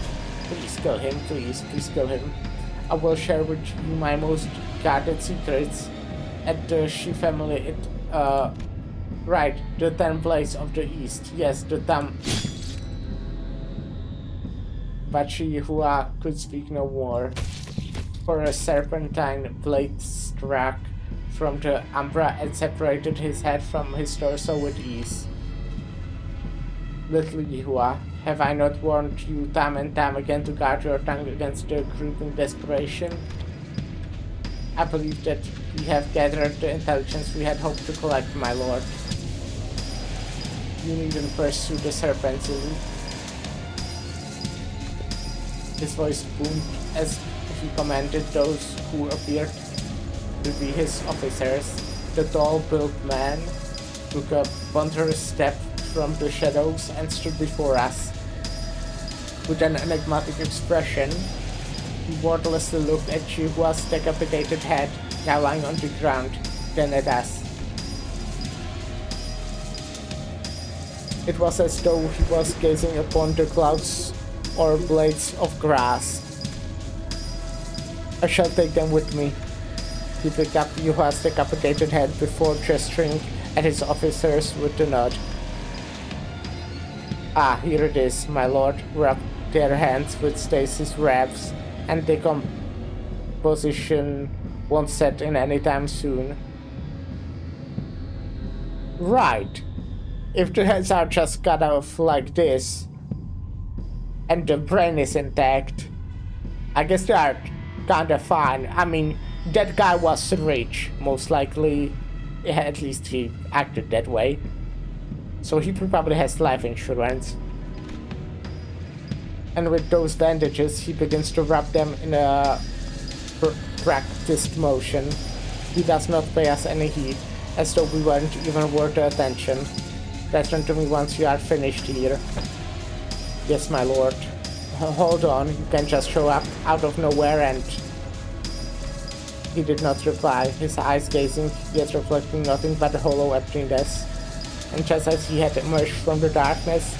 Please kill him, please. Please kill him. I will share with you my most guarded secrets at the Shi family. Right, the 10 Blades of the East. Yes, the 10. But Yuhua could speak no more. For a serpentine blade struck from the umbra and separated his head from his torso with ease. Little Yuhua, have I not warned you time and time again to guard your tongue against the creeping desperation? I believe that we have gathered the intelligence we had hoped to collect, my lord. You needn't pursue the serpent, silly. His voice boomed as if he commanded those who appeared to be his officers. The tall-built man took a ponderous step from the shadows and stood before us. With an enigmatic expression, he wordlessly looked at Yuhua's decapitated head, now lying on the ground, then at us. It was as though he was gazing upon the clouds or blades of grass. I shall take them with me. He picked up Yuhua's decapitated head before gesturing at his officers with a nod. Ah, here it is, my lord. Rub their hands with Stacy's wraps, and decomposition won't set in anytime soon. Right. If the heads are just cut off like this, and the brain is intact, I guess they are kinda fine. I mean, that guy was rich, most likely. Yeah, at least he acted that way. So he probably has life insurance. And with those bandages, he begins to rub them in a practiced motion. He does not pay us any heed, as though we weren't even worth the attention. Return to me once you are finished here. Yes, my lord. Hold on, you can just show up out of nowhere and... He did not reply, his eyes gazing, yet reflecting nothing but the hollow emptiness. And just as he had emerged from the darkness,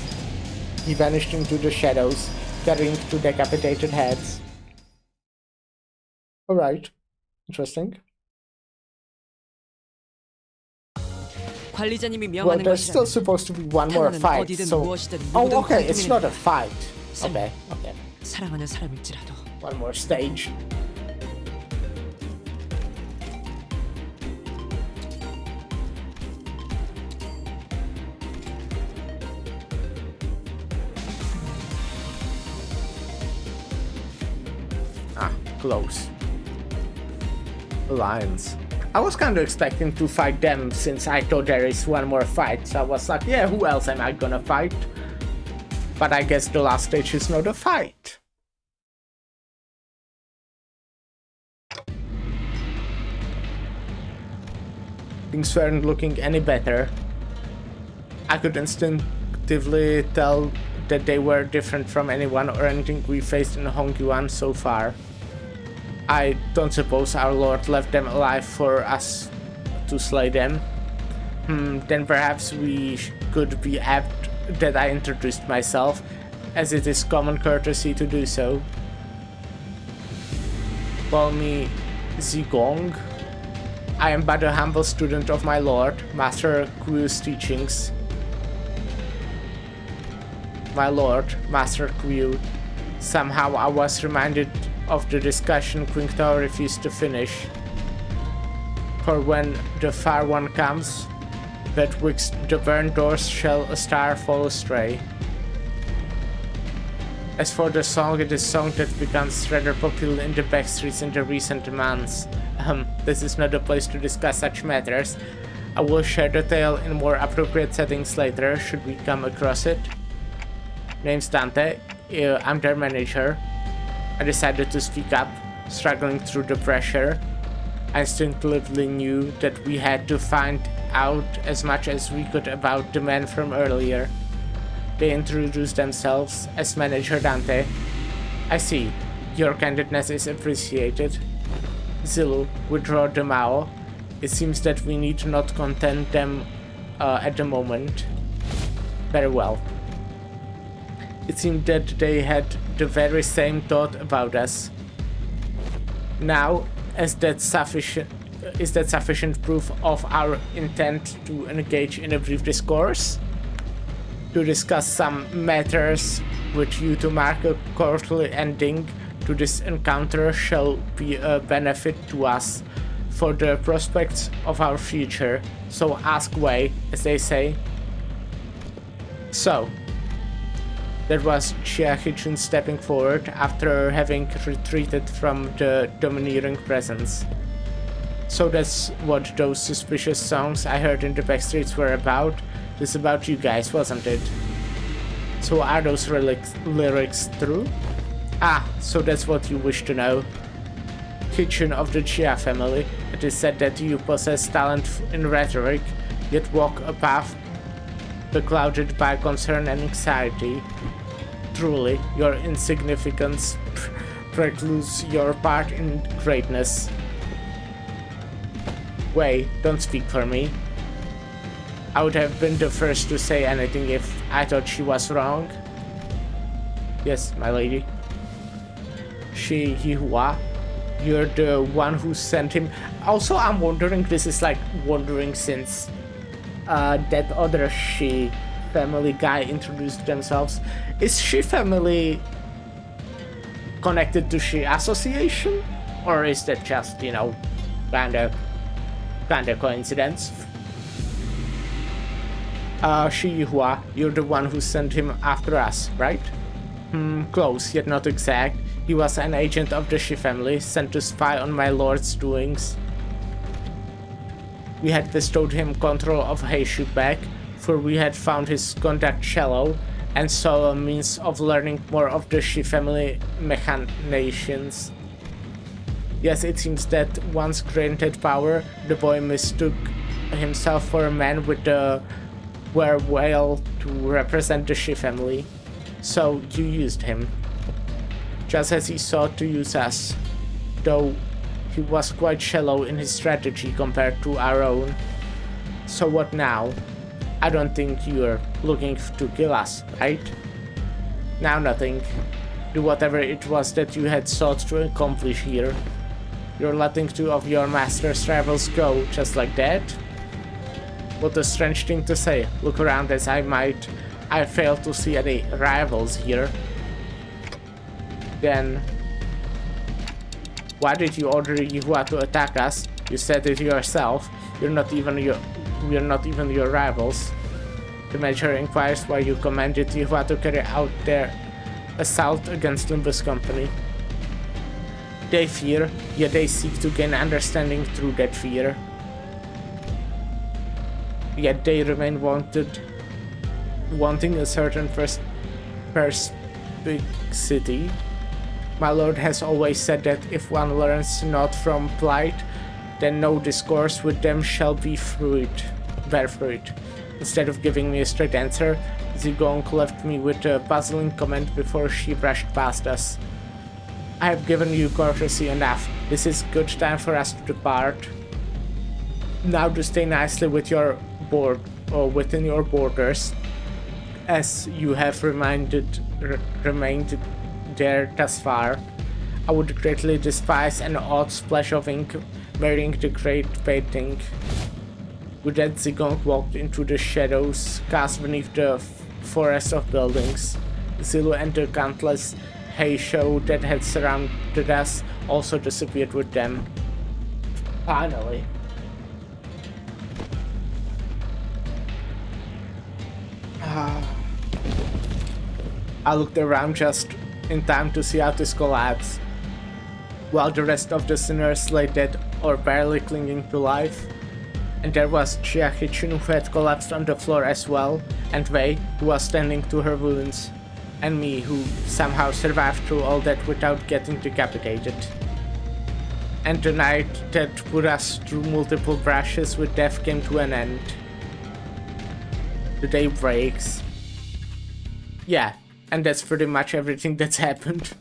he vanished into the shadows, carrying two decapitated heads. Alright. Interesting. 관리자님이 Well, 명하는 there's still 것이라면 supposed to be one more 단어는 fight, 어디든 so... 무엇이든 Oh, 누구든 okay, it's not a 관통이니까. fight. Okay, okay. 사랑하는 사람일지라도 One more stage. Ah, close. Alliance. I was kind of expecting to fight them since I thought there is one more fight, so I was like, yeah, who else am I gonna fight? But I guess the last stage is not a fight. Things weren't looking any better. I could instinctively tell that they were different from anyone or anything we faced in Hongyuan so far. I don't suppose our lord left them alive for us to slay them. Then perhaps we could be apt that I introduced myself, as it is common courtesy to do so. Call me Zigong. I am but a humble student of my lord, Master Kui's teachings. My lord, Master Kui. Somehow I was reminded of the discussion Qingtao refused to finish. For when the far one comes, betwixt the burned doors shall a star fall astray. As for the song, it is a song that becomes rather popular in the backstreets in the recent months. This is not a place to discuss such matters. I will share the tale in more appropriate settings later, should we come across it. Name's Dante, I'm their manager. I decided to speak up, struggling through the pressure. I instinctively knew that we had to find out as much as we could about the men from earlier. They introduced themselves as Manager Dante. I see, your candidness is appreciated. Zilu, withdraw the Mao. It seems that we need not content them at the moment. Very well. It seemed that they had the very same thought about us. Now, is that sufficient proof of our intent to engage in a brief discourse? To discuss some matters with you to mark a courtly ending to this encounter shall be a benefit to us for the prospects of our future. So ask away, as they say. So, that was Xia Hichun stepping forward after having retreated from the domineering presence. So that's what those suspicious songs I heard in the backstreets were about. This about you guys, wasn't it? So are those lyrics true? Ah, so that's what you wish to know. Hichun of the Xia family, it is said that you possess talent in rhetoric, yet walk a path beclouded by concern and anxiety. Truly, your insignificance precludes your part in greatness. Wei, don't speak for me. I would have been the first to say anything if I thought she was wrong. Yes, my lady. Shi Yihua, you're the one who sent him. Also, I'm wondering, this is like wondering since that other Shi family guy introduced themselves. Is Shi family connected to Shi Association? Or is that just, you know, kinda coincidence? Shi Yihua, you're the one who sent him after us, right? Close, yet not exact. He was an agent of the Shi family, sent to spy on my lord's doings. We had bestowed him control of Heishu back, for we had found his conduct shallow, and saw a means of learning more of the Shi family machinations. Yes, it seems that once granted power, the boy mistook himself for a man with the wherewithal to represent the Shi family. So you used him, just as he sought to use us, though he was quite shallow in his strategy compared to our own. So what now? I don't think you're looking to kill us, right? Now nothing. Do whatever it was that you had sought to accomplish here. You're letting two of your master's rivals go just like that? What a strange thing to say. Look around as I might. I fail to see any rivals here. Then why did you order Yuhua to attack us? You said it yourself. We're not even your rivals. The Major inquires why you commanded Yuhua to carry out their assault against Limbus Company. They fear, yet they seek to gain understanding through that fear. Yet they remain wanting a certain perspicacity. My lord has always said that if one learns not from plight, then no discourse with them shall bear fruit. Instead of giving me a straight answer, Zigong left me with a puzzling comment before she rushed past us. I have given you courtesy enough. This is good time for us to depart. Now to stay nicely with your within your borders, as you have remained there thus far. I would greatly despise an odd splash of ink marring the great painting. With that, Zigong walked into the shadows cast beneath the forest of buildings. Zilu and the countless hay show that had surrounded us also disappeared with them. Finally. I looked around just in time to see Altus collapse. While the rest of the sinners lay dead or barely clinging to life. And there was Chia Hichun who had collapsed on the floor as well, and Wei who was standing to her wounds, and me who somehow survived through all that without getting decapitated. And the night that put us through multiple brushes with death came to an end. The day breaks. Yeah, and that's pretty much everything that's happened.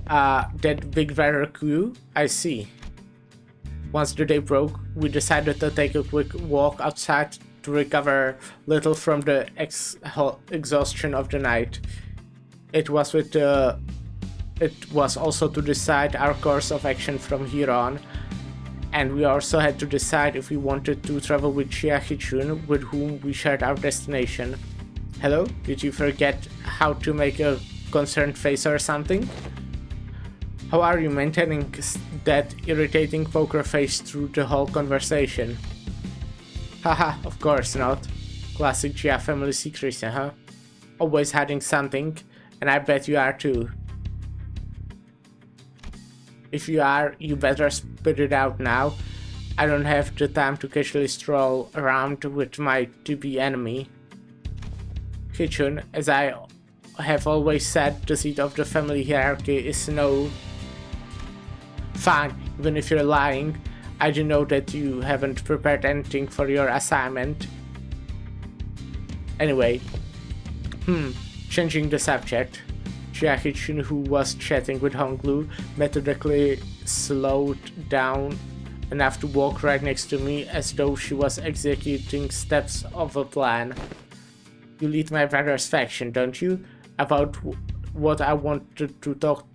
That big coup? I see. Once the day broke, we decided to take a quick walk outside to recover little from the exhaustion of the night. It was also to decide our course of action from here on, and we also had to decide if we wanted to travel with Chia Hichun, with whom we shared our destination. Hello? Did you forget how to make a concerned face or something? How are you maintaining that irritating poker face through the whole conversation? Haha, of course not. Classic Chia family secrecy, huh? Always hiding something, and I bet you are too. If you are, you better spit it out now. I don't have the time to casually stroll around with my to-be enemy. Hichun, as I have always said, the seat of the family hierarchy is no... Fine, even if you're lying, I do know that you haven't prepared anything for your assignment. Anyway, changing the subject. Chia Hichun, who was chatting with Honglu, methodically slowed down enough to walk right next to me as though she was executing steps of a plan. You lead my brother's faction, don't you? About what I wanted to talk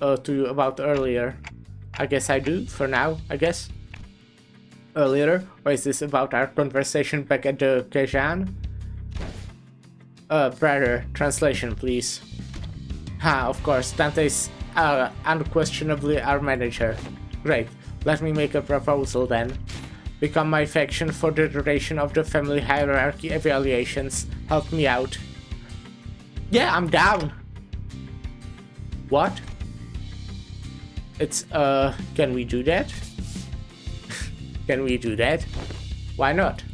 to you about earlier. I guess I do, for now, I guess. Earlier? Or is this about our conversation back at the Kejan? Brother, translation please. Of course, Dante's unquestionably our manager. Great, let me make a proposal then. Become my faction for the duration of the family hierarchy evaluations. Help me out. Yeah, I'm down. What? It's, can we do that? Can we do that? Why not?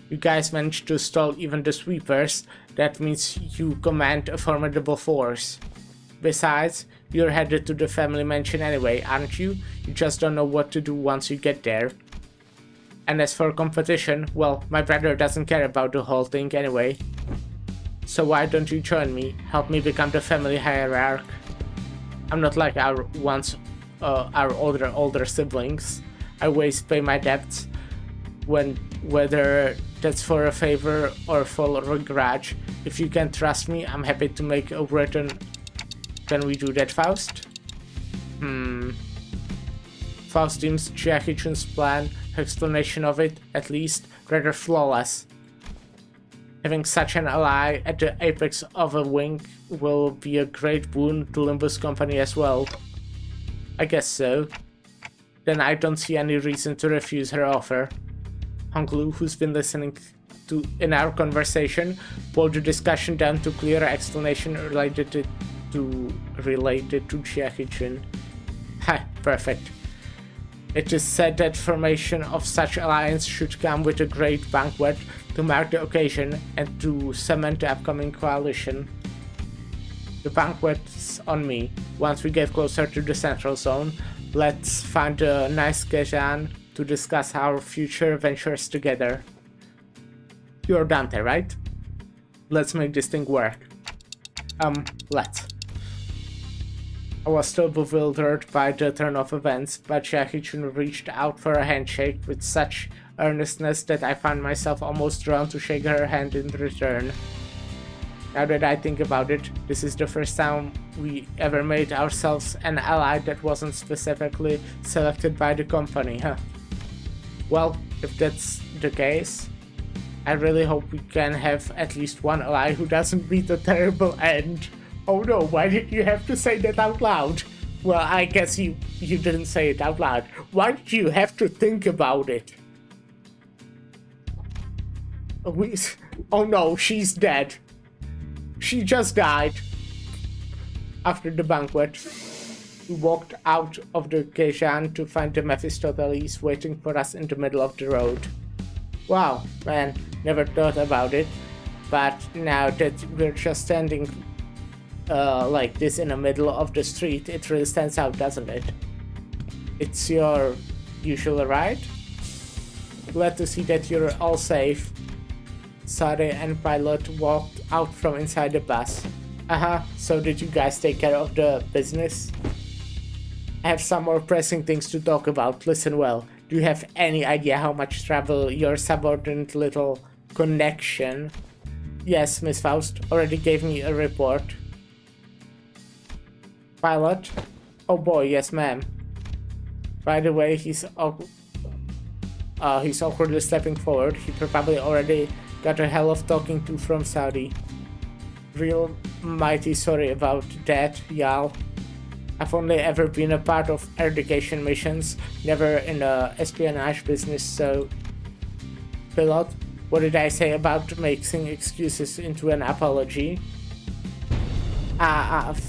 You guys managed to stall even the sweepers. That means you command a formidable force. Besides, you're headed to the family mansion anyway, aren't you? You just don't know what to do once you get there. And as for competition, well, my brother doesn't care about the whole thing anyway. So why don't you join me? Help me become the family hierarch. I'm not like our older siblings. I always pay my debts, whether that's for a favor or for a grudge. If you can trust me, I'm happy to make a return. Can we do that, Faust? Faust deems Jackie Chun's plan, her explanation of it, at least, rather flawless. Having such an ally at the apex of a wing will be a great boon to Limbus Company as well. I guess so. Then I don't see any reason to refuse her offer. Honglu, who's been listening to in our conversation, pulled the discussion down to clearer explanation related to Jackie Chun. Ha, perfect. It is said that formation of such alliance should come with a great banquet to mark the occasion and to cement the upcoming coalition. The banquet's on me. Once we get closer to the central zone, let's find a nice Gajan to discuss our future ventures together. You're Dante, right? Let's make this thing work. Let's. I was still bewildered by the turn of events, but Jackie Chun reached out for a handshake with such earnestness that I found myself almost drawn to shake her hand in return. Now that I think about it, this is the first time we ever made ourselves an ally that wasn't specifically selected by the company, huh? Well, if that's the case, I really hope we can have at least one ally who doesn't meet a terrible end. Oh no, why did you have to say that out loud? Well, I guess you didn't say it out loud. Why did you have to think about it? Oh no, she's dead. She just died. After the banquet, we walked out of the Gajan to find the Mephistopheles waiting for us in the middle of the road. Wow, man, never thought about it. But now that we're just standing like this in the middle of the street, it really stands out, doesn't it? It's your usual ride? Glad to see that you're all safe. Sade and Pilot walked out from inside the bus. So did you guys take care of the business? I have some more pressing things to talk about. Listen well. Do you have any idea how much trouble your subordinate little connection? Yes, Miss Faust already gave me a report. Pilot? Oh boy, yes ma'am. By the way, he's awkwardly stepping forward. He probably already got a hell of talking to from Saudi. Real mighty sorry about that, y'all. I've only ever been a part of education missions, never in the espionage business, so... Pilot, what did I say about making excuses into an apology?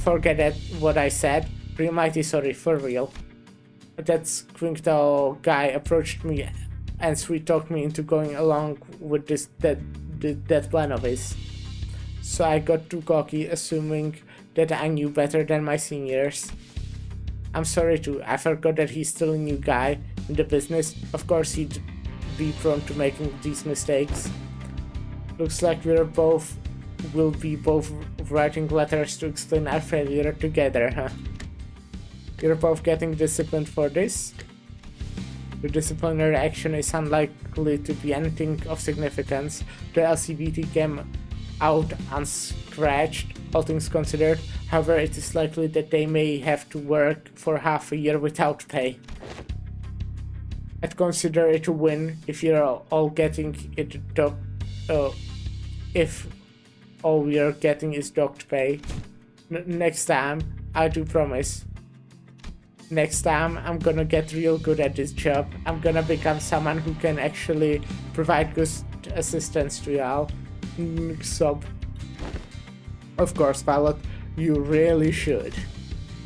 Forget that, what I said. Real mighty sorry, for real. That squinkle guy approached me and sweet-talked me into going along with that plan of his. So I got too cocky, assuming that I knew better than my seniors. I'm sorry too, I forgot that he's still a new guy in the business. Of course he'd be prone to making these mistakes. Looks like we'll be both writing letters to explain our failure together, huh? You're both getting disciplined for this? The disciplinary action is unlikely to be anything of significance. The LCBT came out unscratched, all things considered. However, it is likely that they may have to work for half a year without pay. I'd consider it a win if you're all getting it if all we are getting is docked pay. Next time, I do promise. Next time, I'm gonna get real good at this job. I'm gonna become someone who can actually provide good assistance to y'all. Sob. Of course, Pilot, you really should.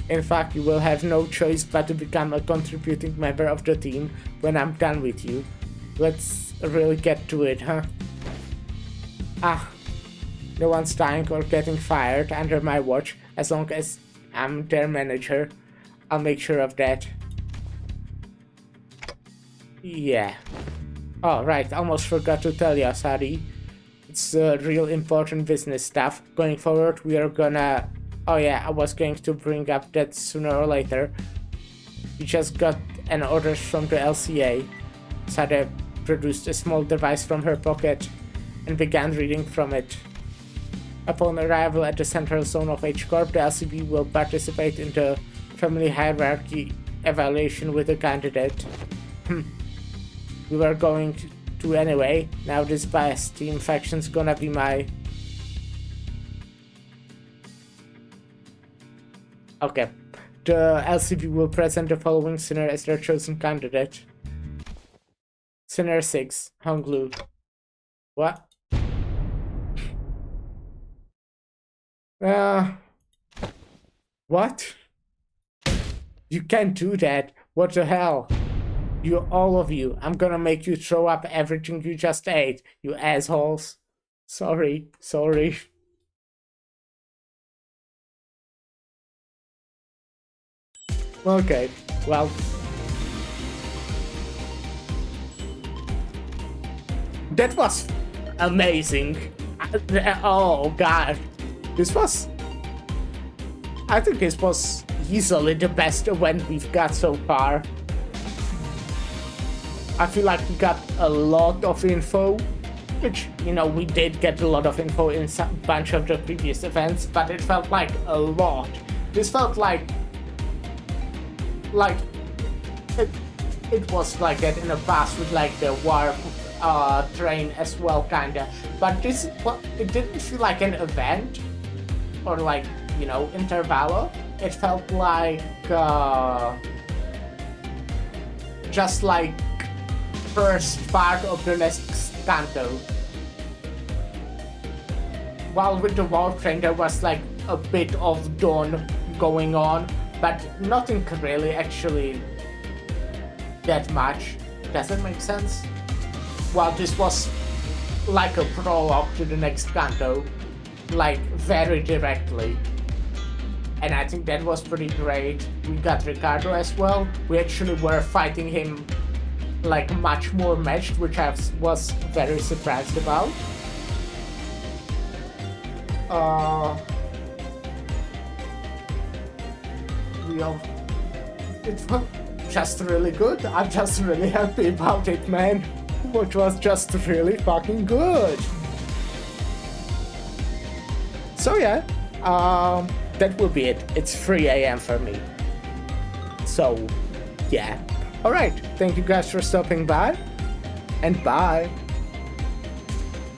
In fact, you will have no choice but to become a contributing member of the team when I'm done with you. Let's really get to it, huh? Ah, no one's dying or getting fired under my watch. As long as I'm their manager, I'll make sure of that. Yeah. Oh, right, almost forgot to tell you, sorry. It's real important business stuff. Going forward, we are gonna... Oh yeah, I was going to bring up that sooner or later. We just got an order from the LCA. Sada produced a small device from her pocket and began reading from it. Upon arrival at the central zone of H-Corp, the LCB will participate in the family hierarchy evaluation with the candidate. We were going to anyway. Now this bias team faction's gonna be my... Okay. The LCB will present the following sinner as their chosen candidate. Sinner 6, Honglu. What? What? You can't do that. What the hell? You, all of you. I'm gonna make you throw up everything you just ate, you assholes. Sorry. Okay, well. That was amazing. Oh god. This was... I think this was easily the best event we've got so far. I feel like we got a lot of info, which, you know, we did get a lot of info in a bunch of the previous events, but it felt like a lot. This felt like it was like that in the past with like the warp train as well, kinda. But this, well, it didn't feel like an event or like, you know, intervallo. It felt like just like first part of the next canto. While with the warp train there was like a bit of dawn going on, but nothing really actually that much. Does that make sense? While this was like a prologue to the next canto, like very directly. And I think that was pretty great. We got Ricardo as well. We actually were fighting him like much more matched, which I was very surprised about. It was just really good. I'm just really happy about it, man. Which was just really fucking good. So yeah, that will be it. It's 3 AM for me. So yeah. Alright, thank you guys for stopping by, and bye.